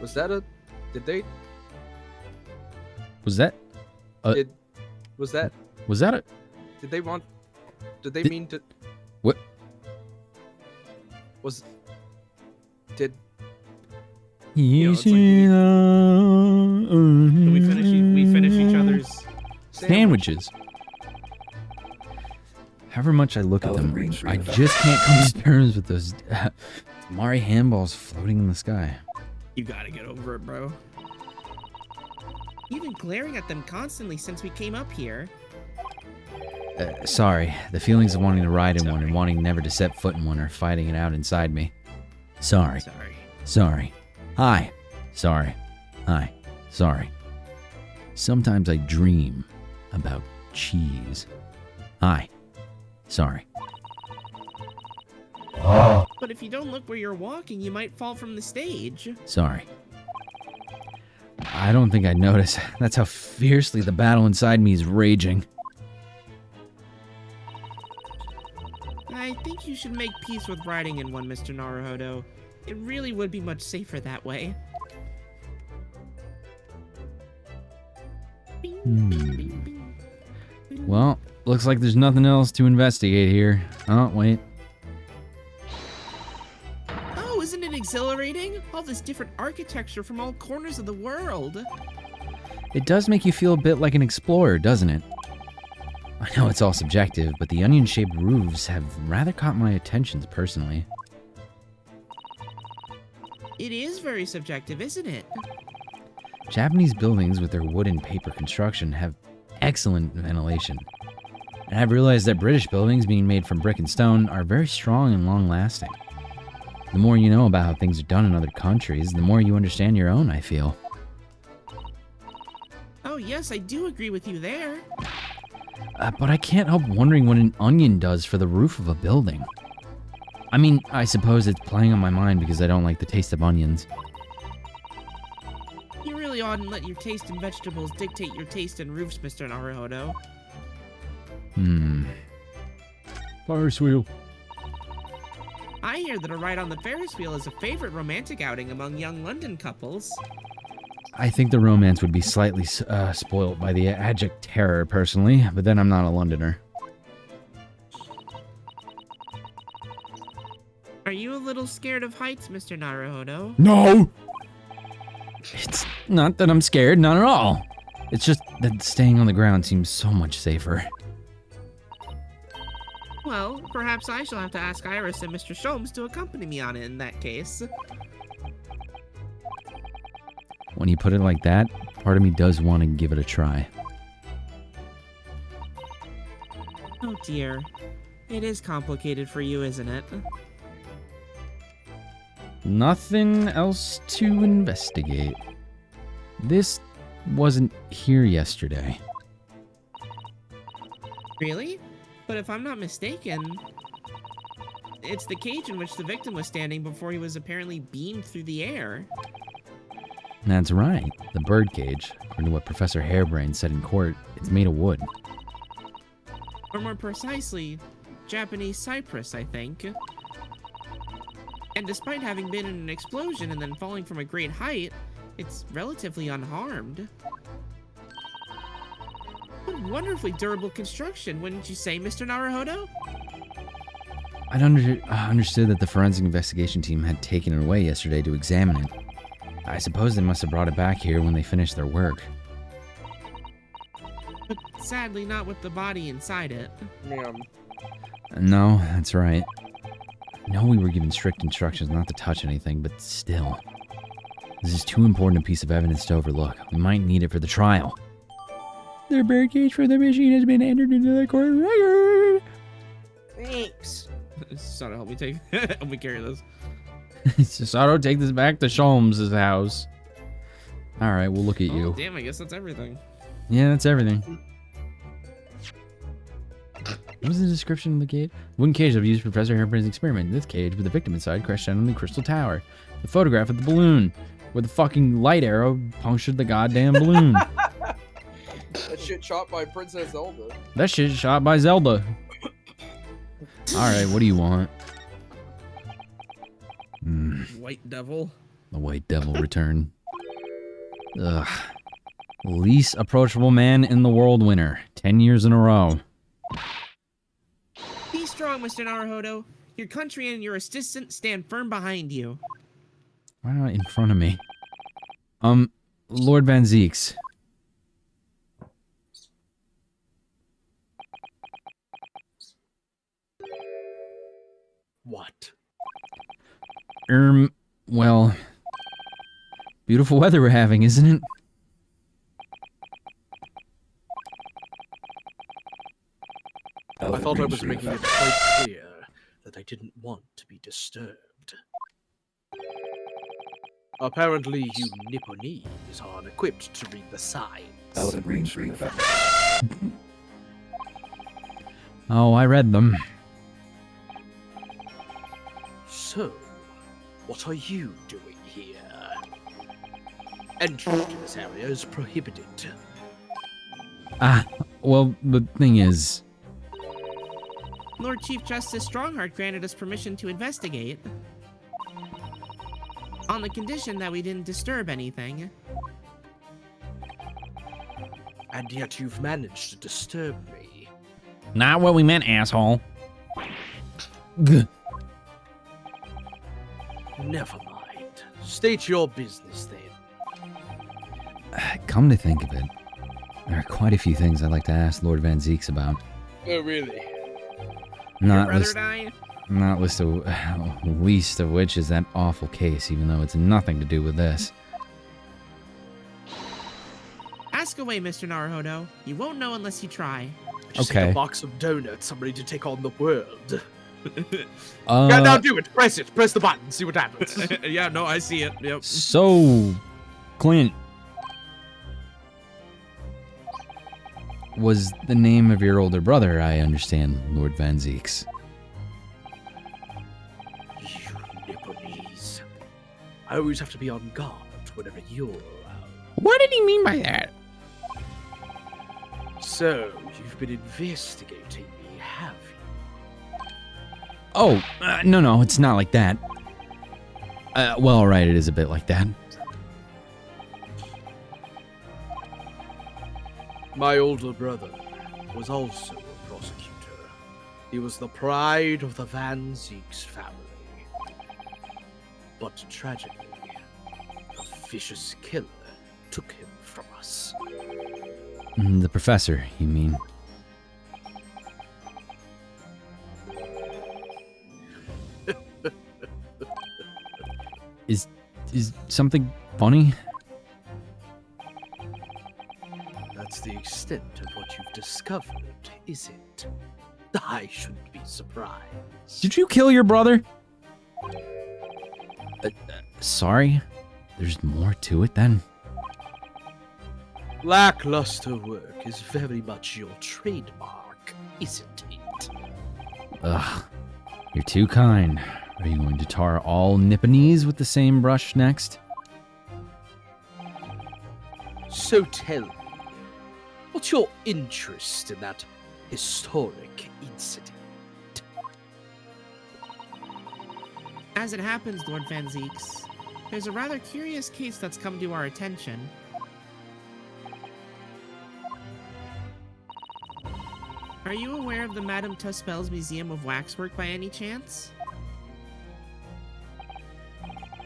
Was that a? Did they? Was that? Was that? Was that a? Did they want? Did they mean to? What? Was? Did? You know, it's like we finish each other's Sandwiches. However much I look at them, I just can't come to terms with those Mari handballs floating in the sky. You gotta get over it, bro. You've been glaring at them constantly since we came up here. Sorry, the feelings of wanting to ride in one and wanting never to set foot in one are fighting it out inside me. Sorry. Sorry. Hi. Sorry. Hi. Sorry. Sometimes I dream about cheese. Hi. Sorry. But if you don't look where you're walking, you might fall from the stage. Sorry. I don't think I'd notice. That's how fiercely the battle inside me is raging. I think you should make peace with riding in one, Mr. Naruhodo. It really would be much safer that way. Well, looks like there's nothing else to investigate here. Oh, wait. Oh, isn't it exhilarating? All this different architecture from all corners of the world. It does make you feel a bit like an explorer, doesn't it? I know it's all subjective, but the onion-shaped roofs have rather caught my attention personally. It is very subjective, isn't it? Japanese buildings with their wood and paper construction have excellent ventilation. And I've realized that British buildings being made from brick and stone are very strong and long-lasting. The more you know about how things are done in other countries, the more you understand your own, I feel. Oh yes, I do agree with you there. But I can't help wondering what an onion does for the roof of a building. I mean, I suppose it's playing on my mind because I don't like the taste of onions. You really oughtn't let your taste in vegetables dictate your taste in roofs, Mr. Naruhodo. Ferris wheel. I hear that a ride on the Ferris wheel is a favorite romantic outing among young London couples. I think the romance would be slightly spoiled by the adjunct terror, personally, but then I'm not a Londoner. Are you a little scared of heights, Mr. Naruhodo? No! It's not that I'm scared, not at all. It's just that staying on the ground seems so much safer. Well, perhaps I shall have to ask Iris and Mr. Sholmes to accompany me on it in that case. When you put it like that, part of me does want to give it a try. Oh dear. It is complicated for you, isn't it? Nothing else to investigate. This wasn't here yesterday. Really? But if I'm not mistaken, it's the cage in which the victim was standing before he was apparently beamed through the air. That's right, the birdcage. According to what Professor Hairbrain said in court, it's made of wood. Or more precisely, Japanese cypress, I think. And despite having been in an explosion and then falling from a great height, it's relatively unharmed. What wonderfully durable construction, wouldn't you say, Mr. Naruhodo? I understood that the forensic investigation team had taken it away yesterday to examine it. I suppose they must have brought it back here when they finished their work. But sadly not with the body inside it. No, that's right. I know we were given strict instructions not to touch anything, but still. This is too important a piece of evidence to overlook. We might need it for the trial. The birdcage for the machine has been entered into the court record. Thanks. Sorry, help me carry this. Sasato, take this back to Sholmes' house. Alright, we'll look at you. Damn, I guess that's everything. Yeah, that's everything. What was the description of the cage? Wooden cage that used Professor Hairbrain's experiment. This cage with the victim inside crashed down on the crystal tower. The photograph of the balloon, where the fucking light arrow punctured the goddamn balloon. That shit shot by Princess Zelda. That shit shot by Zelda. Alright, what do you want? White devil. The White Devil return. Ugh. Least approachable man in the world winner. 10 years in a row. Be strong, Mr. Naruhodo. Your country and your assistant stand firm behind you. Why not in front of me? Lord Van Zeeks. What? Well, beautiful weather we're having, isn't it? I thought I was making it quite clear that I didn't want to be disturbed. Apparently, you Nipponese are unequipped to read the signs. Thousand green screen effect. Oh, I read them. So, what are you doing here? Entry to this area is prohibited. Well, the thing is... Lord Chief Justice Strongheart granted us permission to investigate. On the condition that we didn't disturb anything. And yet you've managed to disturb me. Not what we meant, asshole. Gah. Never mind. State your business then. Come to think of it, there are quite a few things I'd like to ask Lord Van Zeeks about. Oh, really? Not Brother list, die? not list of, least of which is that awful case, even though it's nothing to do with this. Ask away, Mr. Naruhodo. You won't know unless you try. Just Okay. like a box of donuts, I'm ready to take on the world. Uh, Yeah, now do it. Press it. Press the button. See what happens. Yeah, no, I see it. Yep. So, Clint, was the name of your older brother, I understand, Lord Van Zeeks. You Nipponese. I always have to be on guard whenever you're around. What did he mean by that? So, you've been investigating me, have you? Oh, no, it's not like that. Well, alright, it is a bit like that. My older brother was also a prosecutor. He was the pride of the Van Zeeks family. But tragically, a vicious killer took him from us. The professor, you mean? Is something funny? That's the extent of what you've discovered, is it? I shouldn't be surprised. Did you kill your brother? Sorry? There's more to it then? Lackluster work is very much your trademark, isn't it? Ugh. You're too kind. Are you going to tar all Nipponese with the same brush next? So tell me, what's your interest in that historic incident? As it happens, Lord Van Zeeks, there's a rather curious case that's come to our attention. Are you aware of the Madame Tuspel's Museum of Waxwork by any chance?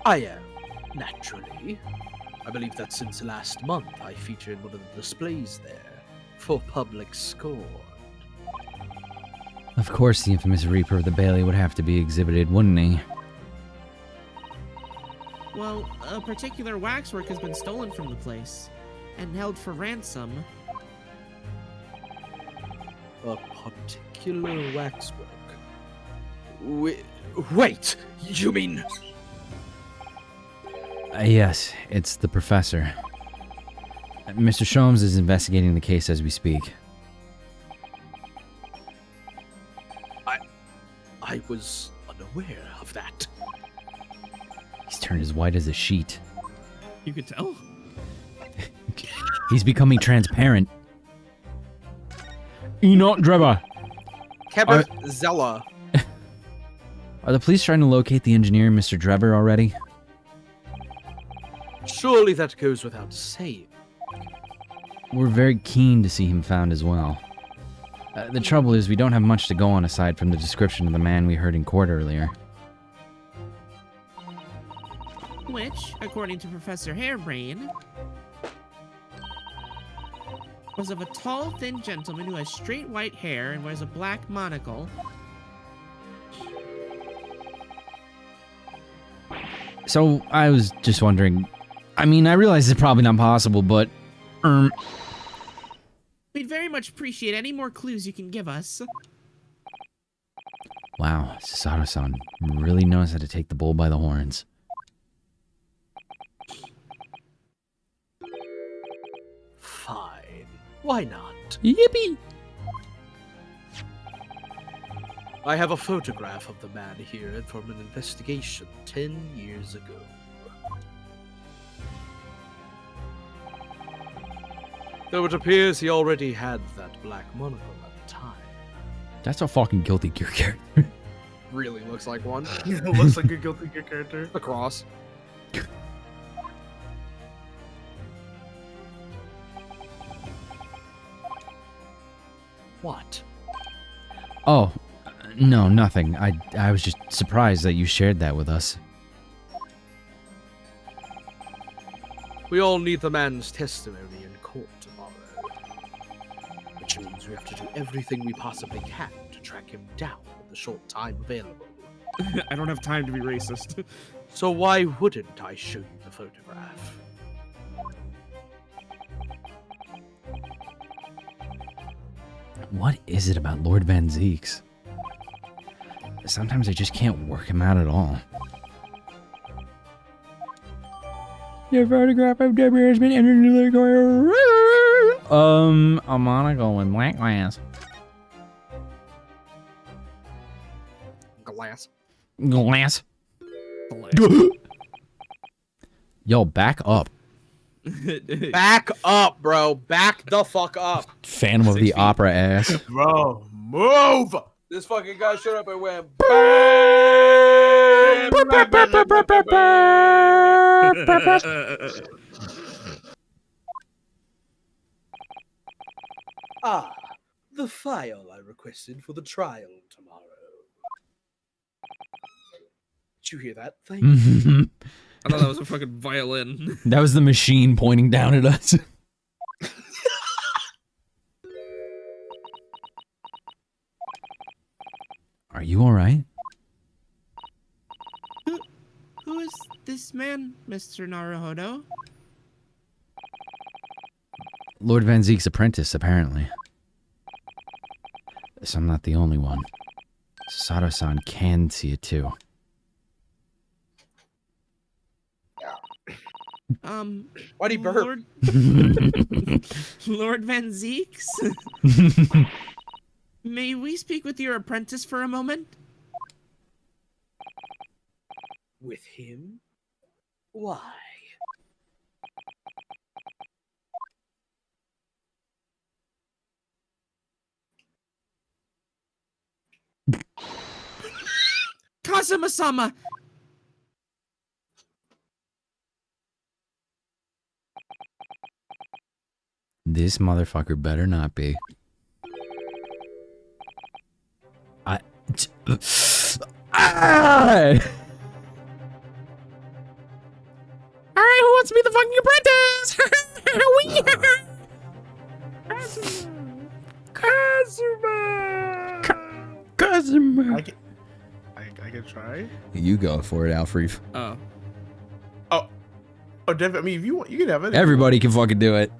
I am, naturally. I believe that since last month I feature in one of the displays there, for public scorn. Of course the infamous Reaper of the Bailey would have to be exhibited, wouldn't he? Well, a particular waxwork has been stolen from the place, and held for ransom. A particular waxwork? Wait, you mean... Yes, it's the professor. Mr. Sholmes is investigating the case as we speak. I was unaware of that. He's turned as white as a sheet. You could tell. He's becoming transparent. Enoch Drebber. Zella. Are the police trying to locate the engineer, Mr. Drebber, already? Surely that goes without saying. We're very keen to see him found as well. The trouble is we don't have much to go on aside from the description of the man we heard in court earlier. Which, according to Professor Hairbrain, was of a tall, thin gentleman who has straight white hair and wears a black monocle. So, I was just wondering... I mean, I realize it's probably not possible, but... We'd very much appreciate any more clues you can give us. Wow, Sasato-san really knows how to take the bull by the horns. Fine. Why not? Yippee! I have a photograph of the man here from an investigation 10 years ago. Though it appears he already had that black monocle at the time. That's a fucking Guilty Gear character. Really looks like one. It looks like a Guilty Gear character. A cross. What? Oh, no, nothing. I was just surprised that you shared that with us. We all need the man's testimony in court tomorrow. Which means we have to do everything we possibly can to track him down in the short time available. I don't have time to be racist. So why wouldn't I show you the photograph? What is it about Lord Van Zeeks? Sometimes I just can't work him out at all. The photograph of Debbie has been entered into the court. A monocle with black glass. Glass. Glass. Yo, back up. Back up, bro. Back the fuck up. Phantom of the Opera ass. Bro, move! This fucking guy showed up and went Ah, the file I requested for the trial tomorrow. Did you hear that thing? I thought that was a fucking violin. That was the machine pointing down at us. Are you alright? Who is this man, Mr. Naruhodo? Lord Van Zeek's apprentice, apparently. So I'm not the only one. Sato-san can see it too. Why'd he burp? Lord Van Zeeks? May we speak with your apprentice for a moment? With him? Why? Kazuma-sama! This motherfucker better not be. Alright, who wants to be the fucking apprentice? Kazuma! I can try. You go for it, Alfred. Oh. Oh, Dev, I mean, if you want, you can have it. Everybody can fucking do it.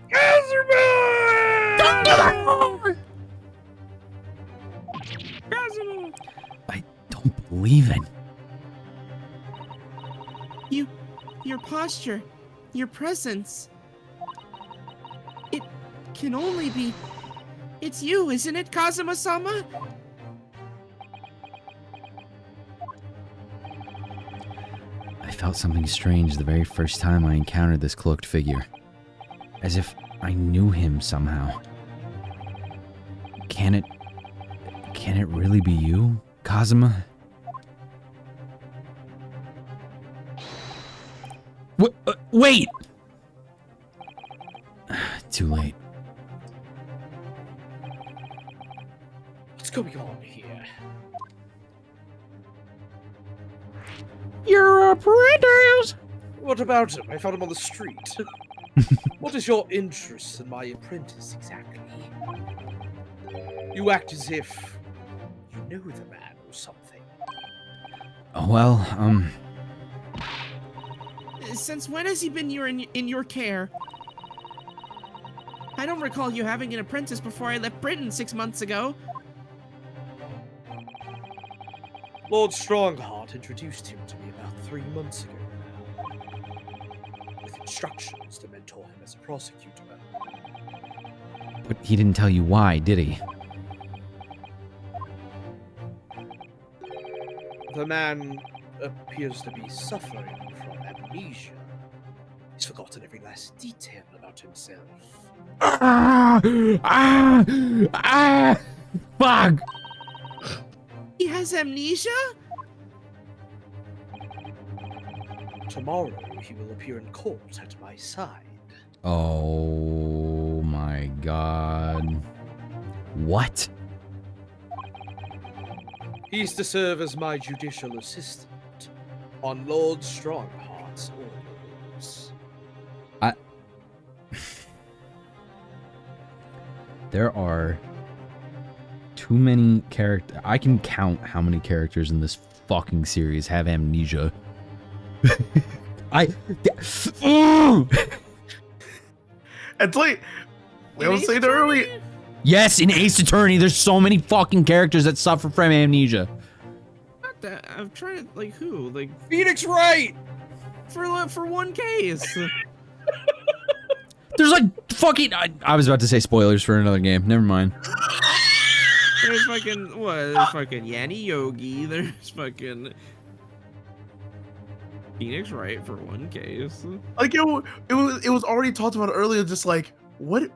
I don't believe it. Your posture, your presence. It can only be... It's you, isn't it, Kazuma-sama? I felt something strange the very first time I encountered this cloaked figure. As if I knew him somehow. Can Can it really be you, Kazuma? Wait! Too late. What's going on here? Your apprentice! What about him? I found him on the street. What is your interest in my apprentice exactly? You act as if you know the man or something. Well, Since when has he been in your care? I don't recall you having an apprentice before I left Britain 6 months ago. Lord Strongheart introduced him to me about 3 months ago now, with instructions to mentor him as a prosecutor. but he didn't tell you why, did he? The man appears to be suffering from amnesia. He's forgotten every last detail about himself. Fuck! He has amnesia? Tomorrow he will appear in court at my side. Oh my god. What? He's to serve as my judicial assistant on Lord Strongheart's orders. There are too many characters. I can count how many characters in this fucking series have amnesia. It's like we don't say that earlier. Yes, in Ace Attorney, there's so many fucking characters that suffer from amnesia. Not that. I'm trying to, like, who? Like, Phoenix Wright! For one case. There's like fucking. I was about to say spoilers for another game. Never mind. There's fucking, what? There's fucking Yanni Yogi. There's fucking Phoenix Wright for one case. Like it was already talked about earlier. Just like what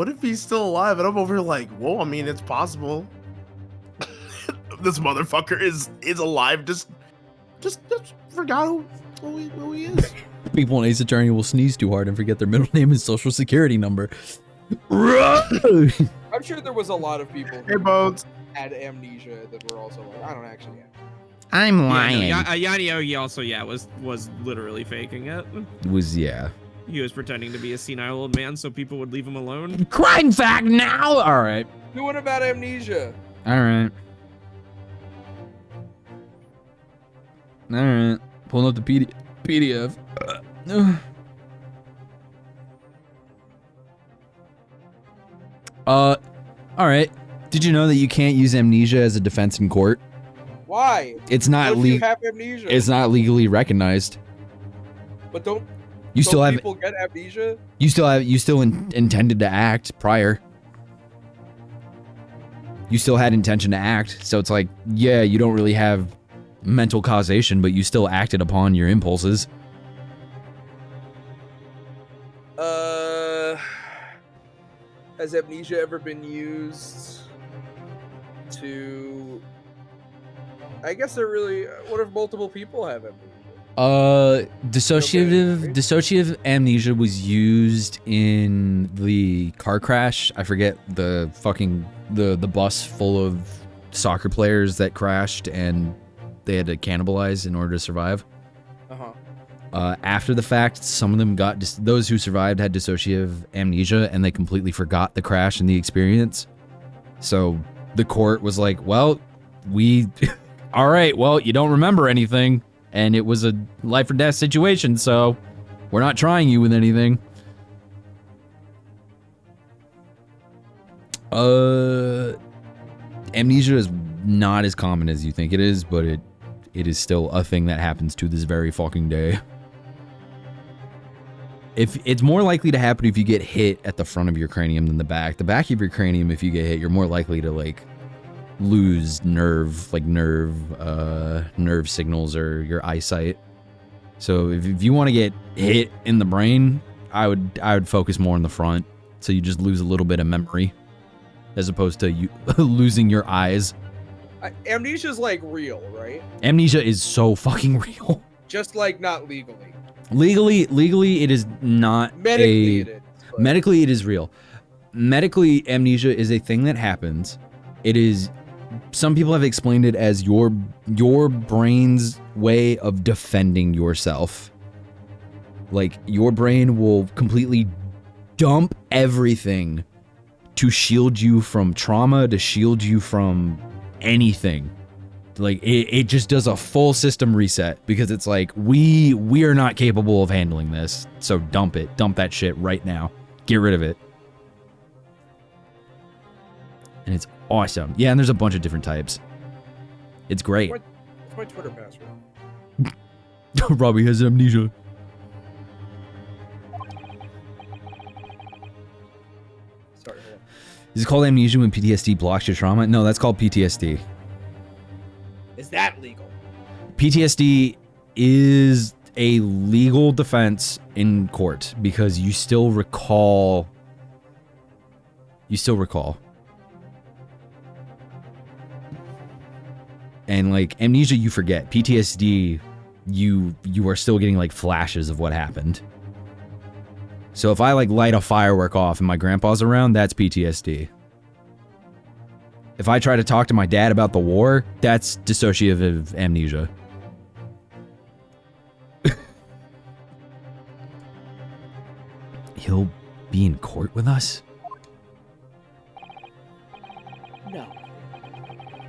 if he's still alive? And I'm over here like, whoa. I mean, it's possible. This motherfucker is alive. Just forgot who he is. People in Ace Attorney will sneeze too hard and forget their middle name and social security number. I'm sure there was a lot of people Hey, who Bones. had amnesia that were also like, I don't actually have. I'm lying. Yanni Yogi also, was literally faking it. Yeah. He was pretending to be a senile old man so people would leave him alone. Crime fact now. All right. Doing about amnesia. All right. All right. Pulling up the PDF. All right. Did you know that you can't use amnesia as a defense in court? Why? It's not What if you legal. have amnesia? It's not legally recognized. But don't You still have. people get amnesia? You still intended to act prior. You still had intention to act, so it's like, yeah, you don't really have mental causation, but you still acted upon your impulses. Has amnesia ever been used to? I guess they're really. What if multiple people have amnesia? Dissociative amnesia was used in the car crash. I forget the fucking the bus full of soccer players that crashed and they had to cannibalize in order to survive. After the fact, some of them got those who survived had dissociative amnesia and they completely forgot the crash and the experience. So the court was like, well, all right, well, you don't remember anything. And it was a life or death situation, so we're not trying you with anything. Amnesia is not as common as you think it is, but it is still a thing that happens to this very fucking day. If it's more likely to happen if you get hit at the front of your cranium than the back. The back of your cranium, if you get hit, you're more likely to like lose nerve signals or your eyesight. So if you want to get hit in the brain, I would focus more on the front, so you just lose a little bit of memory. as opposed to you losing your eyes. Amnesia's like real, right? Amnesia is so fucking real. Just like not legally. Legally, it is not Medically, it is. But... Medically, it is real. Medically, amnesia is a thing that happens. It is. Some people have explained it as your brain's way of defending yourself. Like, your brain will completely dump everything to shield you from trauma, to shield you from anything. Like, it just does a full system reset because it's like, we are not capable of handling this. So dump it. Dump that shit right now. Get rid of it. And it's awesome. Yeah, and there's a bunch of different types. It's great. What's my Twitter password? Robbie has amnesia. Sorry, hold on. Is it called amnesia when PTSD blocks your trauma? No, that's called PTSD. Is that legal? PTSD is a legal defense in court because you still recall. And like amnesia, you forget. PTSD, you are still getting like flashes of what happened. So if I like light a firework off and my grandpa's around, that's PTSD. If I try to talk to my dad about the war, that's dissociative amnesia. He'll be in court with us? No.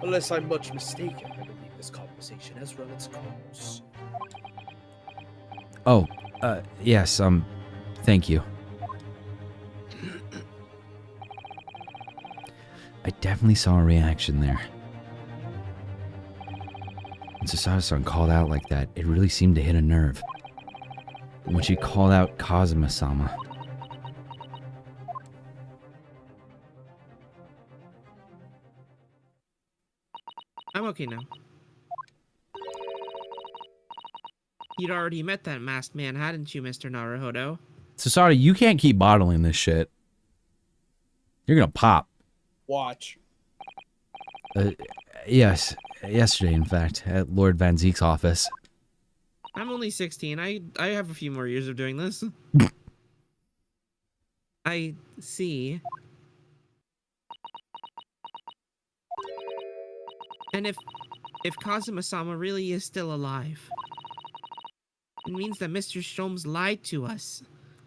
Unless I'm much mistaken, I believe this conversation has run its course. Oh, yes, thank you. I definitely saw a reaction there. When Susato-san called out like that, it really seemed to hit a nerve. But when she called out Kazuma-sama... I'm okay now. You'd already met that masked man, hadn't you, Mr. Naruhodo? Susato, you can't keep bottling this shit. You're gonna pop. Watch. Yes. Yesterday, in fact, at Lord Van Zeek's office. I'm only 16. I have a few more years of doing this. I see. And if Kazuma-sama really is still alive, it means that Mr. Sholmes lied to us.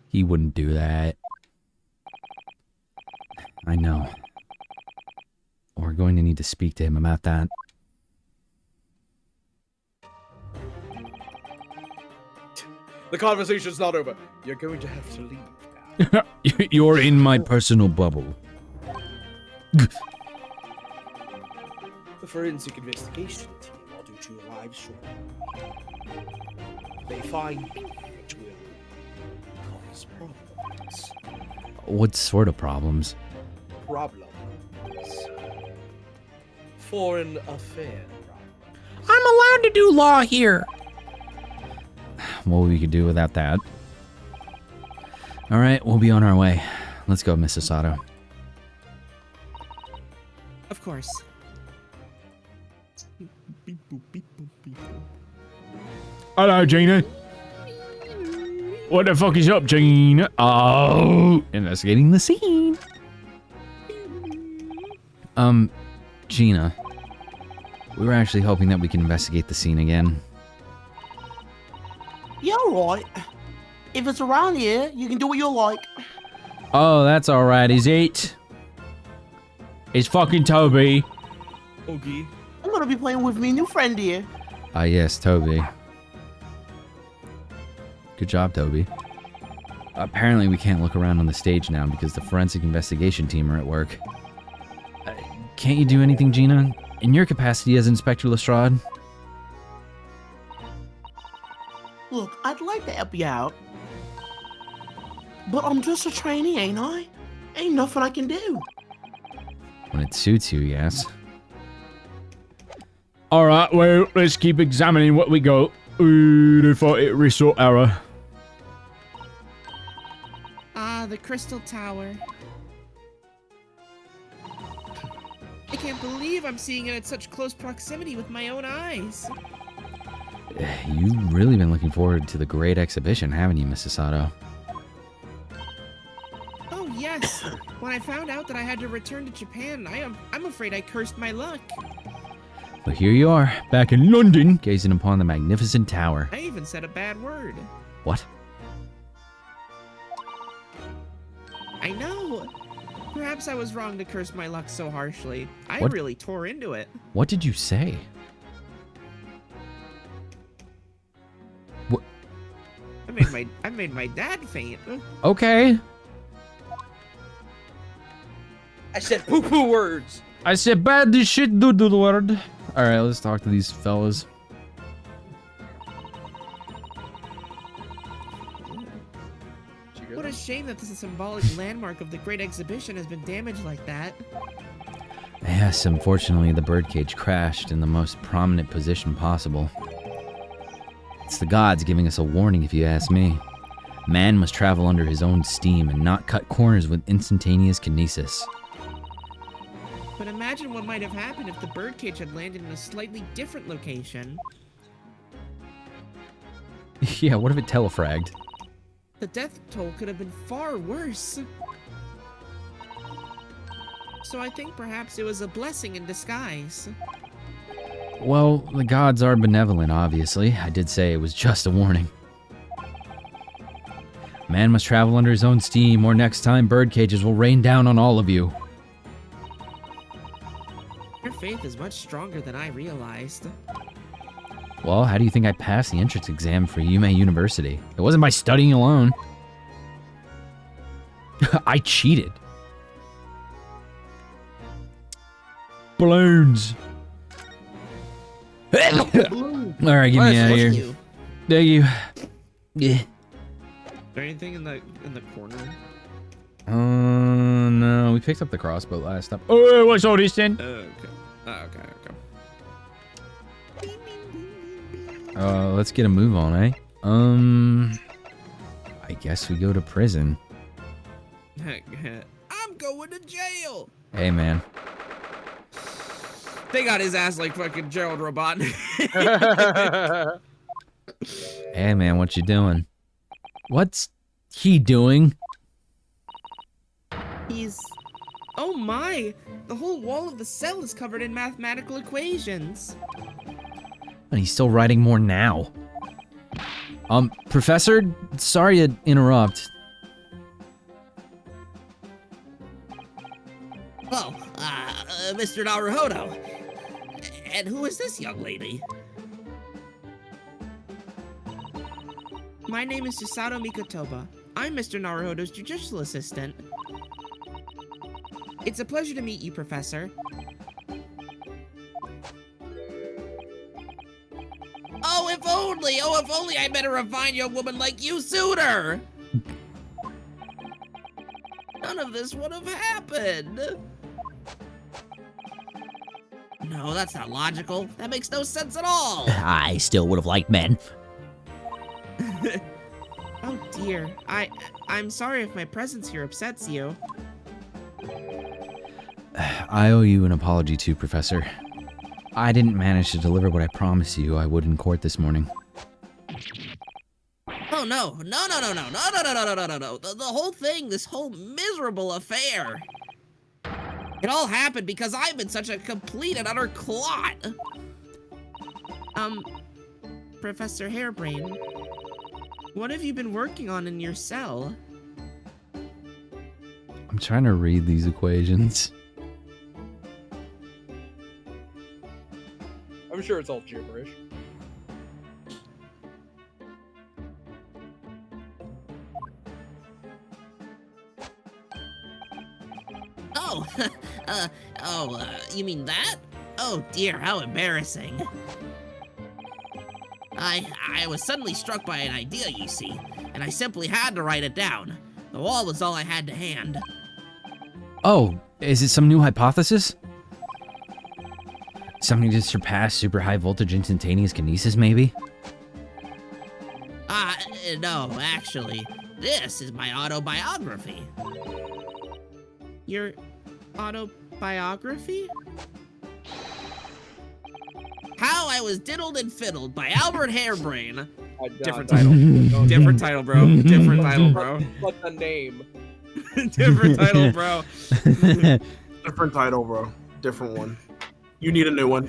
He wouldn't do that. I know. We're going to need to speak to him about that. The conversation's not over. You're going to have to leave now. You're in my personal bubble. The forensic investigation team will do to your live shortly. They find you, which will cause problems. What sort of problems? Problems. Foreign affair. I'm allowed to do law here. What we could do without that. Alright, we'll be on our way. Let's go, Miss Sato. Of course. Hello, Gina. What the fuck is up, Gina? Oh, investigating the scene. Gina. We were actually hoping that we can investigate the scene again. Yeah, alright. If it's around here, you can do what you like. Oh, that's alright, is it? It's fucking Toby. Okay. I'm gonna be playing with me new friend here. Ah, yes, Toby. Good job, Toby. Apparently we can't look around on the stage now because the forensic investigation team are at work. Can't you do anything, Gina? In your capacity as Inspector Lestrade? Look, I'd like to help you out. But I'm just a trainee, ain't I? Ain't nothing I can do. When it suits you, yes. Alright, well, let's keep examining what we got. If I hit resort error. Ah, the Crystal Tower. can't believe I'm seeing it at such close proximity with my own eyes. You've really been looking forward to the great exhibition, haven't you, Mrs. Sato? Oh, yes. When I found out that I had to return to Japan, I'm afraid I cursed my luck. But here you are, back in London, gazing upon the magnificent tower. I even said a bad word. What? I know. Perhaps I was wrong to curse my luck so harshly. I What? really tore into it. What did you say? What? I made my dad faint. Okay. I said poo-poo words. I said bad as shit, doodle word. All right, let's talk to these fellas. What a shame that this symbolic landmark of the Great Exhibition has been damaged like that. Yes, unfortunately, the birdcage crashed in the most prominent position possible. It's the gods giving us a warning, if you ask me. Man must travel under his own steam and not cut corners with instantaneous kinesis. But imagine what might have happened if the birdcage had landed in a slightly different location. Yeah, what if it telefragged? The death toll could have been far worse. So I think perhaps it was a blessing in disguise. Well, the gods are benevolent, obviously. I did say it was just a warning. Man must travel under his own steam, or next time birdcages will rain down on all of you. Your faith is much stronger than I realized. Well, how do you think I passed the entrance exam for Yume University? It wasn't by studying alone. I cheated. Balloons. All right, get me out of here. Thank you. Yeah. Is there anything in the corner? No, we picked up the crossbow last time. Oh, what's all this then? Okay. Okay. Let's get a move on, eh? I guess we go to prison. I'm going to jail. Hey, man. They got his ass like fucking Gerald Robot. Hey, man, what you doing? What's he doing? He's... Oh my! The whole wall of the cell is covered in mathematical equations. And he's still writing more now. Professor, sorry to interrupt. Oh, Mr. Naruhodo. And who is this young lady? My name is Chisato Mikotoba. I'm Mr. Naruhodo's judicial assistant. It's a pleasure to meet you, Professor. Oh, if only I met a refined young woman like you sooner! None of this would have happened. No, that's not logical. That makes no sense at all. I still would have liked men. Oh dear, I'm sorry if my presence here upsets you. I owe you an apology too, Professor. I didn't manage to deliver what I promised you I would in court this morning. Oh no. The whole thing, this whole miserable affair. It all happened because I've been such a complete and utter clot. Professor Hairbrain, what have you been working on in your cell? I'm trying to read these equations. I'm sure it's all gibberish. You mean that? Oh dear, how embarrassing. I was suddenly struck by an idea, you see, and I simply had to write it down. The wall was all I had to hand. Oh, is it some new hypothesis? Something to surpass super high voltage instantaneous kinesis, maybe? No, actually, this is my autobiography. Your autobiography? I was diddled and fiddled by Albert Hairbrain. Different title. Different title, bro. Different title, bro. What the name? Different title, bro. Different title, bro. Different one. You need a new one.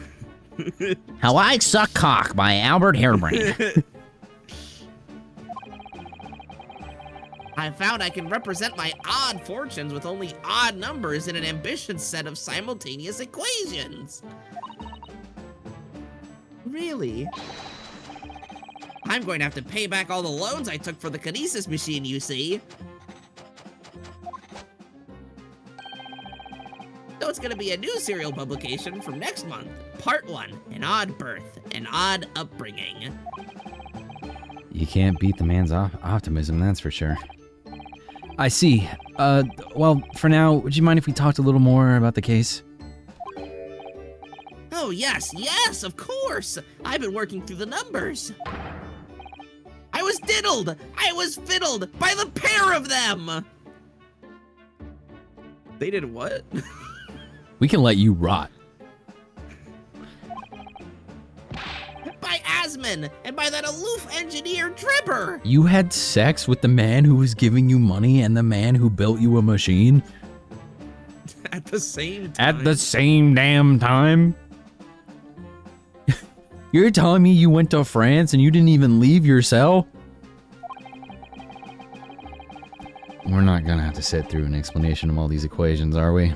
How I Suck Cock by Albert Hairbrain. I found I can represent my odd fortunes with only odd numbers in an ambitious set of simultaneous equations. Really? I'm going to have to pay back all the loans I took for the kinesis machine, you see. So it's going to be a new serial publication from next month. Part 1, An Odd Birth, An Odd Upbringing. You can't beat the man's optimism, that's for sure. I see. Well, for now, would you mind if we talked a little more about the case? Oh, yes, of course. I've been working through the numbers. I was diddled. I was fiddled by the pair of them. They did what? We can let you rot. By Asman and by that aloof engineer Dribber. You had sex with the man who was giving you money and the man who built you a machine? At the same time. At the same damn time? You're telling me you went to France and you didn't even leave your cell? We're not gonna have to sit through an explanation of all these equations, are we?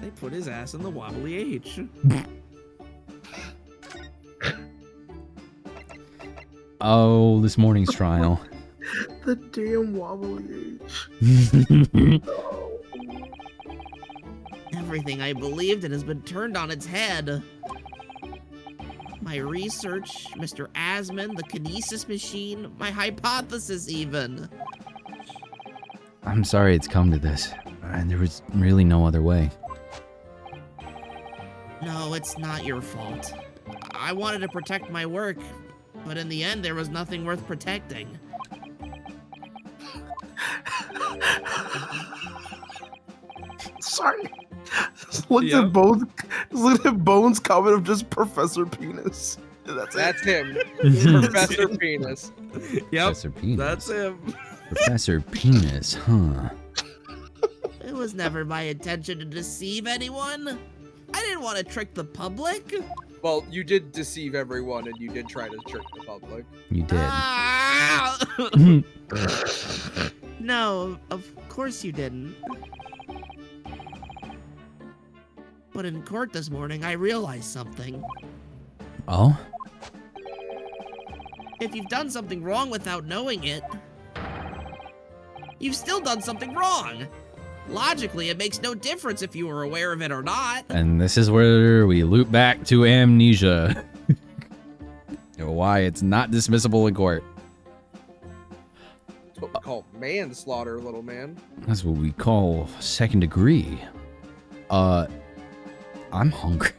They put his ass in the wobbly H. Oh, this morning's trial. The damn wobbly H. Everything I believed in has been turned on its head. My research, Mr. Asman, the kinesis machine, my hypothesis even. I'm sorry it's come to this. There was really no other way. No, it's not your fault. I wanted to protect my work, but in the end, there was nothing worth protecting. Sorry. Just looked at Bones' comment of just Professor Penis. That's him. Professor Penis. Yep. Professor Penis. That's him. Professor Penis, huh? It was never my intention to deceive anyone. I didn't want to trick the public. Well, you did deceive everyone, and you did try to trick the public. You did. Ah! No, of course you didn't. But in court this morning, I realized something. Oh? If you've done something wrong without knowing it, you've still done something wrong. Logically, it makes no difference if you were aware of it or not. And this is where we loop back to amnesia. Why it's not dismissible in court. That's what we call manslaughter, little man. That's what we call second degree. I'm hungry.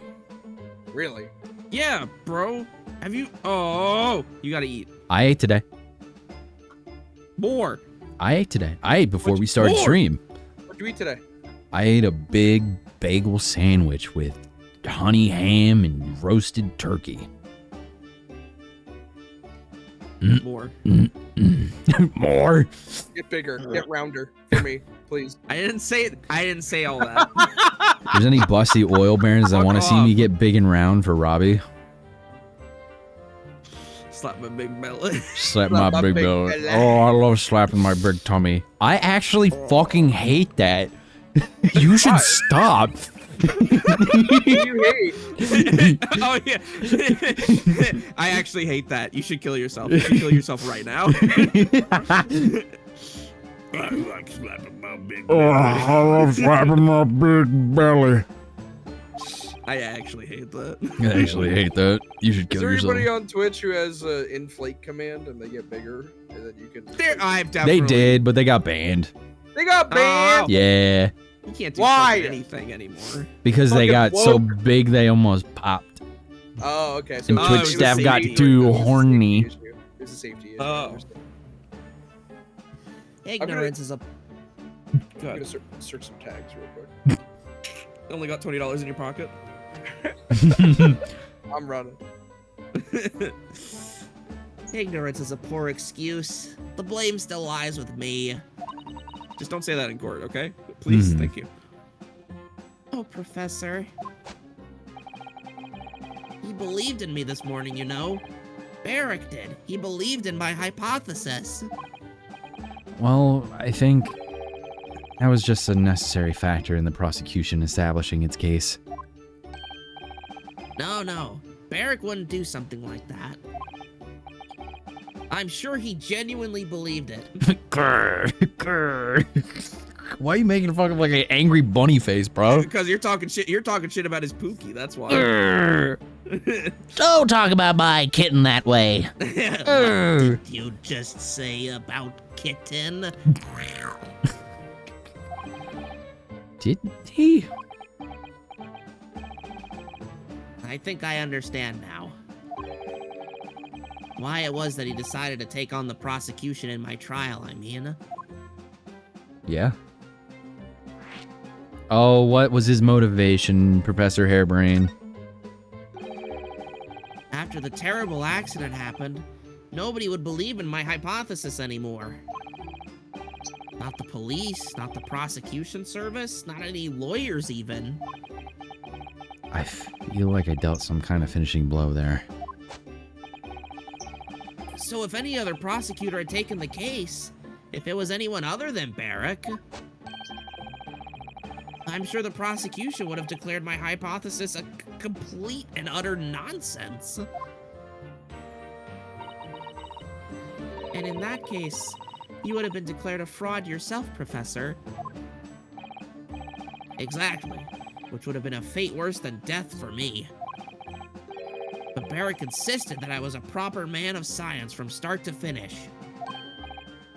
Really? Yeah, bro. Have you? Oh, you gotta eat. I ate today. More. I ate today. I ate before we started stream. What'd you eat today? I ate a big bagel sandwich with honey ham and roasted turkey. More. More. Get bigger. Get rounder for me, please. I didn't say all that. If there's any busty oil barons that want to see me get big and round for Robbie, Slap my big belly. slap my big belly. Oh, I love slapping my big tummy. I actually fucking hate that. You should stop. You hate. Oh yeah. I actually hate that. You should kill yourself. You should kill yourself right now. I like slapping my big belly. Oh, I love slapping my big belly. I actually hate that. I actually hate that. You should kill Is there yourself. anybody on Twitch who has inflate command and they get bigger and then you can? I've They definitely. did, but they got banned. They got banned. Yeah, You can't do Why? fucking anything anymore. because they Fucking got so woke. big they almost popped. Oh, okay. So And it's Twitch a staff got safety too issue. It's a horny. safety issue. It's a safety issue. Oh. I understand. Ignorance is a... I'm Good. gonna search some tags real quick. Only got $20 in your pocket. I'm running. Ignorance is a poor excuse. The blame still lies with me. Just don't say that in court, okay? Please, thank you. Oh, Professor. He believed in me this morning, you know. Barrick did. He believed in my hypothesis. Well, I think that was just a necessary factor in the prosecution establishing its case. No. Barrick wouldn't do something like that. I'm sure he genuinely believed it. Grr, grr. Why are you making fucking like an angry bunny face, bro? Because you're talking shit. You're talking shit about his Pookie. That's why. Don't talk about my kitten that way. What did you just say about kitten? Did he? I think I understand now. Why it was that he decided to take on the prosecution in my trial, I mean. Yeah. Oh, what was his motivation, Professor Hairbrain? After the terrible accident happened, nobody would believe in my hypothesis anymore. Not the police, not the prosecution service, not any lawyers even. I feel like I dealt some kind of finishing blow there. So if any other prosecutor had taken the case, if it was anyone other than Barrick, I'm sure the prosecution would have declared my hypothesis a complete and utter nonsense. And in that case, you would have been declared a fraud yourself, Professor. Exactly, which would have been a fate worse than death for me. But Barrick insisted that I was a proper man of science from start to finish.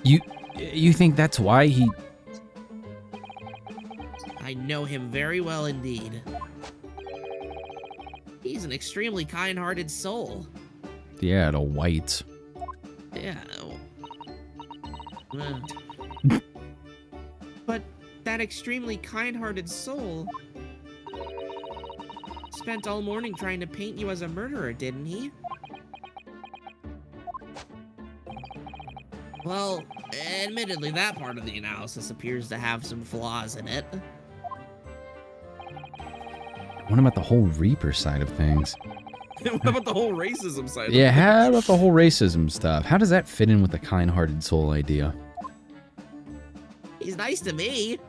You think that's why he... I know him very well indeed. He's an extremely kind-hearted soul. Yeah, the whites. Yeah. But that extremely kind-hearted soul spent all morning trying to paint you as a murderer, didn't he? Well, admittedly, that part of the analysis appears to have some flaws in it. What about the whole Reaper side of things? What about the whole racism side? Yeah, how about the whole racism stuff? How does that fit in with the kind-hearted soul idea? He's nice to me.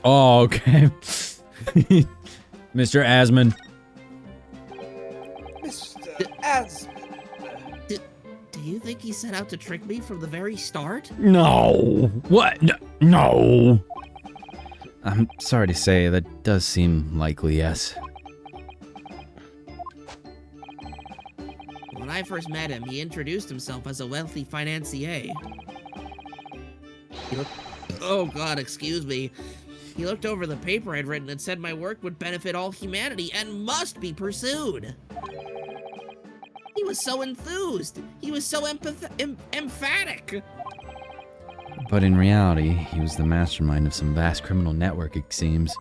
Oh, okay. Mr. Asman. Mr. Asman. Do you think he set out to trick me from the very start? No. What? No. I'm sorry to say, that does seem likely, yes. When I first met him, he introduced himself as a wealthy financier. Oh God, excuse me. He looked over the paper I'd written and said my work would benefit all humanity and must be pursued. He was so enthused. He was so emphatic. But in reality, he was the mastermind of some vast criminal network, it seems.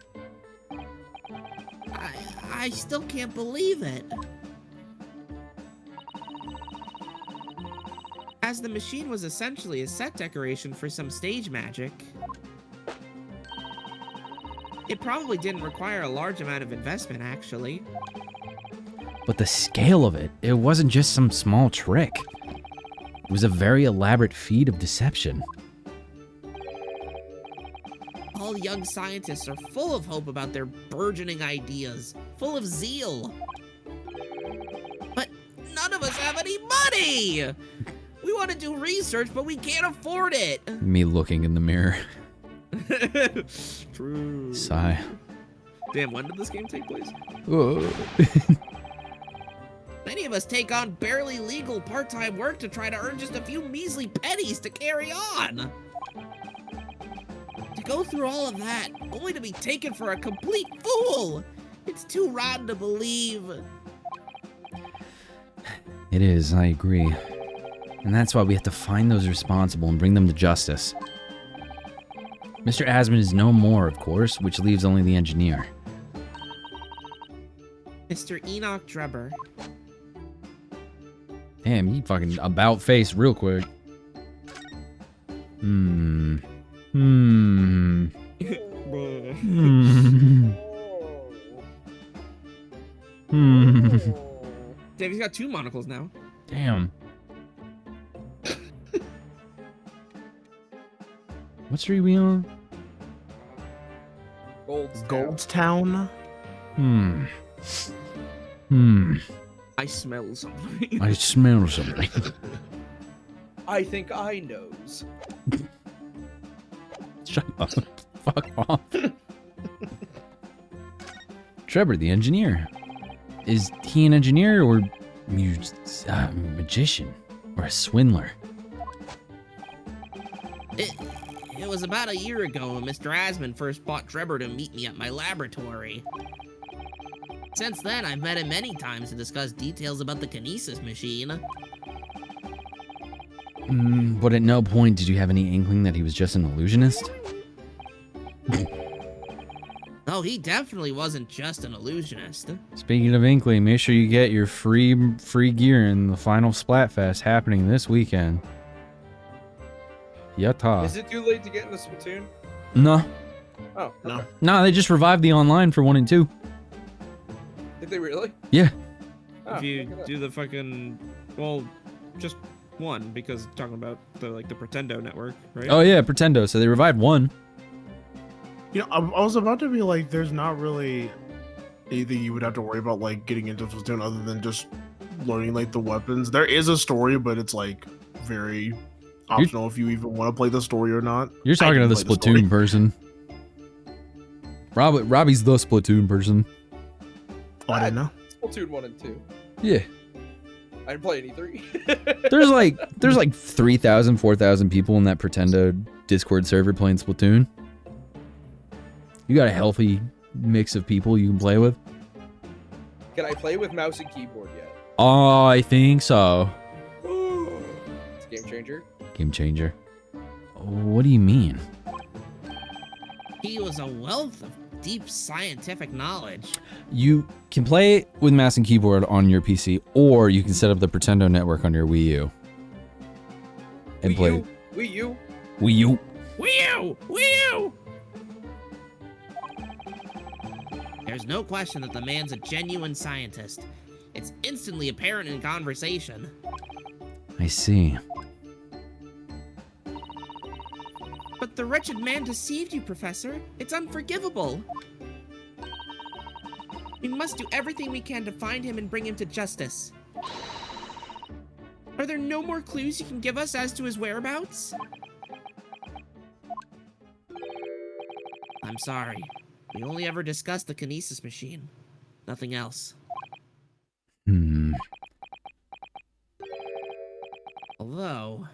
I still can't believe it. As the machine was essentially a set decoration for some stage magic, it probably didn't require a large amount of investment, actually. But the scale of it, it wasn't just some small trick. It was a very elaborate feat of deception. All young scientists are full of hope about their burgeoning ideas, full of zeal. But none of us have any money! We want to do research, but we can't afford it! Me looking in the mirror. True. Sigh. Damn, when did this game take place? Many of us take on barely legal part-time work to try to earn just a few measly pennies to carry on. To go through all of that, only to be taken for a complete fool! It's too rotten to believe. It is, I agree. And that's why we have to find those responsible and bring them to justice. Mr. Asman is no more, of course, which leaves only the engineer. Mr. Enoch Drebber. Damn, he fucking about face real quick. Hmm. Bruh. Davey's got 2 monocles now. Damn. What street we on? Goldstown. I smell something. I smell something. I think I knows. Shut up. Fuck off. Trevor, the engineer. Is he an engineer or magician? Or a swindler? It was about a year ago when Mr. Asman first bought Drebber to meet me at my laboratory. Since then, I've met him many times to discuss details about the kinesis machine. But at no point did you have any inkling that he was just an illusionist? Oh, he definitely wasn't just an illusionist. Speaking of inkling, make sure you get your free gear in the final Splatfest happening this weekend. Yatta. Is it too late to get in the Splatoon? No. Oh, okay. No, they just revived the online for 1 and 2. Did they really? Yeah. Oh, If you look at that. do the fucking, well, just 1 because talking about the Pretendo network, right? Oh yeah, Pretendo. So they revived 1. You know, I was about to be like, there's not really anything you would have to worry about, like, getting into Splatoon other than just learning, like, the weapons. There is a story, but it's, like, very optional if you even want to play the story or not. You're talking to the Splatoon person. Robbie's the Splatoon person. Oh, I didn't know. Splatoon 1 and 2. Yeah. I didn't play any 3. There's like 3,000, 4,000 people in that Pretendo Discord server playing Splatoon. You got a healthy mix of people you can play with? Can I play with mouse and keyboard yet? Oh, I think so. It's a game changer. Game changer. What do you mean? He was a wealth of deep scientific knowledge. You can play with mouse and keyboard on your PC, or you can set up the Pretendo network on your Wii U. And play. Wii U. Wii U. Wii U! Wii U! There's no question that the man's a genuine scientist. It's instantly apparent in conversation. I see. But the wretched man deceived you, Professor. It's unforgivable. We must do everything we can to find him and bring him to justice. Are there no more clues you can give us as to his whereabouts? I'm sorry. We only ever discussed the kinesis machine. Nothing else. Although,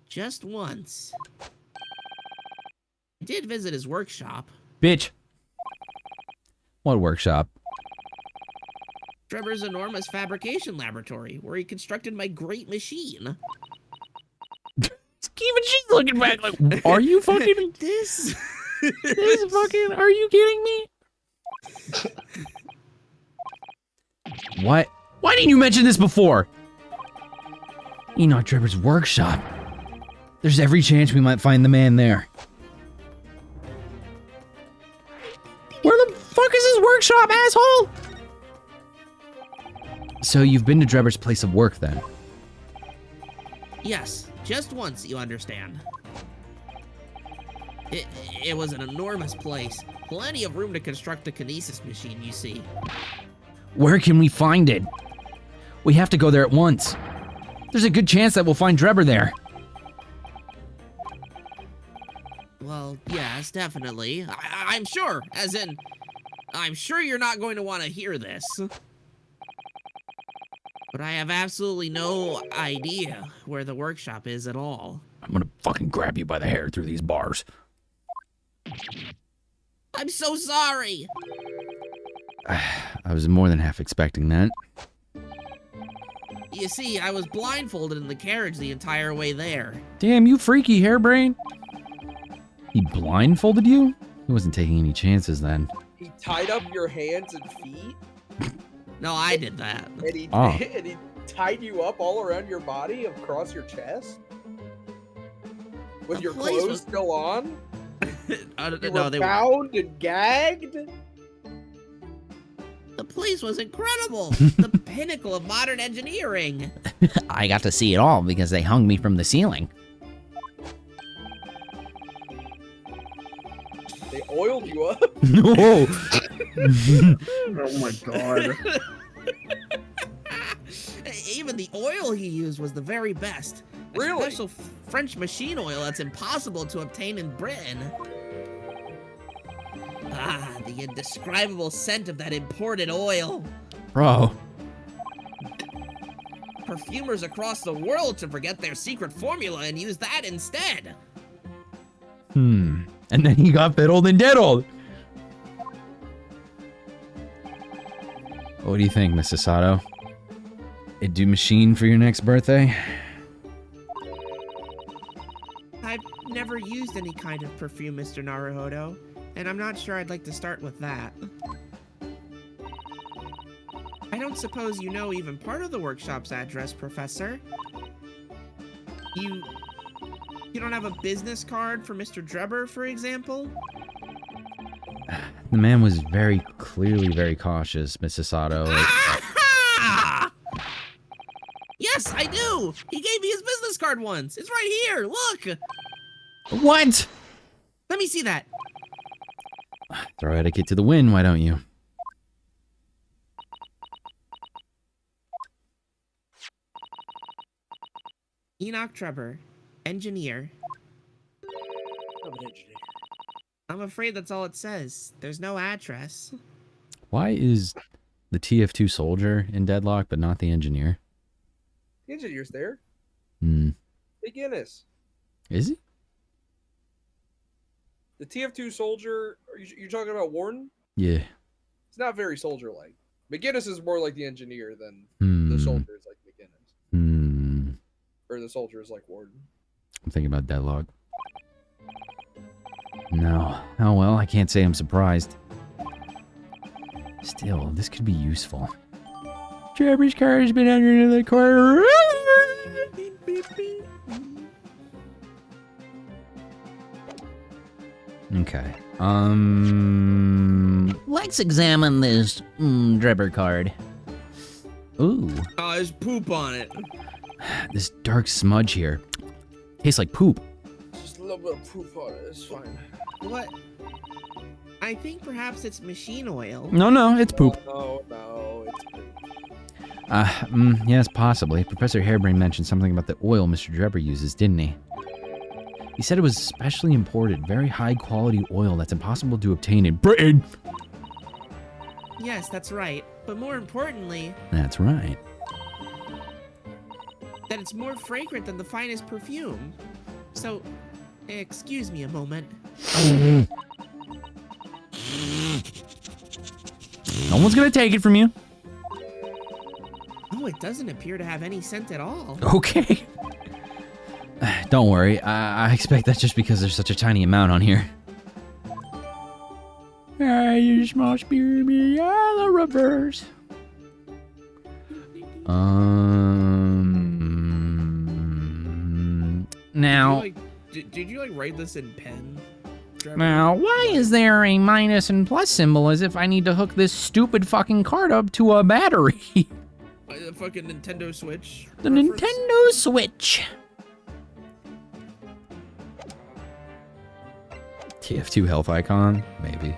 just once, I did visit his workshop. Bitch. What workshop? Trevor's enormous fabrication laboratory, where he constructed my great machine. Even she's looking back like, are you fucking... This fucking... Are you kidding me? What? Why didn't you mention this before? Enoch Trevor's workshop. There's every chance we might find the man there. Where the fuck is his workshop, asshole? So you've been to Trevor's place of work then? Yes, just once, you understand. It was an enormous place. Plenty of room to construct a kinesis machine, you see. Where can we find it? We have to go there at once. There's a good chance that we'll find Trevor there. Well, yes, definitely. I'm sure, as in, I'm sure you're not going to want to hear this. But I have absolutely no idea where the workshop is at all. I'm gonna fucking grab you by the hair through these bars. I'm so sorry! I was more than half expecting that. You see, I was blindfolded in the carriage the entire way there. Damn, you freaky hairbrain. He blindfolded you? He wasn't taking any chances then. He tied up your hands and feet? No, I did that. And he, Oh. and he tied you up all around your body across your chest? With The your place clothes was- still on? You No, were they were. bound and gagged? The place was incredible. The pinnacle of modern engineering. I got to see it all because they hung me from the ceiling. They oiled you up? No. Oh my god. Even the oil he used was the very best. A Really? special French machine oil that's impossible to obtain in Britain. Ah, the indescribable scent of that imported oil. Bro. Perfumers across the world should forget their secret formula and use that instead. And then he got fiddled and diddled. What do you think, Mrs. Sato? A do machine for your next birthday? I've never used any kind of perfume, Mr. Naruhodo, and I'm not sure I'd like to start with that. I don't suppose you know even part of the workshop's address, Professor. You don't have a business card for Mr. Drebber, for example? The man was very clearly very cautious, Mrs. Sato. Ah! Yes, I do. He gave me his business card once. It's right here. Look. What? Let me see that. Throw etiquette to the wind, why don't you? Enoch Drebber, engineer. I'm an engineer. I'm afraid that's all it says. There's no address. Why is the TF2 soldier in deadlock, but not the engineer? The engineer's there. Hmm. Hey, Guinness. Is he? The TF2 soldier, you're talking about Warden? Yeah. It's not very soldier-like. McGinnis is more like the engineer than the Hmm. soldier is like McGinnis. Hmm. Or the soldier is like Warden. I'm thinking about deadlock. No. Oh well, I can't say I'm surprised. Still, this could be useful. Trevor's car has been under the corner. Okay. Let's examine this Drebber card. Ooh, Oh, there's poop on it. this dark smudge here. Tastes like poop. Just a little bit of poop on it. It's fine. What? I think perhaps it's machine oil. No, it's poop. No, it's poop. Yes, possibly. Professor Harebrain mentioned something about the oil Mr. Drebber uses, didn't he? He said it was specially imported, very high quality oil that's impossible to obtain in Britain. Yes, that's right. But more importantly, That's right. that it's more fragrant than the finest perfume. So, excuse me a moment. No one's gonna take it from you. Oh, it doesn't appear to have any scent at all. Okay. Don't worry. I expect that's just because there's such a tiny amount on here. You small spearmint, the reverse. Now, Did you like write this in pen? Trevor? Now, why is there a minus and plus symbol as if I need to hook this stupid fucking card up to a battery? The fucking Nintendo Switch. The reference? Nintendo Switch. TF2 health icon? Maybe.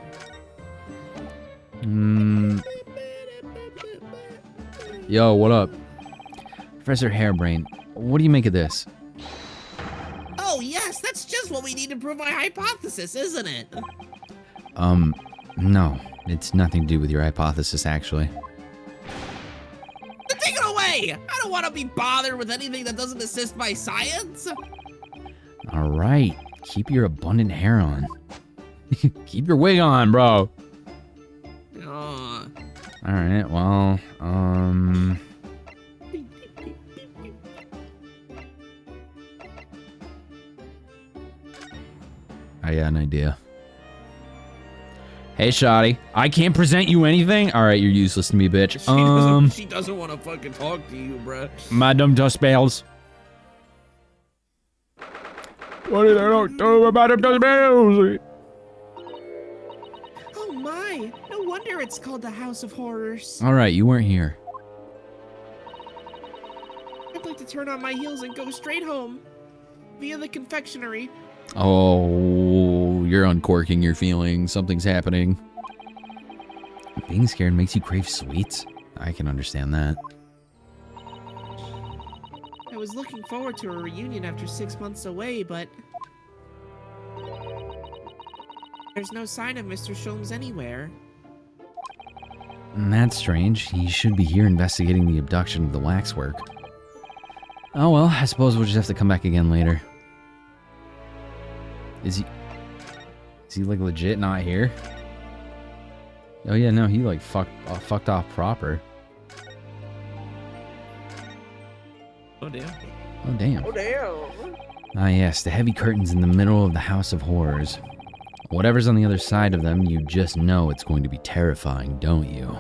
Yo, what up? Professor Harebrain, what do you make of this? Oh yes, that's just what we need to prove my hypothesis, isn't it? No. It's nothing to do with your hypothesis, actually. Take it away! I don't want to be bothered with anything that doesn't assist my science. Alright. Keep your abundant hair on. Keep your wig on, bro. Alright, well, I got an idea. Hey, Shoddy. I can't present you anything? All right, you're useless to me, bitch. She doesn't want to fucking talk to you, bruh. My dumb dust bells. What did I not do about them dust bells? Oh my! No wonder it's called the House of Horrors. All right, you weren't here. I'd like to turn on my heels and go straight home. Via the confectionery. Oh, you're uncorking your feelings. Something's happening. Being scared makes you crave sweets? I can understand that. I was looking forward to a reunion after 6 months away, but... there's no sign of Mr. Sholmes anywhere. That's strange. He should be here investigating the abduction of the waxwork. Oh well, I suppose we'll just have to come back again later. Is he like legit not here? Oh yeah, no, he like fucked off proper. Oh damn. Oh damn. Oh damn. Ah yes, the heavy curtains in the middle of the House of Horrors. Whatever's on the other side of them, you just know it's going to be terrifying, don't you?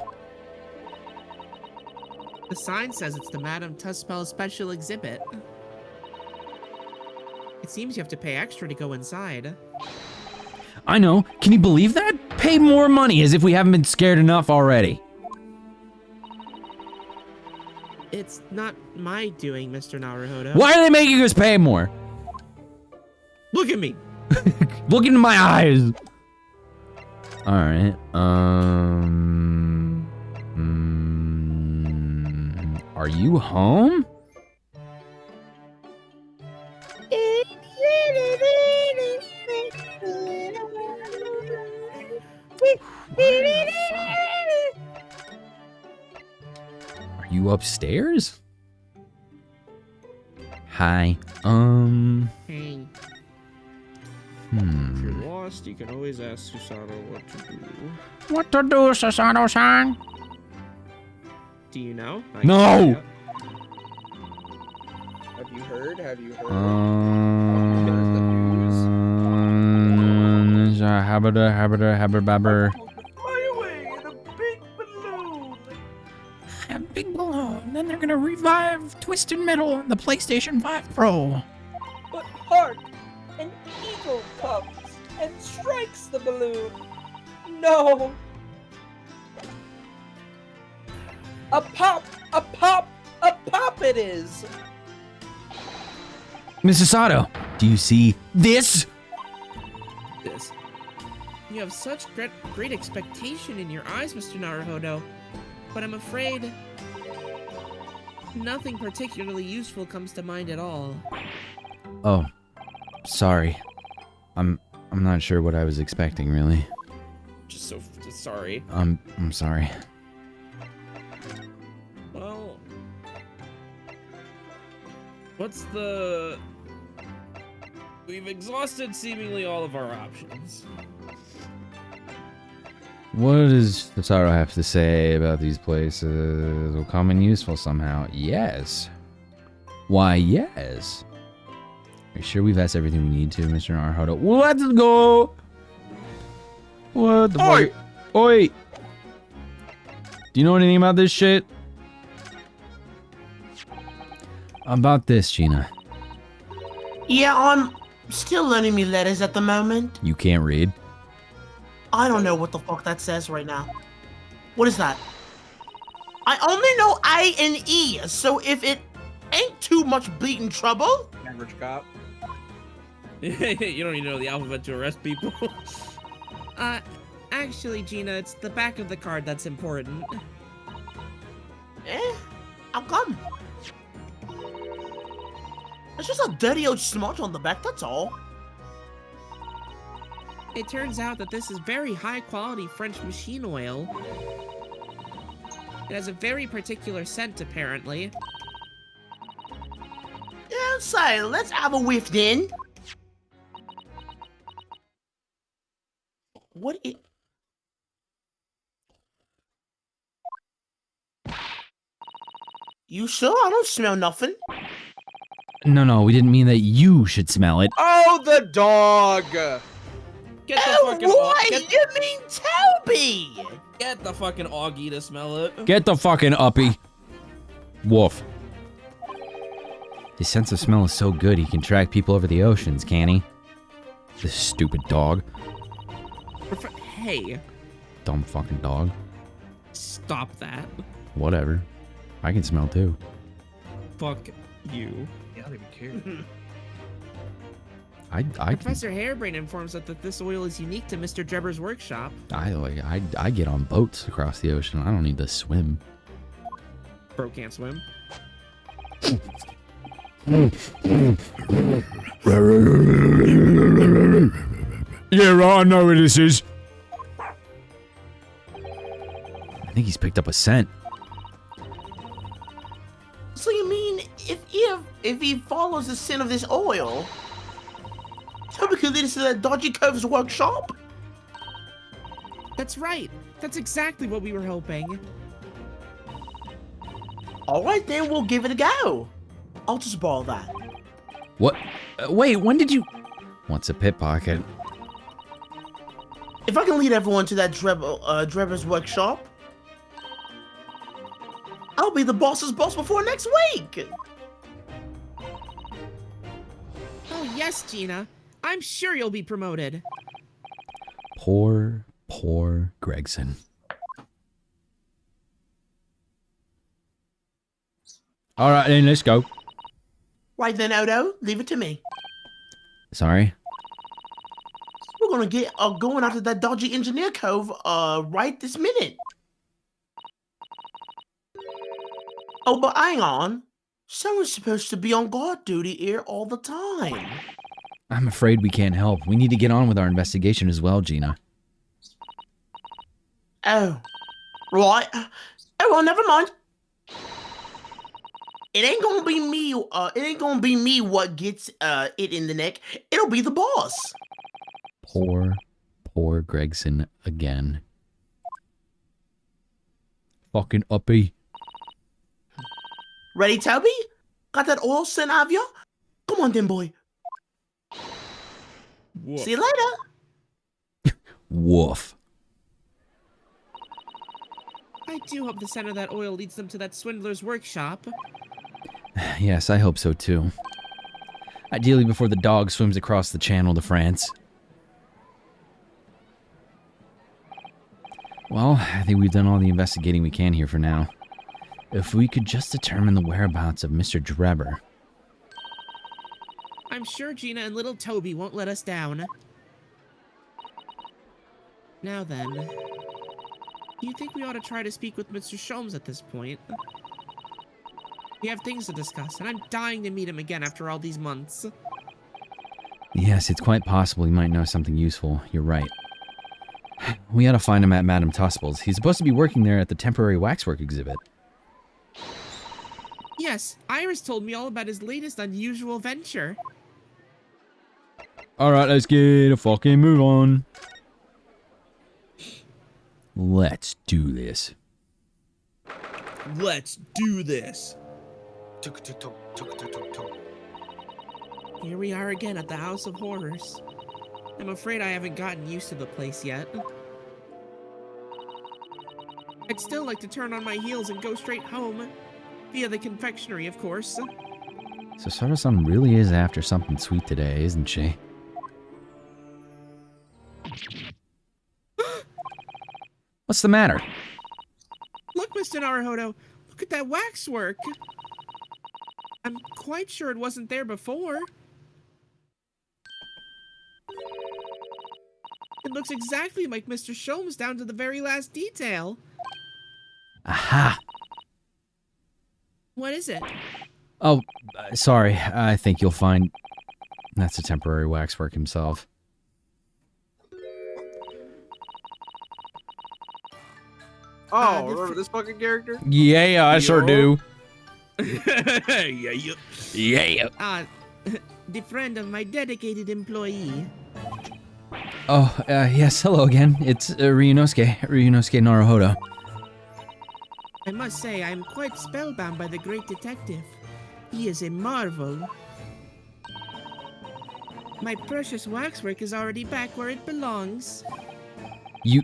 The sign says it's the Madame Tuspel special exhibit. It seems you have to pay extra to go inside. I know. Can you believe that? Pay more money as if we haven't been scared enough already. It's not my doing, Mr. Naruhodo. Why are they making us pay more? Look at me! Look into my eyes! Alright, are you home? Are you upstairs? Hi. Hey. If you're lost, you can always ask Susanoo what to do. What to do, Susanoo-san? Do you know? No! Have you heard? Have you heard? Habber. Fly away in a big balloon. A big balloon. Then they're gonna revive Twisted Metal on the PlayStation 5 Pro. But hark! An eagle comes and strikes the balloon. No! A pop! A pop! A pop it is! Mrs. Sato, do you see this? This. You have such great expectation in your eyes, Mr. Naruhodo. But I'm afraid... nothing particularly useful comes to mind at all. Oh, sorry. I'm not sure what I was expecting, really. Just sorry. I'm sorry. Well, what's the... We've exhausted seemingly all of our options. What does Tataro have to say about these places? Will come in useful somehow. Yes. Why, yes. Are you sure we've asked everything we need to, Mr. Naruhodo? Let's go! What the fuck? Oi! Do you know anything about this shit? About this, Gina. Yeah, I'm still learning me letters at the moment. You can't read. I don't know what the fuck that says right now. What is that? I only know I and E, so if it ain't too much bleeding trouble. Average cop. You don't even know the alphabet to arrest people. Actually, Gina, it's the back of the card that's important. How come? It's just a dirty old smudge on the back, that's all. It turns out that this is very high-quality French machine oil. It has a very particular scent, apparently. Yeah, say, let's have a whiff then. What it... You sure? I don't smell nothing. No, we didn't mean that you should smell it. Oh, the dog! Get the Oh, fucking Roy, you mean Toby? get the fucking Augie to smell it. Get the fucking uppy. Woof. His sense of smell is so good he can track people over the oceans, can he? This stupid dog. Hey, Dumb fucking dog. stop that. Whatever. I can smell too. Fuck you. Yeah, I don't even care. I Professor Harebrain informs us that this oil is unique to Mr. Drebber's workshop. I get on boats across the ocean. I don't need to swim. Bro can't swim. Yeah, right, I know where this is. I think he's picked up a scent. So you mean if he follows the scent of this oil, Toby could lead us to that dodgy cove's workshop? That's right. That's exactly what we were hoping. All right, then we'll give it a go. I'll just borrow that. What? Wait, when did you... What's a pickpocket? If I can lead everyone to that Drebber's workshop, I'll be the boss's boss before next week. Oh, yes, Gina. I'm sure you'll be promoted. Poor Gregson. All right, then, let's go. Right then, Odo, leave it to me. Sorry? We're gonna get going after that dodgy engineer cove right this minute. Oh, but hang on. Someone's supposed to be on guard duty here all the time. I'm afraid we can't help. We need to get on with our investigation as well, Gina. Oh, right. Oh, well, never mind. It ain't gonna be me. It ain't gonna be me what gets it in the neck. It'll be the boss. Poor Gregson again. Fucking uppy. Ready, Toby? Got that oil scent of ya? Come on, then, boy. Woof. See you later. Woof. I do hope the scent of that oil leads them to that swindler's workshop. Yes, I hope so too. Ideally before the dog swims across the channel to France. Well, I think we've done all the investigating we can here for now. If we could just determine the whereabouts of Mr. Drebber. I'm sure Gina and little Toby won't let us down. Now then, do you think we ought to try to speak with Mr. Sholmes at this point? We have things to discuss, and I'm dying to meet him again after all these months. Yes, it's quite possible he might know something useful. You're right. We ought to find him at Madame Tuspel's. He's supposed to be working there at the temporary waxwork exhibit. Yes, Iris told me all about his latest unusual venture. All right, let's get a fucking move on. Let's do this. Let's do this. Here we are again at the House of Horrors. I'm afraid I haven't gotten used to the place yet. I'd still like to turn on my heels and go straight home. Via the confectionery, of course. So Soda-san really is after something sweet today, isn't she? What's the matter? Look, Mr. Naruhodo, look at that waxwork. I'm quite sure it wasn't there before. It looks exactly like Mr. Sholmes down to the very last detail. Aha! What is it? Oh, sorry. I think you'll find... That's a temporary waxwork himself. Oh, remember this fucking character? Yeah, I sure do. Yeah. Yeah. The friend of my dedicated employee. Oh, yes, hello again. It's Ryunosuke Naruhodo. I must say, I'm quite spellbound by the great detective. He is a marvel. My precious waxwork is already back where it belongs. You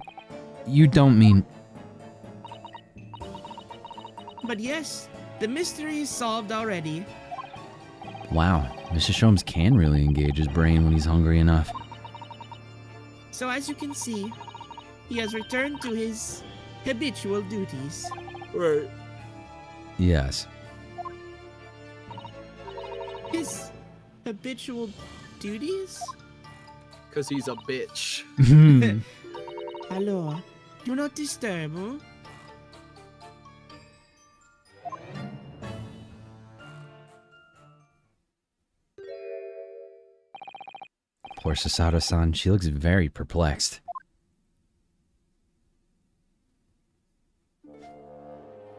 don't mean... But yes, the mystery is solved already. Wow, Mr. Sholmes can really engage his brain when he's hungry enough. So as you can see, he has returned to his habitual duties. Right. Yes. His habitual duties? Because he's a bitch. Hello. Do not disturb, huh? Poor Sasato-san, she looks very perplexed.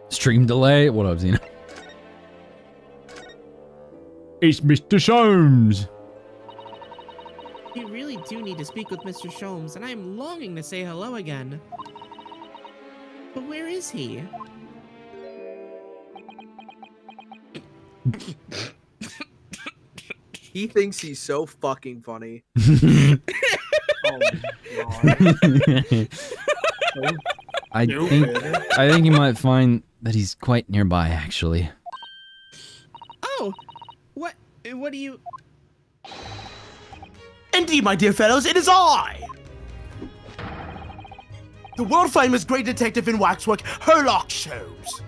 Stream delay? What up, Xena? It's Mr. Sholmes. We really do need to speak with Mr. Sholmes, and I am longing to say hello again. But where is he? He thinks he's so fucking funny. Oh my god. I think you might find that he's quite nearby, actually. Oh! What do you... Indeed, my dear fellows, it is I! The world-famous great detective in waxwork, Sherlock Sholmes.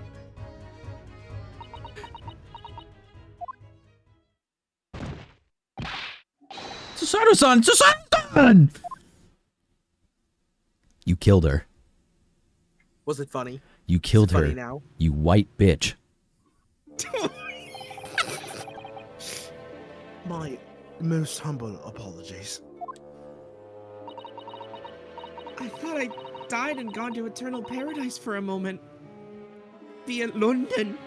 Sasato-san! Sasato-san! You killed her. Was it funny? You killed her. Funny now? You white bitch. My most humble apologies. I thought I died and gone to eternal paradise for a moment. Via London.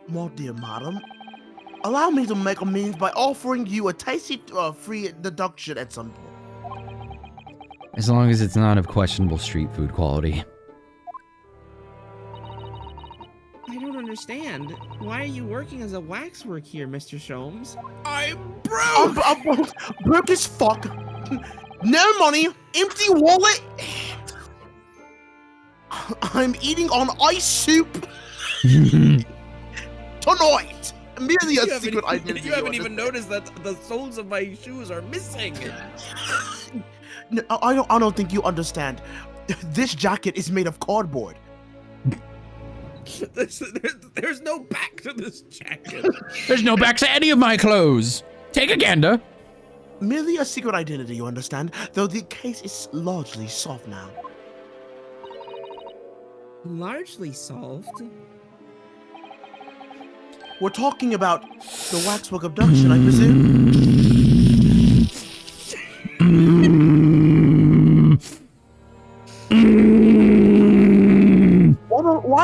My dear madam, allow me to make amends by offering you a tasty free deduction at some point. As long as it's not of questionable street food quality. I don't understand. Why are you working as a waxwork here, Mr. Sholmes? I'm broke as fuck. No money, empty wallet. I'm eating on ice soup tonight. Merely a secret identity. You haven't even noticed that the soles of my shoes are missing. No, I don't think you understand. This jacket is made of cardboard. There's no back to this jacket. There's no back to any of my clothes. Take a gander. Merely a secret identity, you understand? Though the case is largely solved now. Largely solved? We're talking about the waxwork abduction, I presume?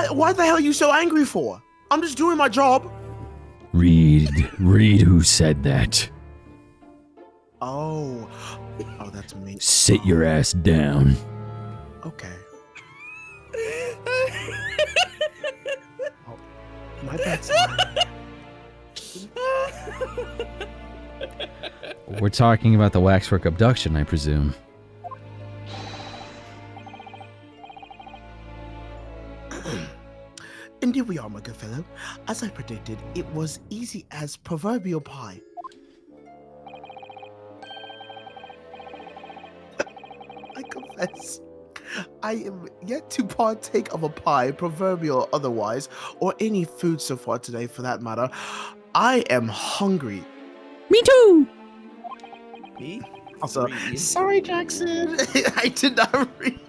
Why the hell are you so angry for? I'm just doing my job. Read who said that. Oh, that's me. Sit your ass down. Okay. Oh, my bad's We're talking about the waxwork abduction, I presume. Indeed we are, my good fellow. As I predicted, it was easy as proverbial pie. I confess, I am yet to partake of a pie, proverbial or otherwise, or any food so far today for that matter. I am hungry. Me too! Me? Also, sorry, Jackson. I did not read.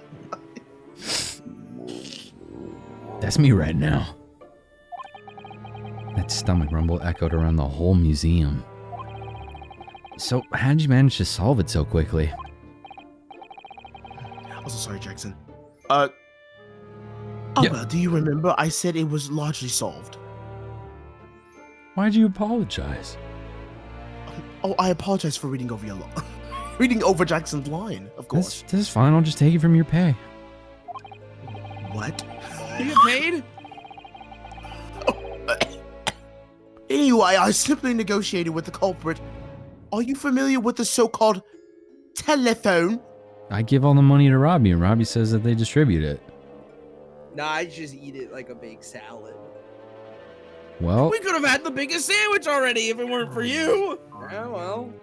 That's me right now. That stomach rumble echoed around the whole museum. So, how did you manage to solve it so quickly? Also, sorry, Jackson. Yeah. Well, do you remember I said it was largely solved? Why'd you apologize? Oh, I apologize for reading over your reading over Jackson's line, of course. This is fine, I'll just take it from your pay. What? You get paid? Anyway, I simply negotiated with the culprit. Are you familiar with the so-called telephone? I give all the money to Robbie, and Robbie says that they distribute it. Nah, I just eat it like a big salad. Well, We could have had the biggest sandwich already if it weren't for you. Yeah, well.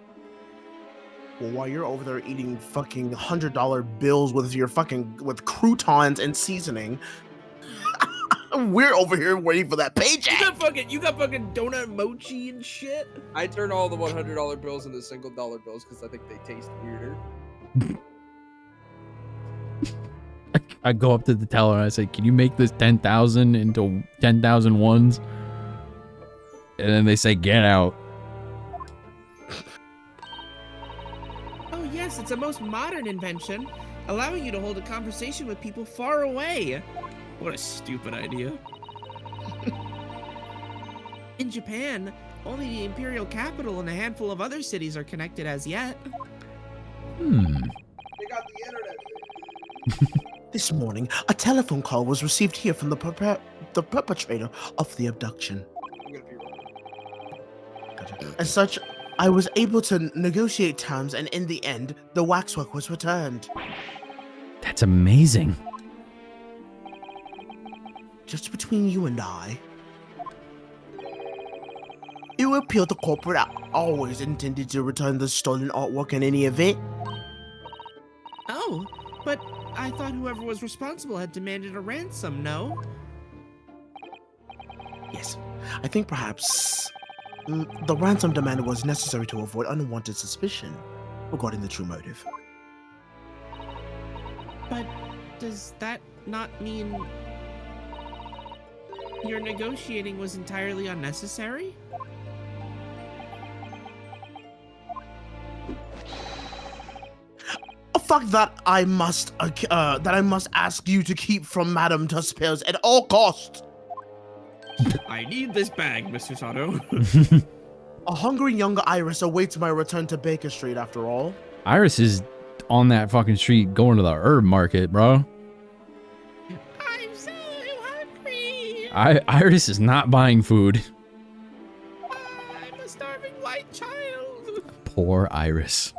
Well, while you're over there eating fucking $100 bills with croutons and seasoning, we're over here waiting for that paycheck. You got fucking donut mochi and shit. I turn all the $100 bills into single dollar bills because I think they taste weirder. I go up to the teller and I say, "Can you make this 10,000 into 10,000 ones?" And then they say, "Get out." Oh yes, it's a most modern invention, allowing you to hold a conversation with people far away. What a stupid idea. In Japan, only the imperial capital and a handful of other cities are connected as yet. They got the internet. This morning, a telephone call was received here from the perpetrator of the abduction. I'm gonna be wrong. As such, I was able to negotiate terms, and in the end, the waxwork was returned. That's amazing. Just between you and I, it would appear the corporate always intended to return the stolen artwork in any event. Oh, but I thought whoever was responsible had demanded a ransom, no? Yes, I think perhaps the ransom demand was necessary to avoid unwanted suspicion regarding the true motive. But does that not mean your negotiating was entirely unnecessary? A fact that I must ask you to keep from Madame Tuspers at all costs. I need this bag, Mr. Sato. A hungry young Iris awaits my return to Baker Street after all. Iris is on that fucking street going to the herb market, bro. I'm so hungry. Iris is not buying food. I'm a starving white child. Poor Iris.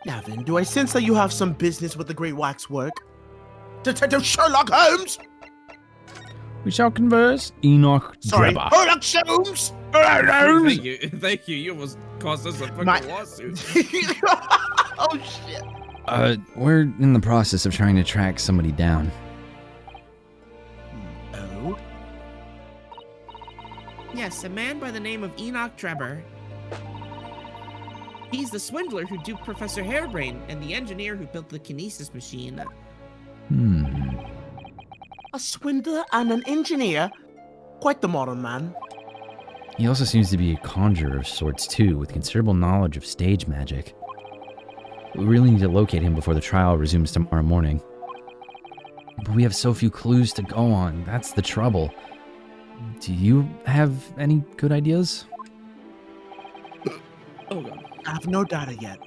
Now then, do I sense that you have some business with the great waxwork? Detective Sherlock Holmes! We shall converse, Enoch Sorry, Drebber. Sherlock Holmes! Thank you. Thank you. You almost caused us a fucking lawsuit. Oh, shit. We're in the process of trying to track somebody down. Oh? Yes, a man by the name of Enoch Drebber. He's the swindler who duped Professor Hairbrain and the engineer who built the kinesis machine. A swindler and an engineer? Quite the modern man. He also seems to be a conjurer of sorts too, with considerable knowledge of stage magic. We really need to locate him before the trial resumes tomorrow morning. But we have so few clues to go on, that's the trouble. Do you have any good ideas? Oh god. I have no data yet.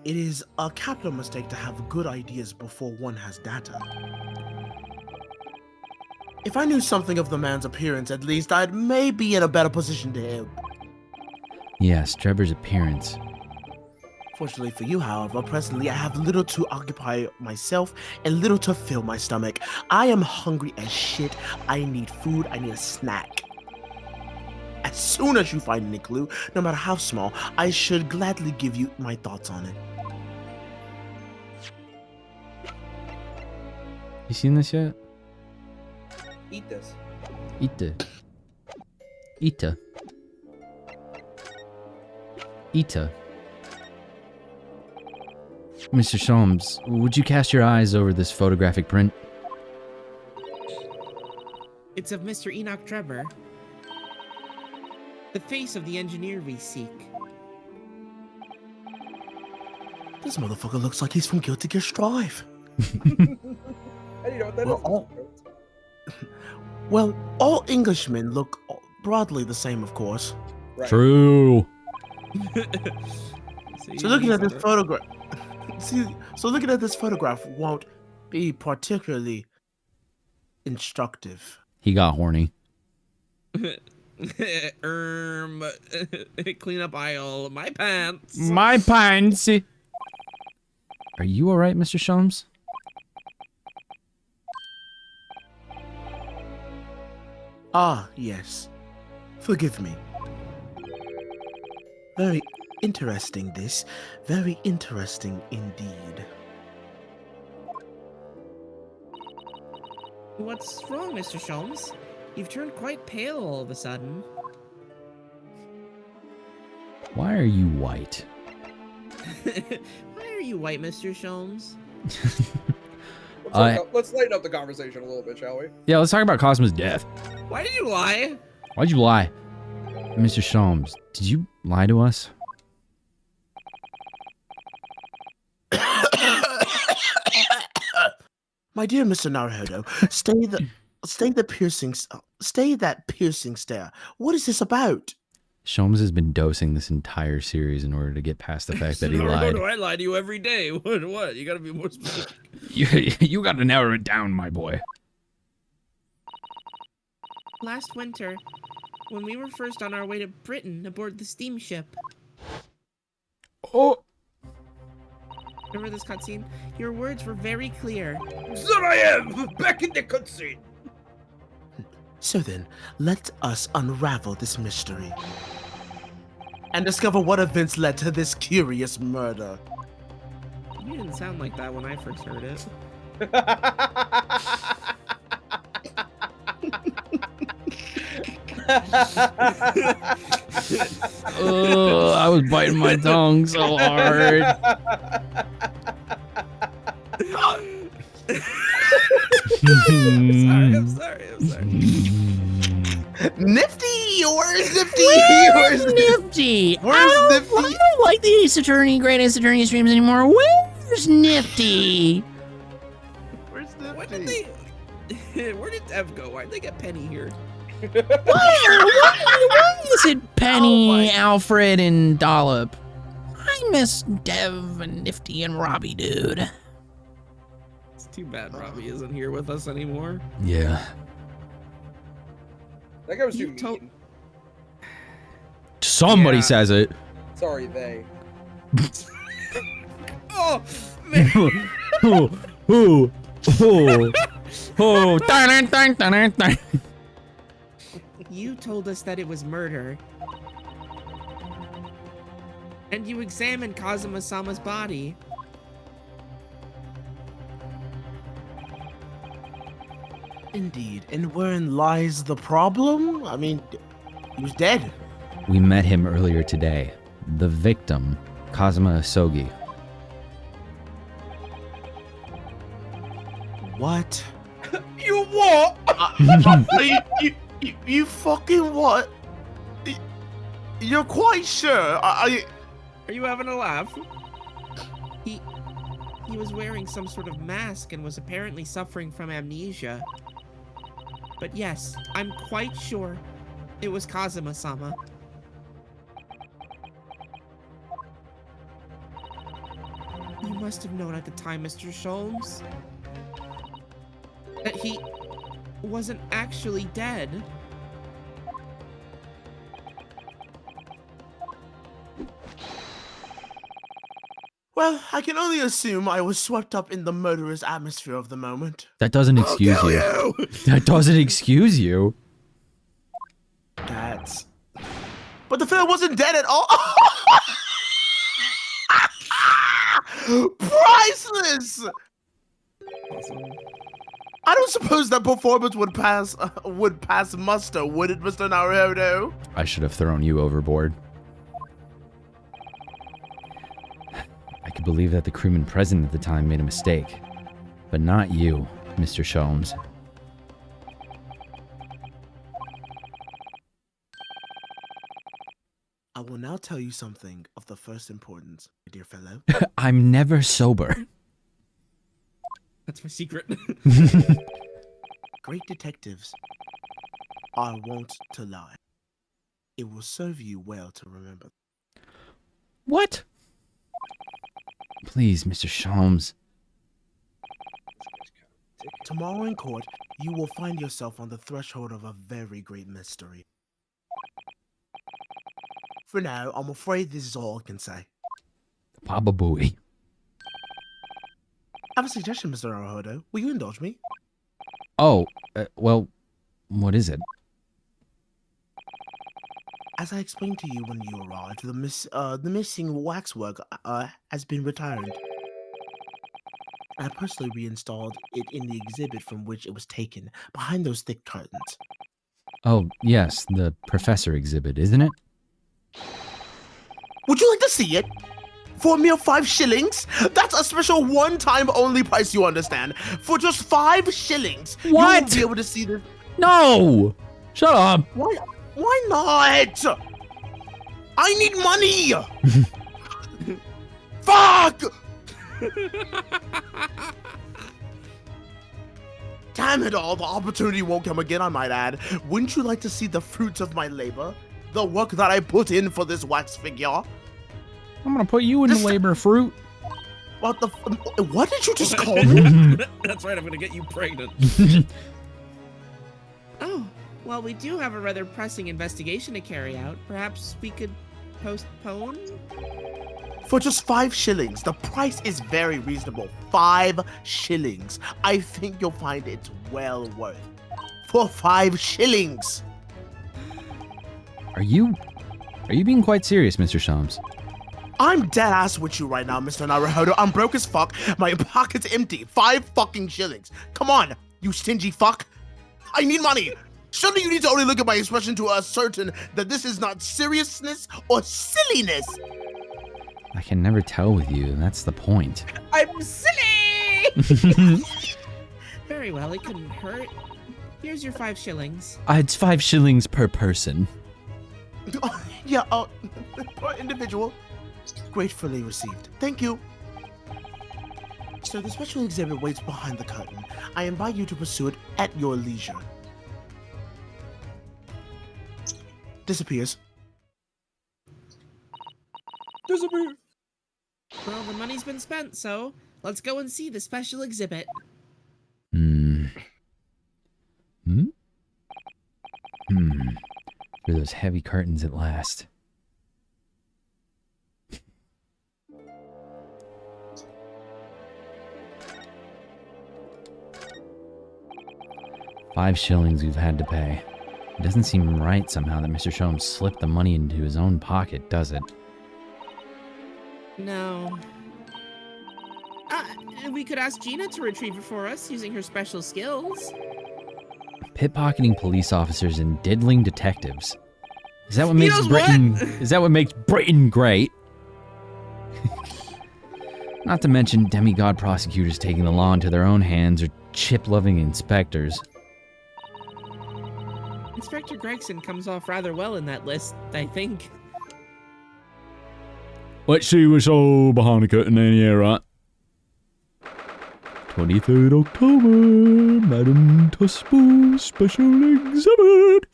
It is a capital mistake to have good ideas before one has data. If I knew something of the man's appearance, at least I'd may be in a better position to help. Yes, Trevor's appearance. Fortunately for you, however, presently I have little to occupy myself and little to fill my stomach. I am hungry as shit. I need food. I need a snack. As soon as you find any clue, no matter how small, I should gladly give you my thoughts on it. You seen this yet? Eat this. Ita. Ita. Ita. Mr. Sholmes, would you cast your eyes over this photographic print? It's of Mr. Enoch Drebber. The face of the engineer we seek. This motherfucker looks like he's from Guilty Gear Strive. How do you know what that is? Well, all Englishmen look broadly the same, of course. Right. True. So looking at this photograph, looking at this photograph won't be particularly instructive. He got horny. Clean up aisle. My pants. My pants. Are you all right, Mr. Sholmes? Ah, yes. Forgive me. Very interesting, this. Very interesting indeed. What's wrong, Mr. Sholmes? You've turned quite pale all of a sudden. Why are you white? Why are you white, Mr. Sholmes? Let's lighten up the conversation a little bit, shall we? Yeah, let's talk about Cosmo's death. Why did you lie? Why'd you lie? Mr. Sholmes, did you lie to us? My dear Mr. Naruhodo, stay that piercing stare. What is this about? Sholmes has been dosing this entire series in order to get past the fact that he lied. I lie to you every day. What? You gotta be more specific. You gotta narrow it down, my boy. Last winter, when we were first on our way to Britain aboard the steamship. Oh! Remember this cutscene? Your words were very clear. There I am, back in the cutscene. So then, let us unravel this mystery and discover what events led to this curious murder. You didn't sound like that when I first heard it. Oh, I was biting my tongue so hard. I'm sorry. Nifty! Where's Nifty? Where's Nifty? Where's Nifty? I don't like the Ace Attorney, Great Ace Attorney streams anymore. Where's Nifty? Where's Nifty? Where did Dev go? Why'd they get Penny here? Why is it Penny, Alfred, and Dollop? I miss Dev and Nifty and Robbie, dude. It's too bad Robbie isn't here with us anymore. Yeah. That guy was too mean. Somebody says it. Sorry, they. Oh, man. You told us that it was murder. And you examined Kazuma-sama's body. Indeed, and wherein lies the problem? I mean, he was dead. We met him earlier today. The victim, Kazuma Asogi. What? You what? You fucking what? You're quite sure? Are you having a laugh? He was wearing some sort of mask and was apparently suffering from amnesia. But yes, I'm quite sure it was Kazuma-sama. You must have known at the time, Mr. Sholmes, that he wasn't actually dead. Well, I can only assume I was swept up in the murderous atmosphere of the moment. That doesn't excuse you. That doesn't excuse you. That's... But the fellow wasn't dead at all. Priceless! I don't suppose that performance would pass muster, would it, Mr. Naruhodo? I should have thrown you overboard. I could believe that the crewman present at the time made a mistake, but not you, Mr. Sholmes. I will now tell you something of the first importance, my dear fellow. I'm never sober. That's my secret. Great detectives are wont to lie. It will serve you well to remember. What? Please, Mr. Sholmes. Tomorrow in court, you will find yourself on the threshold of a very great mystery. For now, I'm afraid this is all I can say. Papa Booey. I have a suggestion, Mr. Naruhodo. Will you indulge me? Oh, well, what is it? As I explained to you when you arrived, the missing waxwork has been returned. I personally reinstalled it in the exhibit from which it was taken, behind those thick curtains. Oh, yes, the professor exhibit, isn't it? Would you like to see it? For a mere 5 shillings? That's a special one-time only price, you understand. For just 5 shillings, what? you will be able to see this. No! Shut up! Why not? I need money! Fuck! Damn it all, the opportunity won't come again, I might add. Wouldn't you like to see the fruits of my labor? The work that I put in for this wax figure? I'm gonna put you in the labor fruit. What did you just call me? That's right, I'm gonna get you pregnant. Oh, well, we do have a rather pressing investigation to carry out. Perhaps we could postpone? For just 5 shillings, the price is very reasonable. 5 shillings. I think you'll find it well worth. For 5 shillings. Are you being quite serious, Mr. Shams? I'm dead ass with you right now, Mr. Naruhodo. I'm broke as fuck. My pocket's empty. 5 fucking shillings. Come on, you stingy fuck. I need money. Surely you need to only look at my expression to ascertain that this is not seriousness or silliness. I can never tell with you. That's the point. I'm silly! Very well, it couldn't hurt. Here's your 5 shillings. It's 5 shillings per person. Yeah, per individual. Gratefully received. Thank you. So the special exhibit waits behind the curtain. I invite you to pursue it at your leisure. Disappears. Disappear. Well, the money's been spent, so let's go and see the special exhibit. Through those heavy curtains at last. $5 we've had to pay. It doesn't seem right somehow that Mr. Shom slipped the money into his own pocket, does it? No. We could ask Gina to retrieve it for us using her special skills. Pickpocketing police officers and diddling detectives. Is that what makes Britain? Is that what makes Britain great? Not to mention demigod prosecutors taking the law into their own hands or chip-loving inspectors. Inspector Gregson comes off rather well in that list, I think. Let's see what's all behind the curtain then, yeah, right? 23rd October, Madame Tuspo special exhibit.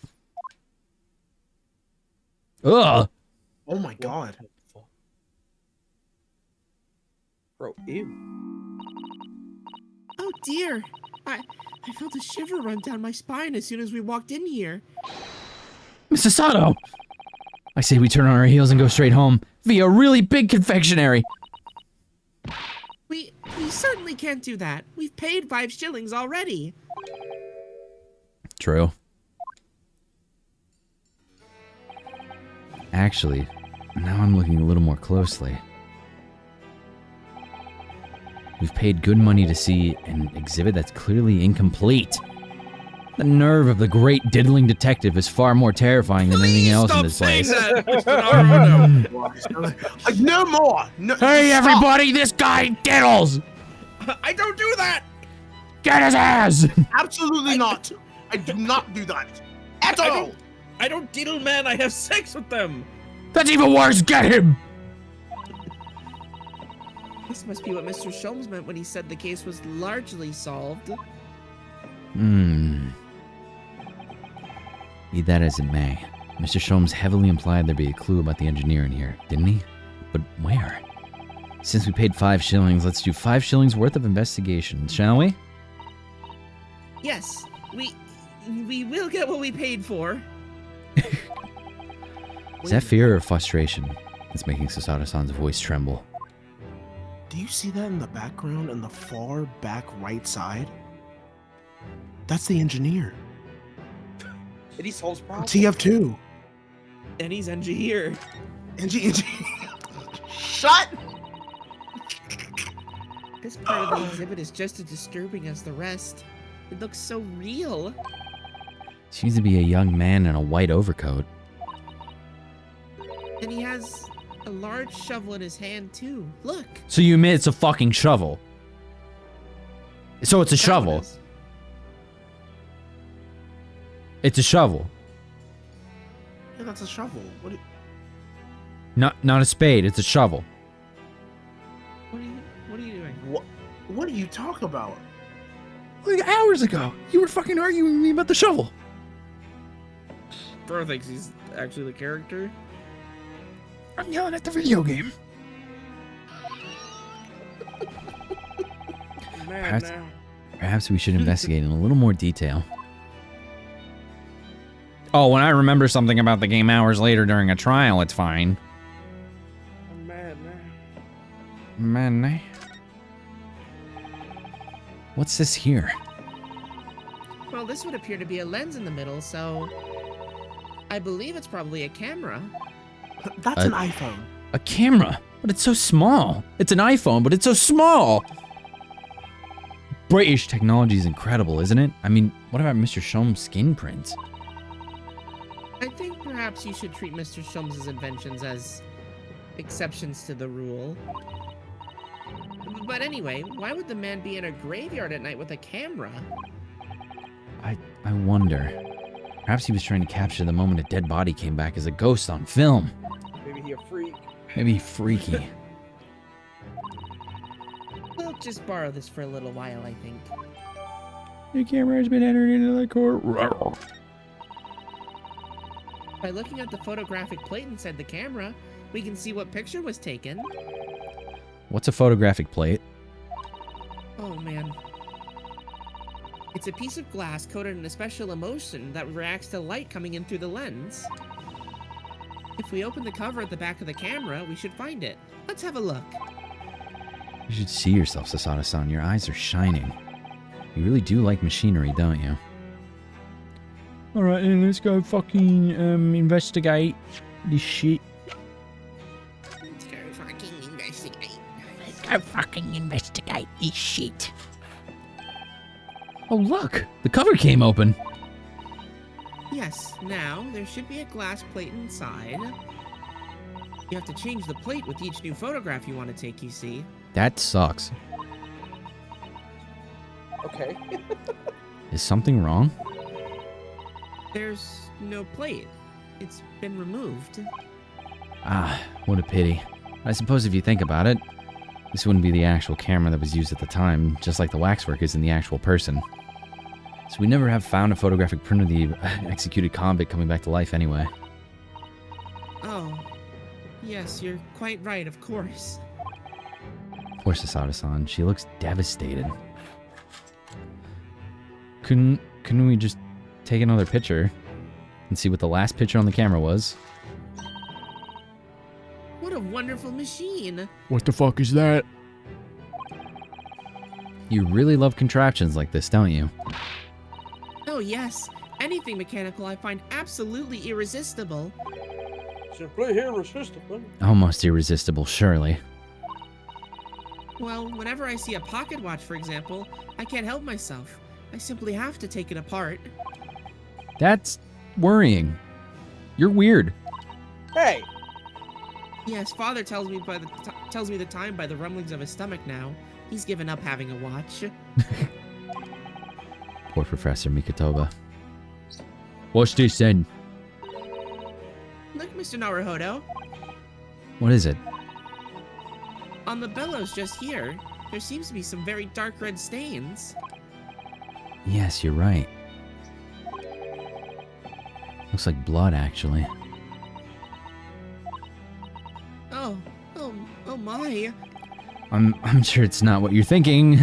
Ugh. Oh my god. Bro, ew. Oh dear. I felt a shiver run down my spine as soon as we walked in here. Mrs. Sato! I say we turn on our heels and go straight home via a really big confectionery. We certainly can't do that. We've paid 5 shillings already. True. Actually, now I'm looking a little more closely. We've paid good money to see an exhibit that's clearly incomplete. The nerve of the great diddling detective is far more terrifying than anything else in this place. No more! No, hey stop. everybody, this guy diddles! I don't do that! Get his ass! Absolutely not! I do not do that! At all! I don't diddle, man, I have sex with them! That's even worse, get him! This must be what Mr. Sholmes meant when he said the case was largely solved. Be that as it may, Mr. Sholmes heavily implied there'd be a clue about the engineer in here, didn't he? But where? Since we paid 5 shillings, let's do 5 shillings worth of investigation, shall we? Yes, we will get what we paid for. Is that fear or frustration that's making Sasada-san's voice tremble? Do you see that in the background in the far back right side? That's the engineer. And he solves problems. TF2. And he's engineer. Shut! This part of the exhibit is just as disturbing as the rest. It looks so real. Seems to be a young man in a white overcoat. And he has a large shovel in his hand, too. Look. So you admit it's a fucking shovel? So it's a That shovel. one is. It's a shovel. Yeah, that's a shovel. What? Not a spade, it's a shovel. What are you doing? What are you talking about? Like hours ago, you were fucking arguing with me about the shovel. Bro thinks he's actually the character. I'm yelling at the video game. Perhaps we should investigate in a little more detail. Oh, when I remember something about the game hours later during a trial, it's fine. I'm mad now. Man. What's this here? Well, this would appear to be a lens in the middle, so I believe it's probably a camera. That's an iPhone. A camera? But it's so small. It's an iPhone, but it's so small. British technology is incredible, isn't it? I mean, what about Mr. Shom's skin print? I think perhaps you should treat Mr. Shums' inventions as exceptions to the rule. But anyway, why would the man be in a graveyard at night with a camera? I wonder. Perhaps he was trying to capture the moment a dead body came back as a ghost on film. Maybe he a freak. Maybe freaky. We'll just borrow this for a little while, I think. Your camera has been entered into the court. By looking at the photographic plate inside the camera, we can see what picture was taken. What's a photographic plate? Oh man. It's a piece of glass coated in a special emulsion that reacts to light coming in through the lens. If we open the cover at the back of the camera, we should find it. Let's have a look. You should see yourself, Sasada-san. Your eyes are shining. You really do like machinery, don't you? Alright, then let's go fucking investigate this shit. Let's go fucking investigate. Let's go fucking investigate this shit. Oh, look! The cover came open. Yes, now there should be a glass plate inside. You have to change the plate with each new photograph you want to take, you see. That sucks. Okay. Is something wrong? There's no plate. It's been removed. Ah, what a pity. I suppose if you think about it, this wouldn't be the actual camera that was used at the time, just like the waxwork isn't the actual person. So we never have found a photographic print of the executed convict coming back to life anyway. Oh. Yes, you're quite right, of course. Poor Sasada-san, she looks devastated. Couldn't we just take another picture and see what the last picture on the camera was? What a wonderful machine! What the fuck is that? You really love contraptions like this, don't you? Oh yes, anything mechanical I find absolutely irresistible. Simply irresistible. Almost irresistible, surely. Well, whenever I see a pocket watch, for example, I can't help myself. I simply have to take it apart. That's worrying. You're weird. Hey! Yes, Father tells me the time by the rumblings of his stomach now. He's given up having a watch. Poor Professor Mikotoba. What's this then? Look, Mr. Naruhodo. What is it? On the bellows just here, there seems to be some very dark red stains. Yes, you're right. Looks like blood, actually. Oh my. I'm sure it's not what you're thinking.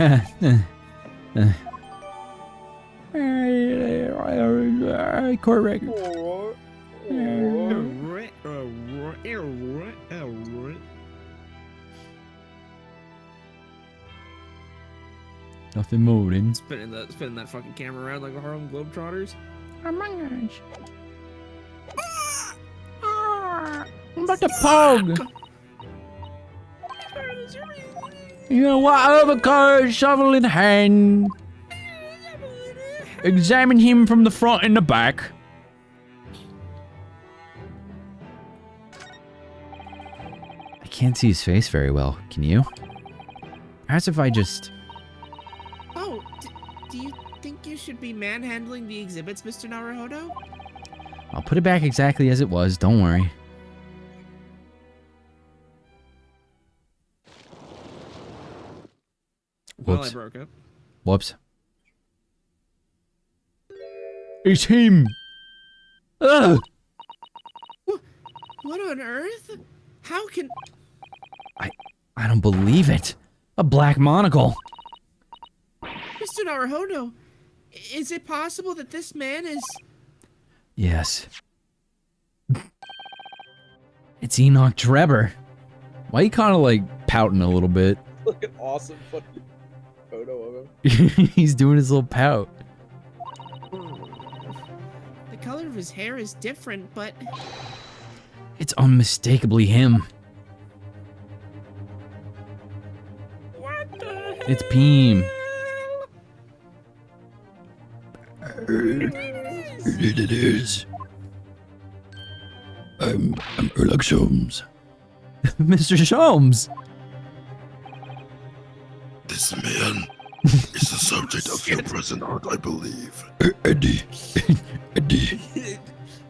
Court record. Nothing more than Spinning that fucking camera around like the Harlem Globetrotters. I'm about to pog. You know what? Overcoat, shovel in hand. Examine him from the front and the back. I can't see his face very well. Can you? Perhaps if I just... Oh, do you think you should be manhandling the exhibits, Mr. Naruhodo? I'll put it back exactly as it was. Don't worry. Well, I Whoops. broke it. Whoops. It's him. Ugh. What on earth? How can... I don't believe it. A black monocle. Mr. Naruhodo, is it possible that this man is... Yes. It's Enoch Drebber. Why you kind of like pouting a little bit? Look at awesome fucking photo of him. He's doing his little pout. The color of his hair is different, but... It's unmistakably him. What the hell? It's Peem. It is. I'm Erlach Sholmes. Mr. Sholmes. This man is the subject of your present art, I believe. Eddie. Eddie.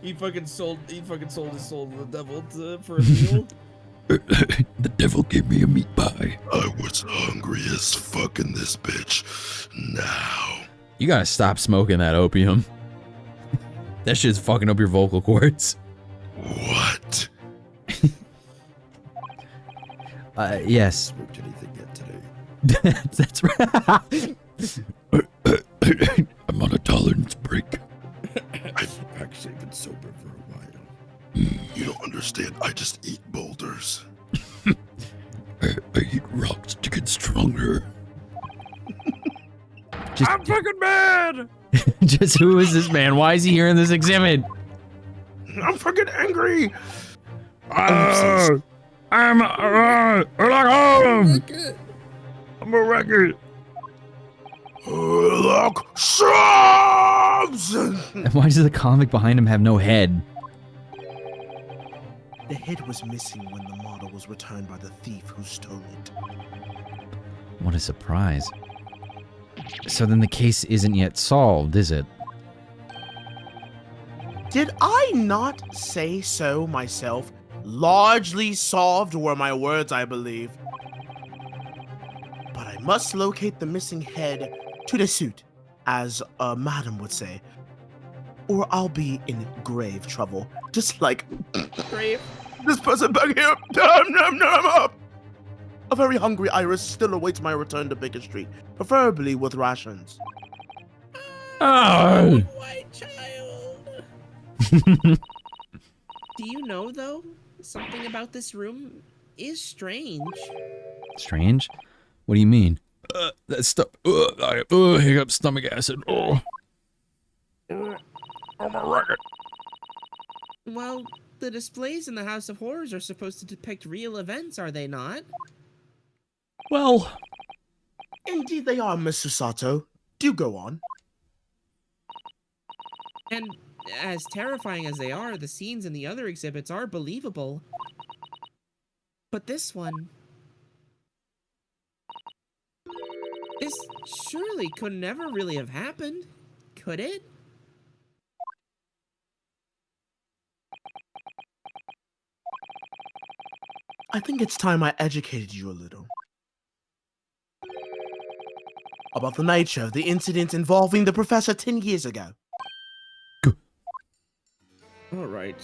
He fucking sold his soul to the devil for a meal. The devil gave me a meat pie. I was hungry as fuck in this bitch. Now. You gotta stop smoking that opium. That shit's fucking up your vocal cords. What? Yes. Smoked anything yet today? That's right. I'm on a tolerance break. I've actually been sober for a while. You don't understand. I just eat boulders. I eat rocks to get stronger. I'm fucking mad. Just who is this man? Why is he here in this exhibit? I'm fucking angry. I'm Erlach Holmes. I'm a record. Look, shrubs! And why does the comic behind him have no head? The head was missing when the model was returned by the thief who stole it. What a surprise. So then the case isn't yet solved, is it? Did I not say so myself? Largely solved were my words, I believe. But I must locate the missing head to the suit, as madam would say. Or I'll be in grave trouble, just like Grave. this person back here. Nom. A very hungry Iris still awaits my return to Baker Street, preferably with rations. Oh. White child. Do you know, though, something about this room is strange. Strange? What do you mean? That stuff. Hiccup, stomach acid. Oh. I'm a record. Well, the displays in the House of Horrors are supposed to depict real events, are they not? Well, Indeed they are, Mr. Sato. Do go on. And as terrifying as they are, the scenes in the other exhibits are believable. But this one... This surely could never really have happened, could it? I think it's time I educated you a little. About the nature of the incident involving the professor 10 years ago. Alright,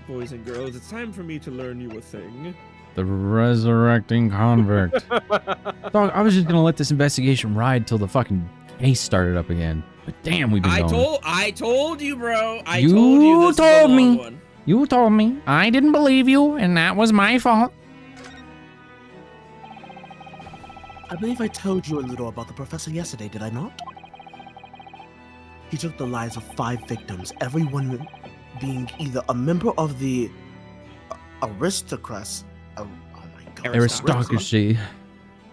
boys and girls, it's time for me to learn you a thing. The resurrecting convict. Dog, I was just gonna let this investigation ride till the fucking case started up again. But damn, we've been going. I told you, bro. I You told you this told was a long me. one. You told me. I didn't believe you, and that was my fault. I believe I told you a little about the professor yesterday, did I not? He took the lives of 5 victims, everyone being either a member of the aristocrats. Oh my god. Aristocracy.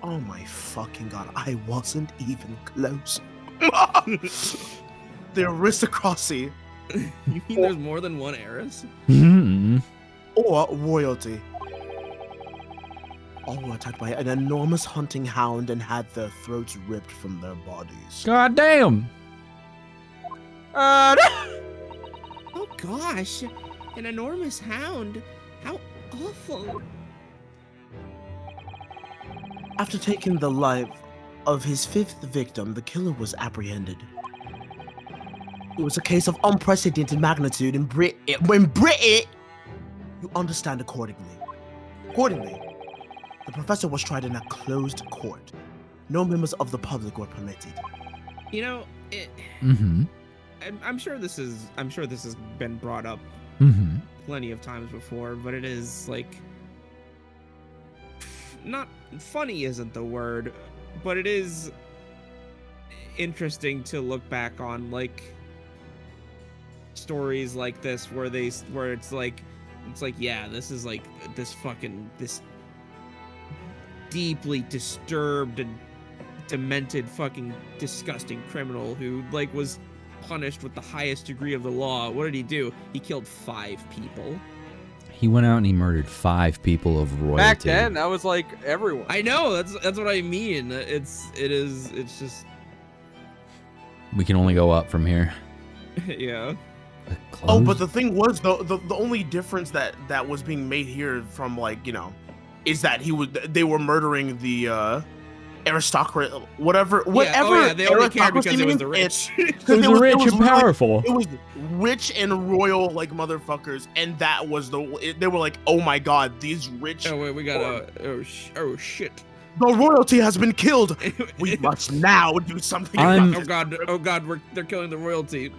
Oh my fucking god. I wasn't even close. The aristocracy. You mean there's more than one heiress? Or royalty. All were attacked by an enormous hunting hound and had their throats ripped from their bodies. God damn. Oh gosh, an enormous hound. How awful. After taking the life of his 5th victim, the killer was apprehended. It was a case of unprecedented magnitude in Britain. You understand accordingly. Accordingly, the professor was tried in a closed court. No members of the public were permitted. You know, I'm sure this has been brought up plenty of times before, but it is like not funny isn't the word, but it is interesting to look back on like stories like this where it's like yeah, this is like this deeply disturbed and demented fucking disgusting criminal who like was punished with the highest degree of the law. What did he do? He killed 5 people. He went out and he murdered 5 people of royalty. Back then, that was like everyone. I know, that's what I mean. It's just We can only go up from here. yeah. Oh, but the thing was, the only difference that was being made here from like, you know, is that they were murdering the aristocrat, whatever. Yeah, they only cared because it was the rich. It was rich and powerful. It was rich and royal like motherfuckers, and that was they were like, oh my god, these rich. Oh wait, we got oh shit. The royalty has been killed. We must now do something. Oh god, they're killing the royalty.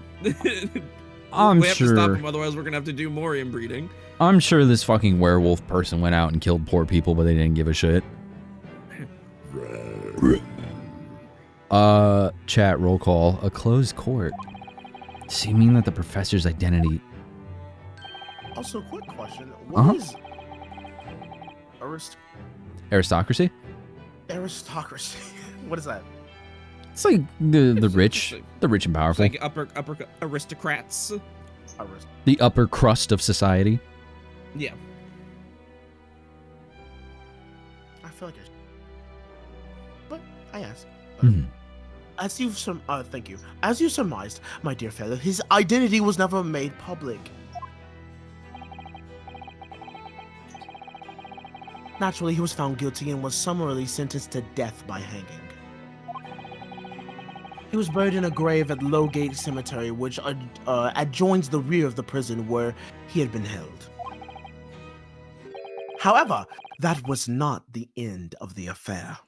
I'm we have sure. to stop them, otherwise we're gonna have to do more inbreeding. I'm sure this fucking werewolf person went out and killed poor people, but they didn't give a shit. Chat roll call. A closed court. Does he mean that the professor's identity? Also, quick question: What is Aristocracy? Aristocracy? What is that? It's like the rich and powerful. It's like upper aristocrats. The upper crust of society. Yeah. I feel like but I asked. As you've thank you. As you surmised, my dear fellow, his identity was never made public. Naturally, he was found guilty and was summarily sentenced to death by hanging. He was buried in a grave at Lowgate Cemetery, which adjoins the rear of the prison where he had been held. However, that was not the end of the affair.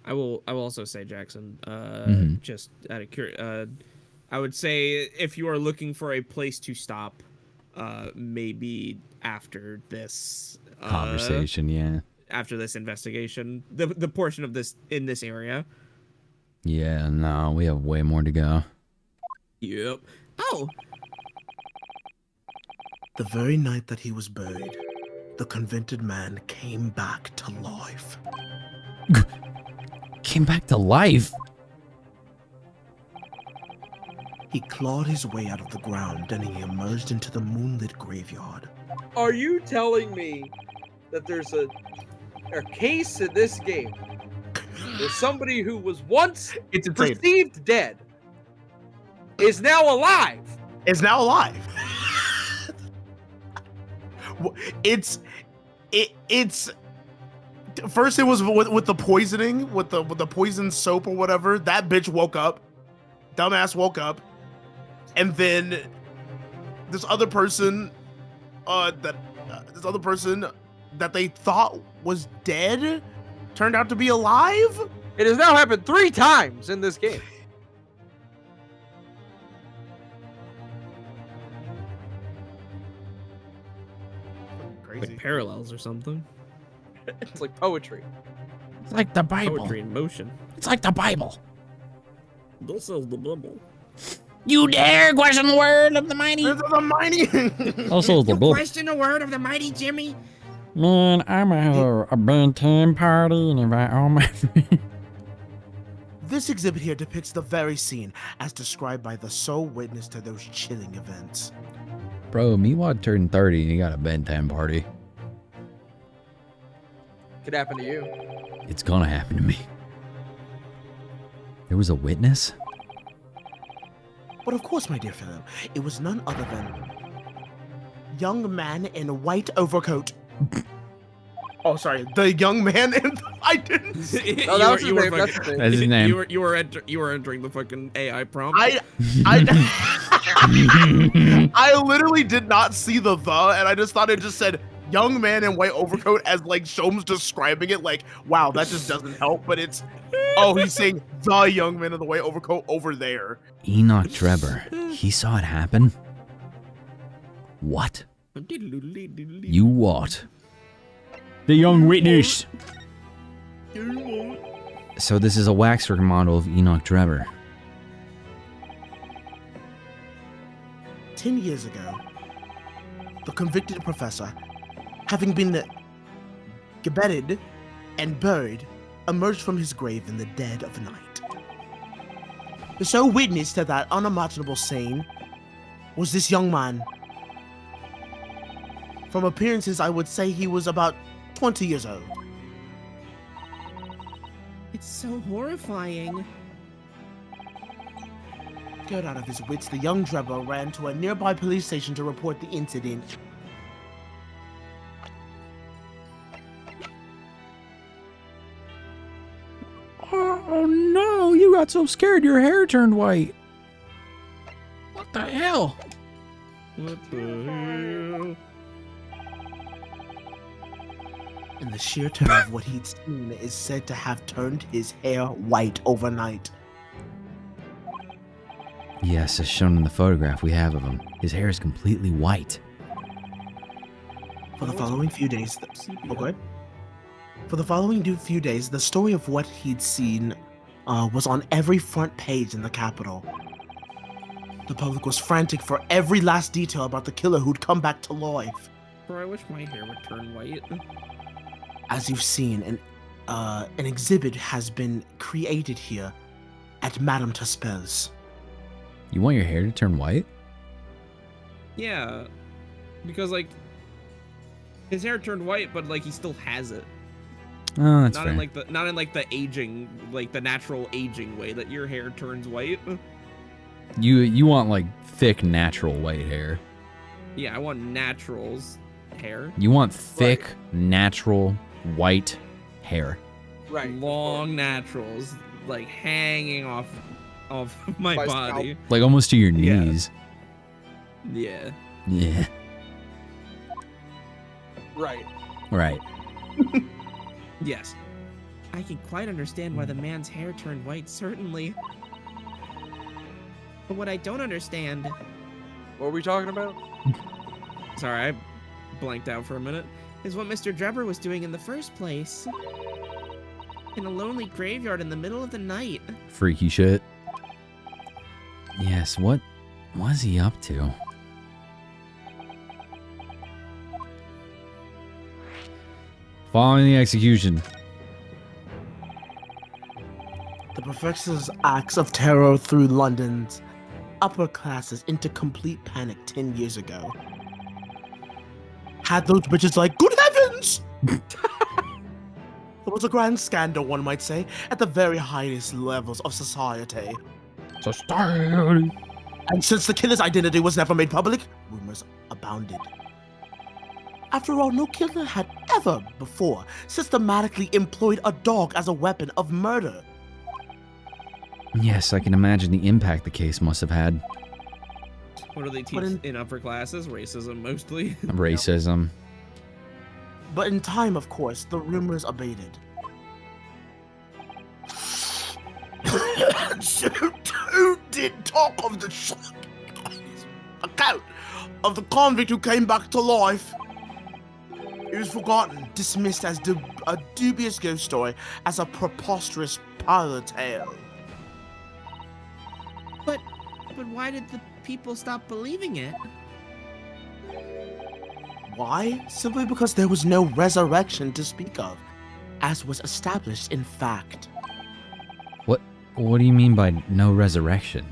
I will also say, Jackson, just out of curiosity, I would say if you are looking for a place to stop, maybe after this Conversation, yeah. After this investigation, the portion of this in this area. Yeah, no, we have way more to go. Yep. Oh. The very night that he was buried, the convicted man came back to life. Came back to life? He clawed his way out of the ground and he emerged into the moonlit graveyard. Are you telling me that there's a case in this game where somebody who was once perceived dead is now alive? Is now alive. It's first it was with the poisoning, with the poison soap or whatever. That bitch woke up. Dumbass woke up. And then this other person that they thought was dead turned out to be alive. It has now happened 3 times in this game. crazy. Like parallels or something. It's like poetry. It's like the Bible. Poetry in motion. It's like the Bible. This is the Bible. You dare question the word of the mighty? This is the mighty. Also the You book. question the word of the mighty Jimmy? Man, I'm at a Ben 10 party and invite all my friends. This exhibit here depicts the very scene as described by the sole witness to those chilling events. Bro, Meatwad turned 30 and he got a Ben 10 party. Could happen to you. It's gonna happen to me. There was a witness? But of course, my dear fellow, it was none other than young man in a white overcoat. Oh, sorry. The young man in I didn't. No, that was his name. That's his name. That's his name. You were entering the fucking AI prompt. I literally did not see the and I just thought it just said young man in white overcoat as like Shome's describing it. Like, wow, that just doesn't help. But it's he's saying the young man in the white overcoat over there. Enoch Drebber. He saw it happen? What? You what? The young witness. So this is a waxwork model of Enoch Drebber. 10 years ago, the convicted professor, having been beheaded and buried, emerged from his grave in the dead of night. The sole witness to that unimaginable scene was this young man. From appearances, I would say he was about 20 years old. It's so horrifying. Scared out of his wits, the young Drebber ran to a nearby police station to report the incident. Oh no, you got so scared your hair turned white. What the hell? What the hell? And the sheer terror of what he'd seen is said to have turned his hair white overnight. Yes, as shown in the photograph we have of him. His hair is completely white. For the following few days, For the following few days, the story of what he'd seen was on every front page in the capital. The public was frantic for every last detail about the killer who'd come back to life. Bro, I wish my hair would turn white. As you've seen, an exhibit has been created here at Madame Tuspel's. You want your hair to turn white? Yeah, because like his hair turned white, but like he still has it. Oh, that's not fair. not in like the aging, like the natural aging way that your hair turns white. You want like thick natural white hair. Yeah, I want naturals hair. You want thick natural white hair. Right. Long naturals, like hanging off my My body. Like almost to your Yeah. knees. Yeah. Yeah. Right. Right. Yes. I can quite understand why the man's hair turned white, certainly. But what I don't understand... What were we talking about? Sorry, I blanked out for a minute. is what Mr. Drebber was doing in the first place. In a lonely graveyard in the middle of the night. Freaky shit. Yes, what was he up to? Following the execution. The professor's acts of terror threw London's upper classes into complete panic 10 years ago. Had those bitches like, good heavens! It was a grand scandal, one might say, at the very highest levels of society. Society. And since the killer's identity was never made public, rumors abounded. After all, no killer had ever before systematically employed a dog as a weapon of murder. Yes, I can imagine the impact the case must have had. What do they teach in upper classes? Racism, mostly. Racism. But in time, of course, the rumors abated. So who did talk of the account of the convict who came back to life? It was forgotten, dismissed as a dubious ghost story, as a preposterous parlor tale. But why did the people stop believing it? Why? Simply because there was no resurrection to speak of, as was established in fact. What do you mean by no resurrection?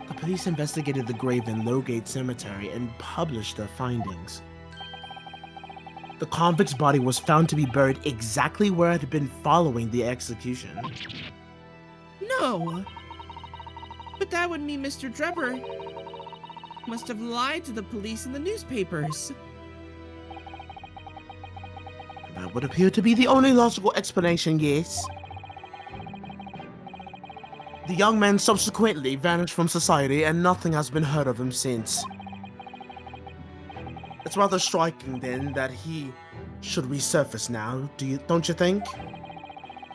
The police investigated the grave in Lowgate Cemetery and published their findings. The convict's body was found to be buried exactly where it had been following the execution. No! But that would mean Mr. Drebber must have lied to the police and the newspapers. That would appear to be the only logical explanation, yes. The young man subsequently vanished from society and nothing has been heard of him since. It's rather striking then that he should resurface now, don't you think?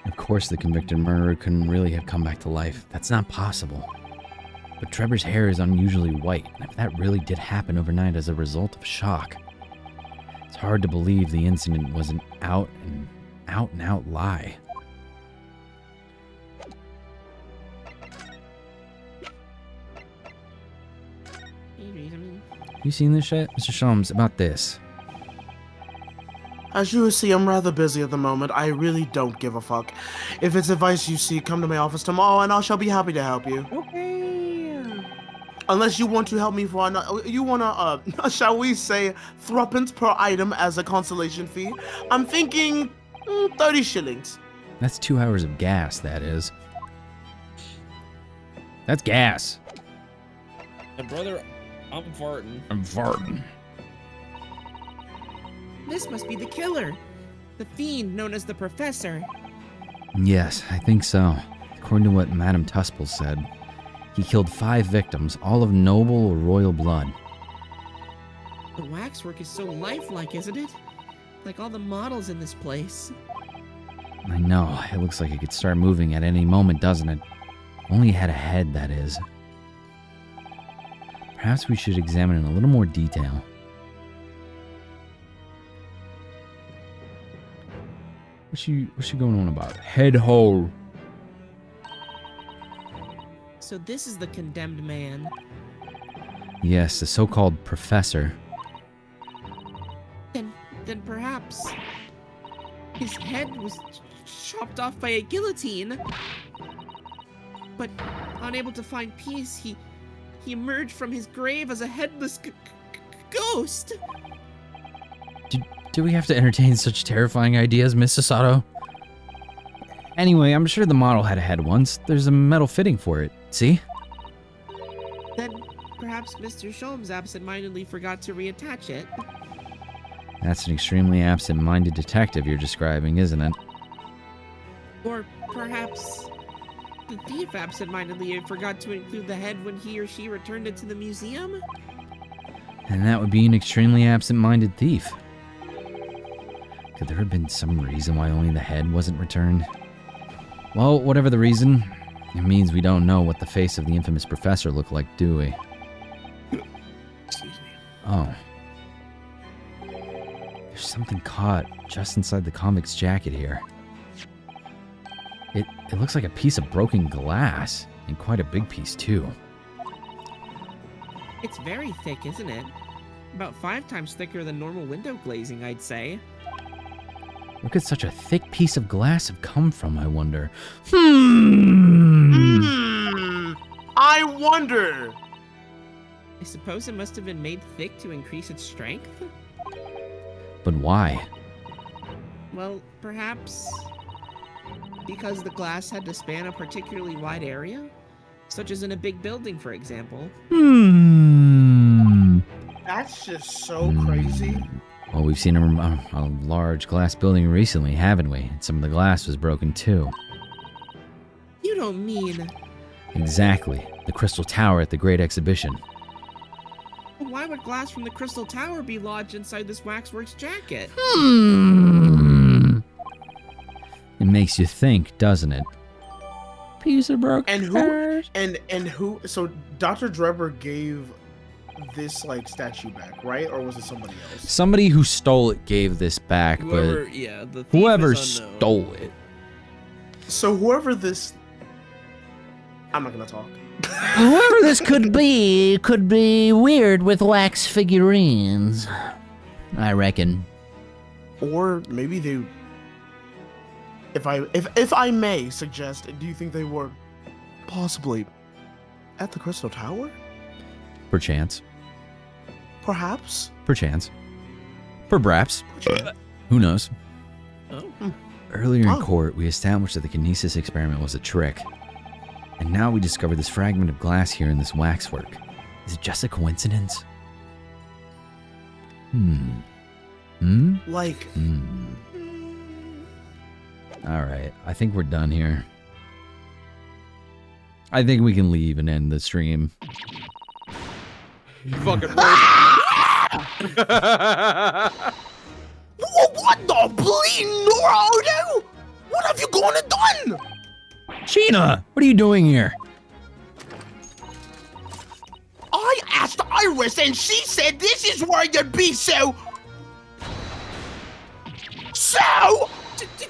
Of course the convicted murderer couldn't really have come back to life. That's not possible. But Trevor's hair is unusually white, and if that really did happen overnight as a result of shock, it's hard to believe the incident was an out and out lie. You seen this shit? Mr. Sholmes, about this. As you see, I'm rather busy at the moment. I really don't give a fuck. If it's advice you seek, come to my office tomorrow and I shall be happy to help you. Okay. Unless you want to help me for you wanna, shall we say, threepence per item as a consolation fee? I'm thinking 30 shillings. That's 2 hours of gas, that is. That's gas. And brother, I'm farting. I'm farting. This must be the killer. The fiend known as the Professor. Yes, I think so. According to what Madame Tuspel said, he killed 5 victims, all of noble or royal blood. The waxwork is so lifelike, isn't it? Like all the models in this place. I know, it looks like it could start moving at any moment, doesn't it? Only it had a head, that is. Perhaps we should examine it in a little more detail. What's she going on about? Head hole. So this is the condemned man. Yes, the so-called professor. Then perhaps his head was chopped off by a guillotine. But unable to find peace, he emerged from his grave as a headless ghost. Do we have to entertain such terrifying ideas, Miss Sasato? Anyway, I'm sure the model had a head once. There's a metal fitting for it. See? Then perhaps Mr. Sholmes absentmindedly forgot to reattach it. That's an extremely absent-minded detective you're describing, isn't it? Or perhaps the thief absentmindedly forgot to include the head when he or she returned it to the museum? And that would be an extremely absent-minded thief. Could there have been some reason why only the head wasn't returned? Well, whatever the reason, it means we don't know what the face of the infamous professor looked like, do we? Excuse me. Oh. There's something caught just inside the convict's jacket here. It looks like a piece of broken glass, and quite a big piece, too. It's very thick, isn't it? About 5 times thicker than normal window glazing, I'd say. Where could such a thick piece of glass have come from, I wonder? I wonder! I suppose it must have been made thick to increase its strength? But why? Well, perhaps because the glass had to span a particularly wide area? Such as in a big building, for example. That's just so crazy. Well, we've seen a large glass building recently, haven't we? And some of the glass was broken, too. You don't mean... Exactly. The Crystal Tower at the Great Exhibition. Why would glass from the Crystal Tower be lodged inside this waxworks jacket? It makes you think, doesn't it? Piece of broken And who? So Dr. Drebber gave this like statue back, right? Or was it somebody else? Somebody who stole it gave this back, Whoever, but yeah, the thief whoever is unknown. stole it. So whoever this, I'm not gonna talk. Whoever this could be weird with wax figurines. I reckon. Or maybe they. If I may suggest, do you think they were possibly at the Crystal Tower? Perchance. Perhaps. Perchance. Perhaps. Who knows? Oh. Earlier in court, we established that the kinesis experiment was a trick. And now we discovered this fragment of glass here in this waxwork. Is it just a coincidence? Like. Alright, I think we're done here. I think we can leave and end the stream. You fucking What the bleeding Naruto? What have you gone and done? Gina, what are you doing here? I asked Iris and she said this is where you'd be, so...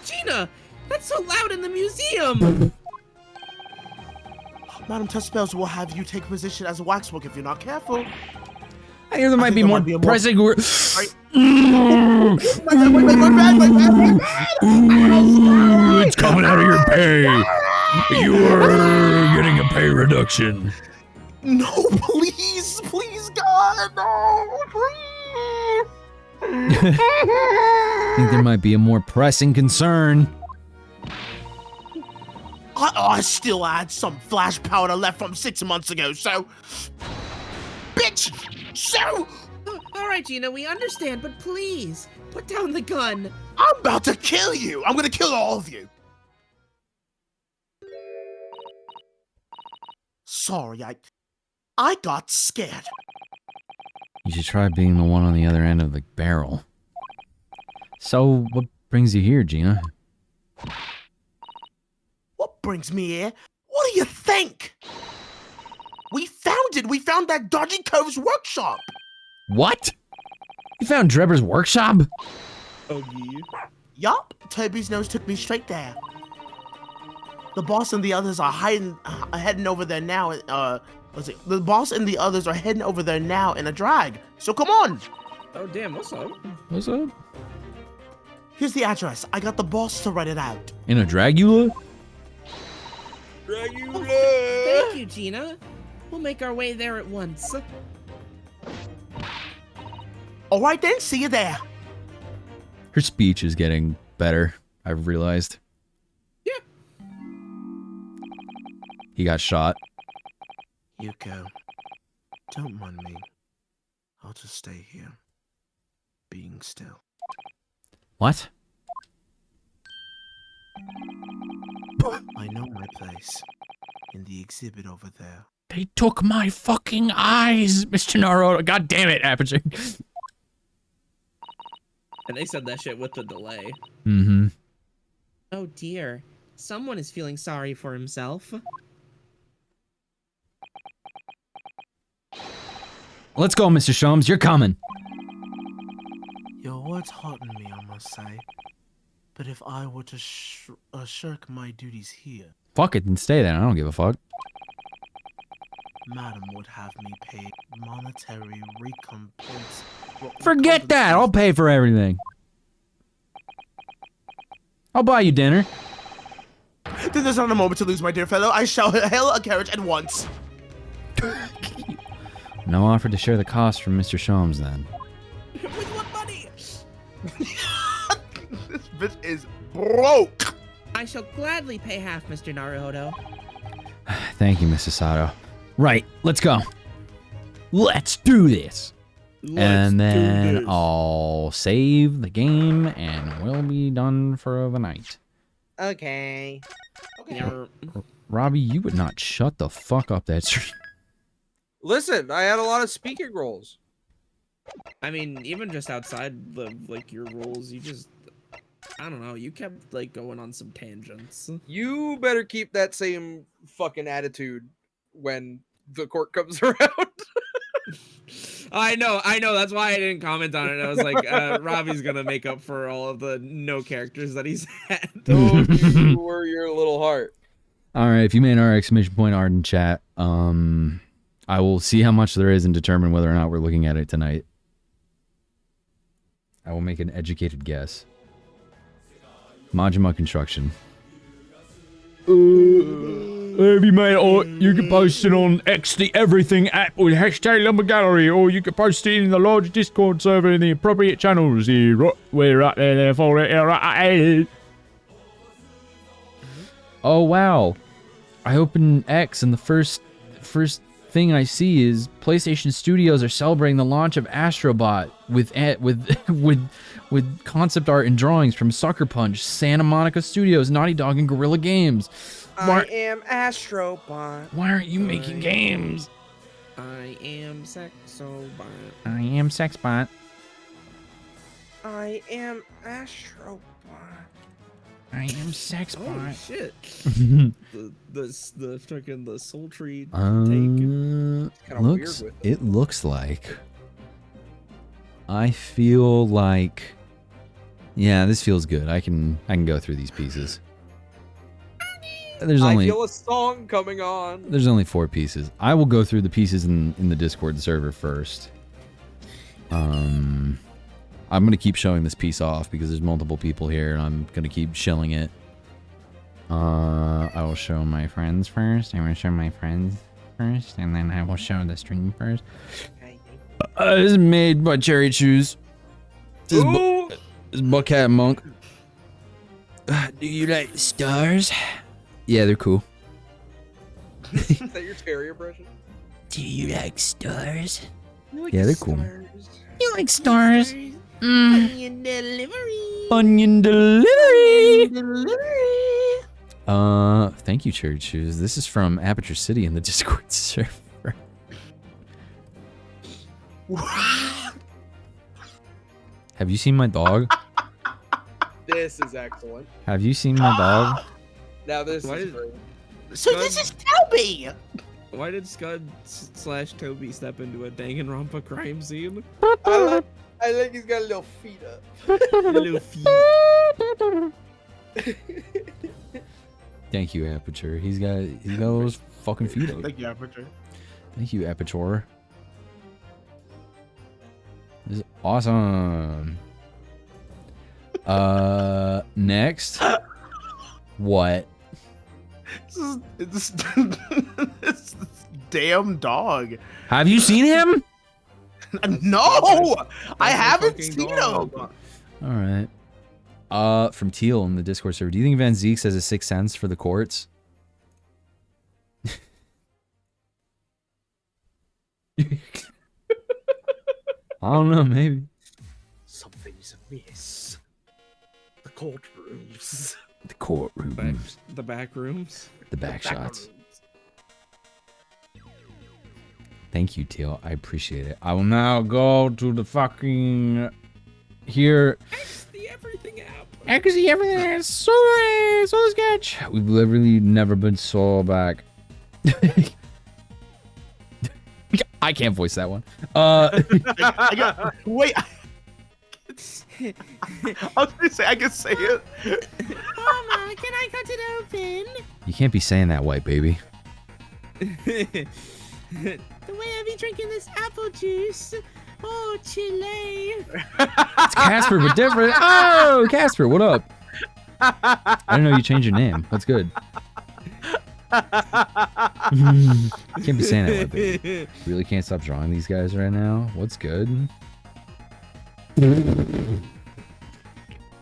Gina, that's so loud in the museum. Madam Tespels will have you take position as a waxwork if you're not careful. I hear there might be more pressing. It's coming out of your pay. You are getting a pay reduction. No, please, God, no, please. I think there might be a more pressing concern. I still had some flash powder left from 6 months ago, so... Bitch! So... All right, Gina, we understand, but please, put down the gun. I'm about to kill you! I'm gonna kill all of you! Sorry, I got scared. You should try being the one on the other end of the barrel. So, what brings you here, Gina? What brings me here? What do you think? We found it! We found that dodgy cove's workshop! What? You found Drebber's workshop? Oh, yeah. Yup, Toby's nose took me straight there. The boss and the others are heading over there now. The boss and the others are heading over there now in a drag. So come on. Oh, damn, what's up? What's up? Here's the address. I got the boss to write it out. In a Dragula? Thank you, Gina. We'll make our way there at once. All right then, see you there. Her speech is getting better, I've realized. Yeah. He got shot. Yuko, don't mind me. I'll just stay here, being still. What? I know my place. In the exhibit over there. They took my fucking eyes, Mr. Naruto. God damn it, Apogee. And they said that shit with the delay. Mm-hmm. Oh dear. Someone is feeling sorry for himself. Let's go, Mr. Shums. You're coming. Your words hearten me, I must say. But if I were to shirk my duties here, Fuck it and stay there. I don't give a fuck. Madam would have me pay monetary recompense. Forget that. I'll pay for everything. I'll buy you dinner. Then there's not a moment to lose, my dear fellow. I shall hail a carriage at once. No offer to share the cost from Mr. Shums, then. With what money? This bitch is broke. I shall gladly pay half, Mr. Naruto. Thank you, Mrs. Sato. Right, let's go. Let's do this. And then I'll save the game and we'll be done for the night. Okay. Robbie, you would not shut the fuck up that stream. Listen, I had a lot of speaking roles. I mean, even just outside the your roles, you just, I don't know, you kept going on some tangents. You better keep that same fucking attitude when the court comes around. I know. That's why I didn't comment on it. I was like, Robbie's gonna make up for all of the no characters that he's had. Don't you worry your little heart. All right, if you made our exclamation point art in chat, I will see how much there is and determine whether or not we're looking at it tonight. I will make an educated guess. Majima Construction. If you made it, or you can post it on X the Everything app with hashtag Lumber Gallery, or you can post it in the large Discord server in the appropriate channels. We're right there for it. Oh wow! I open X and the first thing I see is PlayStation Studios are celebrating the launch of Astrobot with concept art and drawings from Sucker Punch, Santa Monica Studios, Naughty Dog, and Guerrilla Games. I am Astrobot. Why aren't you making games? I am Sexobot. I am Sexbot. I am Astrobot. I am Sexbot. Oh shit! the fucking the sultry take. Kinda weird Looks. with It looks like. I feel like. Yeah, this feels good. I can go through these pieces. There's I only feel a song coming on. there's only 4 pieces. I will go through the pieces in the Discord server first. I'm gonna keep showing this piece off because there's multiple people here, and I'm gonna keep shilling it. I will show my friends first. I'm gonna show my friends first, and then I will show the stream first. This is made by Cherry Chews. This is Buckhat Monk. Do you like stars? Yeah, they're cool. Is that your Terry impression? Do you like stars? Yeah, they're cool. You like stars? Onion delivery. Onion delivery. Thank you, Cherry Chews. This is from Aperture City in the Discord server. Have you seen my dog? This is excellent. Have you seen my dog? Now this Why is did- great. So this is Toby. Why did Scud / Toby step into a Danganronpa crime scene? I think he's got a little feet up. Little feet. Thank you, Aperture. He's got those fucking feet up. Thank you, Aperture. Thank you, Aperture. This is awesome. Next. What? This damn dog. Have you seen him? No, I haven't fucking seen dog. him. All right. From Teal in the Discord server. Do you think Van Zeeks has a sixth sense for the courts? I don't know, maybe. Something's amiss. The courtrooms. The courtrooms. The back rooms. The back shots. Thank you, Teal. I appreciate it. I will now go to the fucking here. The everything app. Actually, everything is so sketch. We've literally never been so back. I can't voice that one. I got, wait. I was gonna say I can say it. Mama, can I cut it open? You can't be saying that, white baby. The way I be drinking this apple juice. Oh, Chile. It's Casper, but different. Oh, Casper, what up? I didn't know you changed your name. That's good. You can't be saying that, white baby. Really can't stop drawing these guys right now. What's good?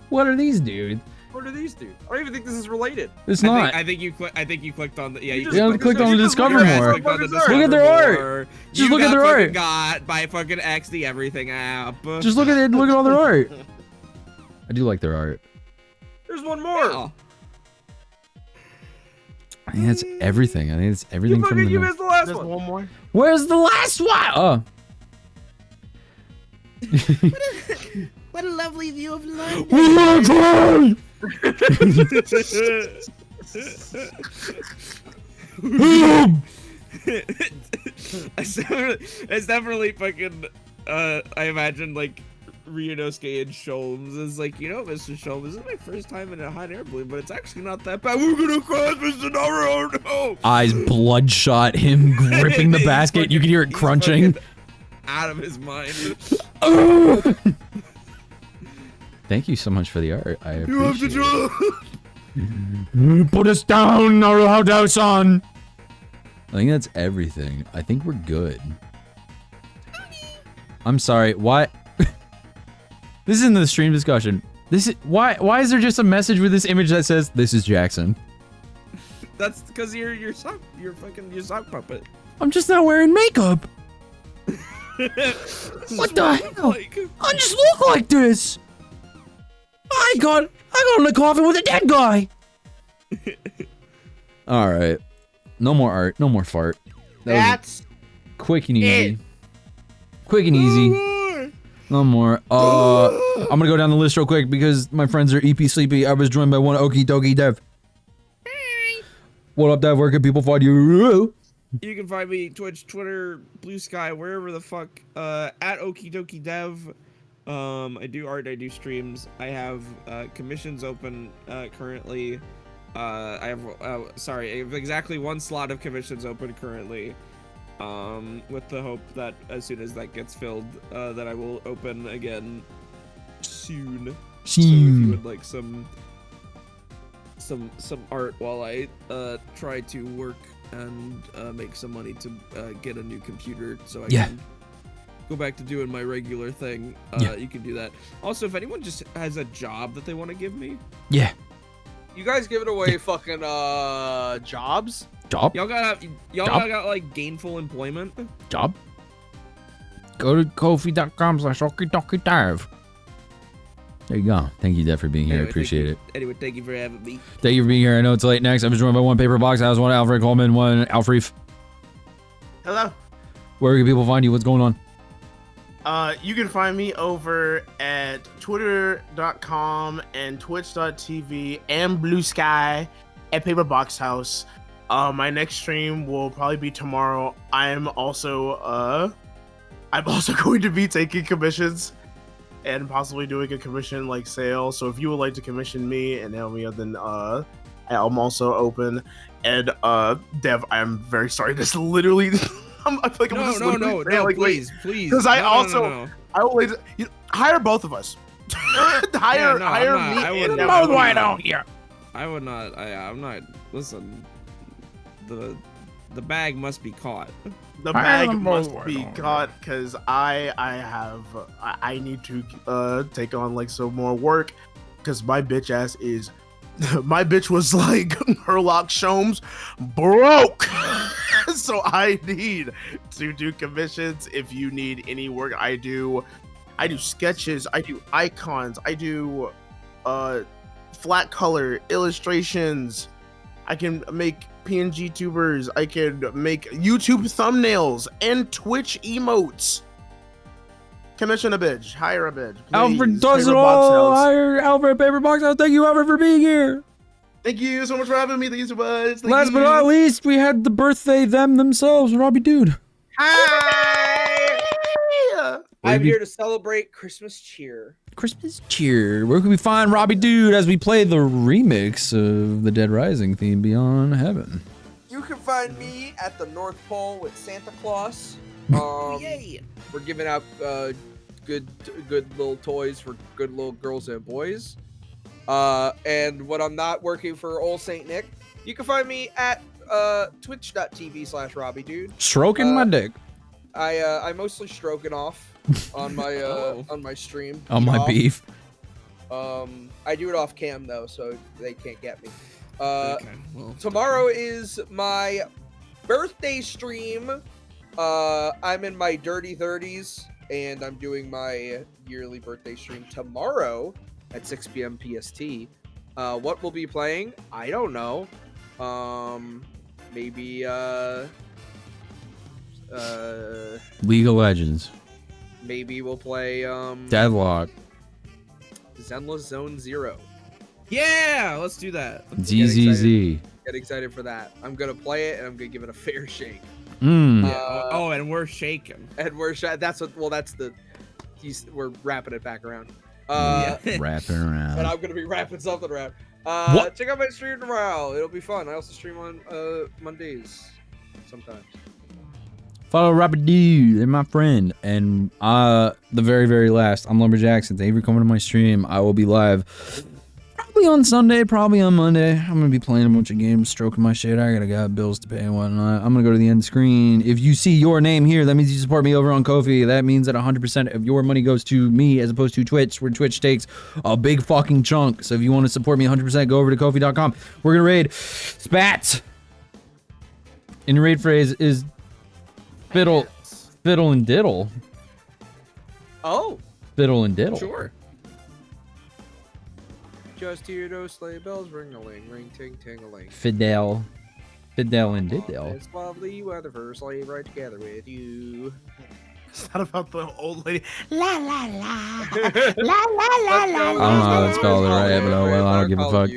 What are these dudes? What are these dudes? I don't even think this is related. It's not. I think you clicked on the You clicked on the discover Your ass more. clicked on the Look at discover their art. more. Just You look at got their fucking art. Got by fucking X the everything app. Just look at it. Look at all their art. I do like their art. There's one more. Oh. I think that's everything. I think it's everything from the. You missed the last There's one. one more. Where's the last one? Oh. What a lovely view of London. We wanna try! It's definitely fucking. I imagine like Ryunosuke and Sholmes is like, you know, Mr. Sholmes, this is my first time in a hot air balloon, but it's actually not that bad. We're gonna crash, Mr. Naruto. No. Eyes bloodshot, him gripping the basket. You can hear it crunching. Out of his mind. Thank you so much for the art. I You have to appreciate draw. it. Put us down, Naruto-san. I think that's everything. I think we're good. I'm sorry. Why? This isn't the stream discussion. This is why is there just a message with this image that says this is Jackson? That's because you're sock puppet. I'm just not wearing makeup. What the hell? I just look like this. I got in the coffin with a dead guy. All right. No more art. No more fart. That's quick and easy. Quick and easy. No more. I'm gonna go down the list real quick because my friends are EP Sleepy. I was joined by one Okie Dokie Dev. Hi. What up, Dev? Where can people find you? You can find me Twitch, Twitter, Blue Sky, wherever the fuck. At Okie Dokie Dev. I do art. I do streams. I have commissions open currently. I have exactly one slot of commissions open currently. With the hope that as soon as that gets filled, that I will open again soon. So if you would like some art while I try to work and make some money to get a new computer so I can go back to doing my regular thing, you can do that. Also, if anyone just has a job that they want to give me. Yeah. You guys giving away fucking jobs? Job? Y'all got like gainful employment? Job? Go to kofi.com/okiedokie-dev. There you go. Thank you, Dev, for being here. Anyway, I appreciate it. Anyway, thank you for having me. Thank you for being here. I know it's late. Next, I was joined by one Paper Box House, one Alfred Coleman, one Alfreef. Hello. Where can people find you? What's going on? You can find me over at twitter.com and twitch.tv and Blue Sky at Paper Box House. My next stream will probably be tomorrow. I'm also going to be taking commissions and possibly doing a commission like sale. So if you would like to commission me and help me out, then I'm also open. And Dev, I'm very sorry. This literally I feel like I'm just no, like, please. Because I always hire both of us. hire me. Why don't you? I would not. I'm not. Listen, the bag must be caught. The bag must be caught because I need to take on like some more work because my bitch ass is. My bitch was like Herlock Sholmes broke. So I need to do commissions. If you need any work, I do sketches, I do icons, I do flat color illustrations, I can make PNG tubers, I can make YouTube thumbnails and Twitch emotes. Commission a bitch, hire a bitch. Please. Alfred does it all. Hire Alfred Paper Box House. Thank you, Alfred, for being here. Thank you so much for having me. Thank you so much. Last but not least, we had the birthday themselves, Robbie Dude. Hi. I'm here to celebrate Christmas cheer. Christmas cheer. Where can we find Robbie Dude as we play the remix of the Dead Rising theme, Beyond Heaven? You can find me at the North Pole with Santa Claus. Yay! We're giving out good little toys for good little girls and boys. And when I'm not working for Old Saint Nick, you can find me at twitch.tv/RobbieDude. Stroking my dick. I mostly stroking off on my on my stream. On my beef. I do it off cam though, so they can't get me. Okay, well. Tomorrow is my birthday stream. I'm in my dirty 30s, and I'm doing my yearly birthday stream tomorrow at 6 p.m. PST. What we'll be playing, I don't know. Maybe League of Legends. Maybe we'll play Deadlock. Zenless Zone Zero. Yeah, let's do that. ZZZ. Get excited for that. I'm gonna play it and I'm gonna give it a fair shake. Mm. Oh, and we're shaking. And that's what. Well, that's the. We're wrapping it back around. Wrapping around. And I'm gonna be wrapping something around. What? Check out my stream tomorrow. It'll be fun. I also stream on Mondays sometimes. Follow Robert D. They're my friend. And the very, very last, I'm Lumberjackson. Thank you for coming to my stream. I will be live probably on Sunday, probably on Monday. I'm going to be playing a bunch of games, stroking my shit. I got bills to pay and whatnot. I'm going to go to the end screen. If you see your name here, that means you support me over on Ko-fi. That means that 100% of your money goes to me as opposed to Twitch, where Twitch takes a big fucking chunk. So if you want to support me 100%, go over to Ko-fi.com. We're going to raid Spats. And the raid phrase is Fiddle and diddle. Oh. Fiddle and diddle. Sure. Just hear those sleigh bells ring a ling, ring ting ting a ling. Fidel and diddle. It's lovely weather for a sleigh ride together with you. It's not about the old lady. La la la. La la la la. I don't know how to spell it right, but oh well, I don't give a fuck.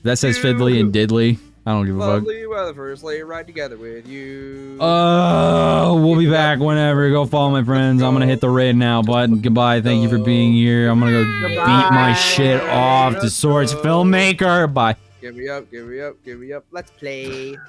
That says fiddly and diddly. I don't give a fuck. Lovely weather for a sleigh ride together with you. We'll be back whenever. Go follow my friends. I'm gonna hit the raid now button. Goodbye. Thank you for being here. I'm gonna go beat my shit off to Swords Filmmaker. Bye. Give me up, give me up, give me up. Let's play. So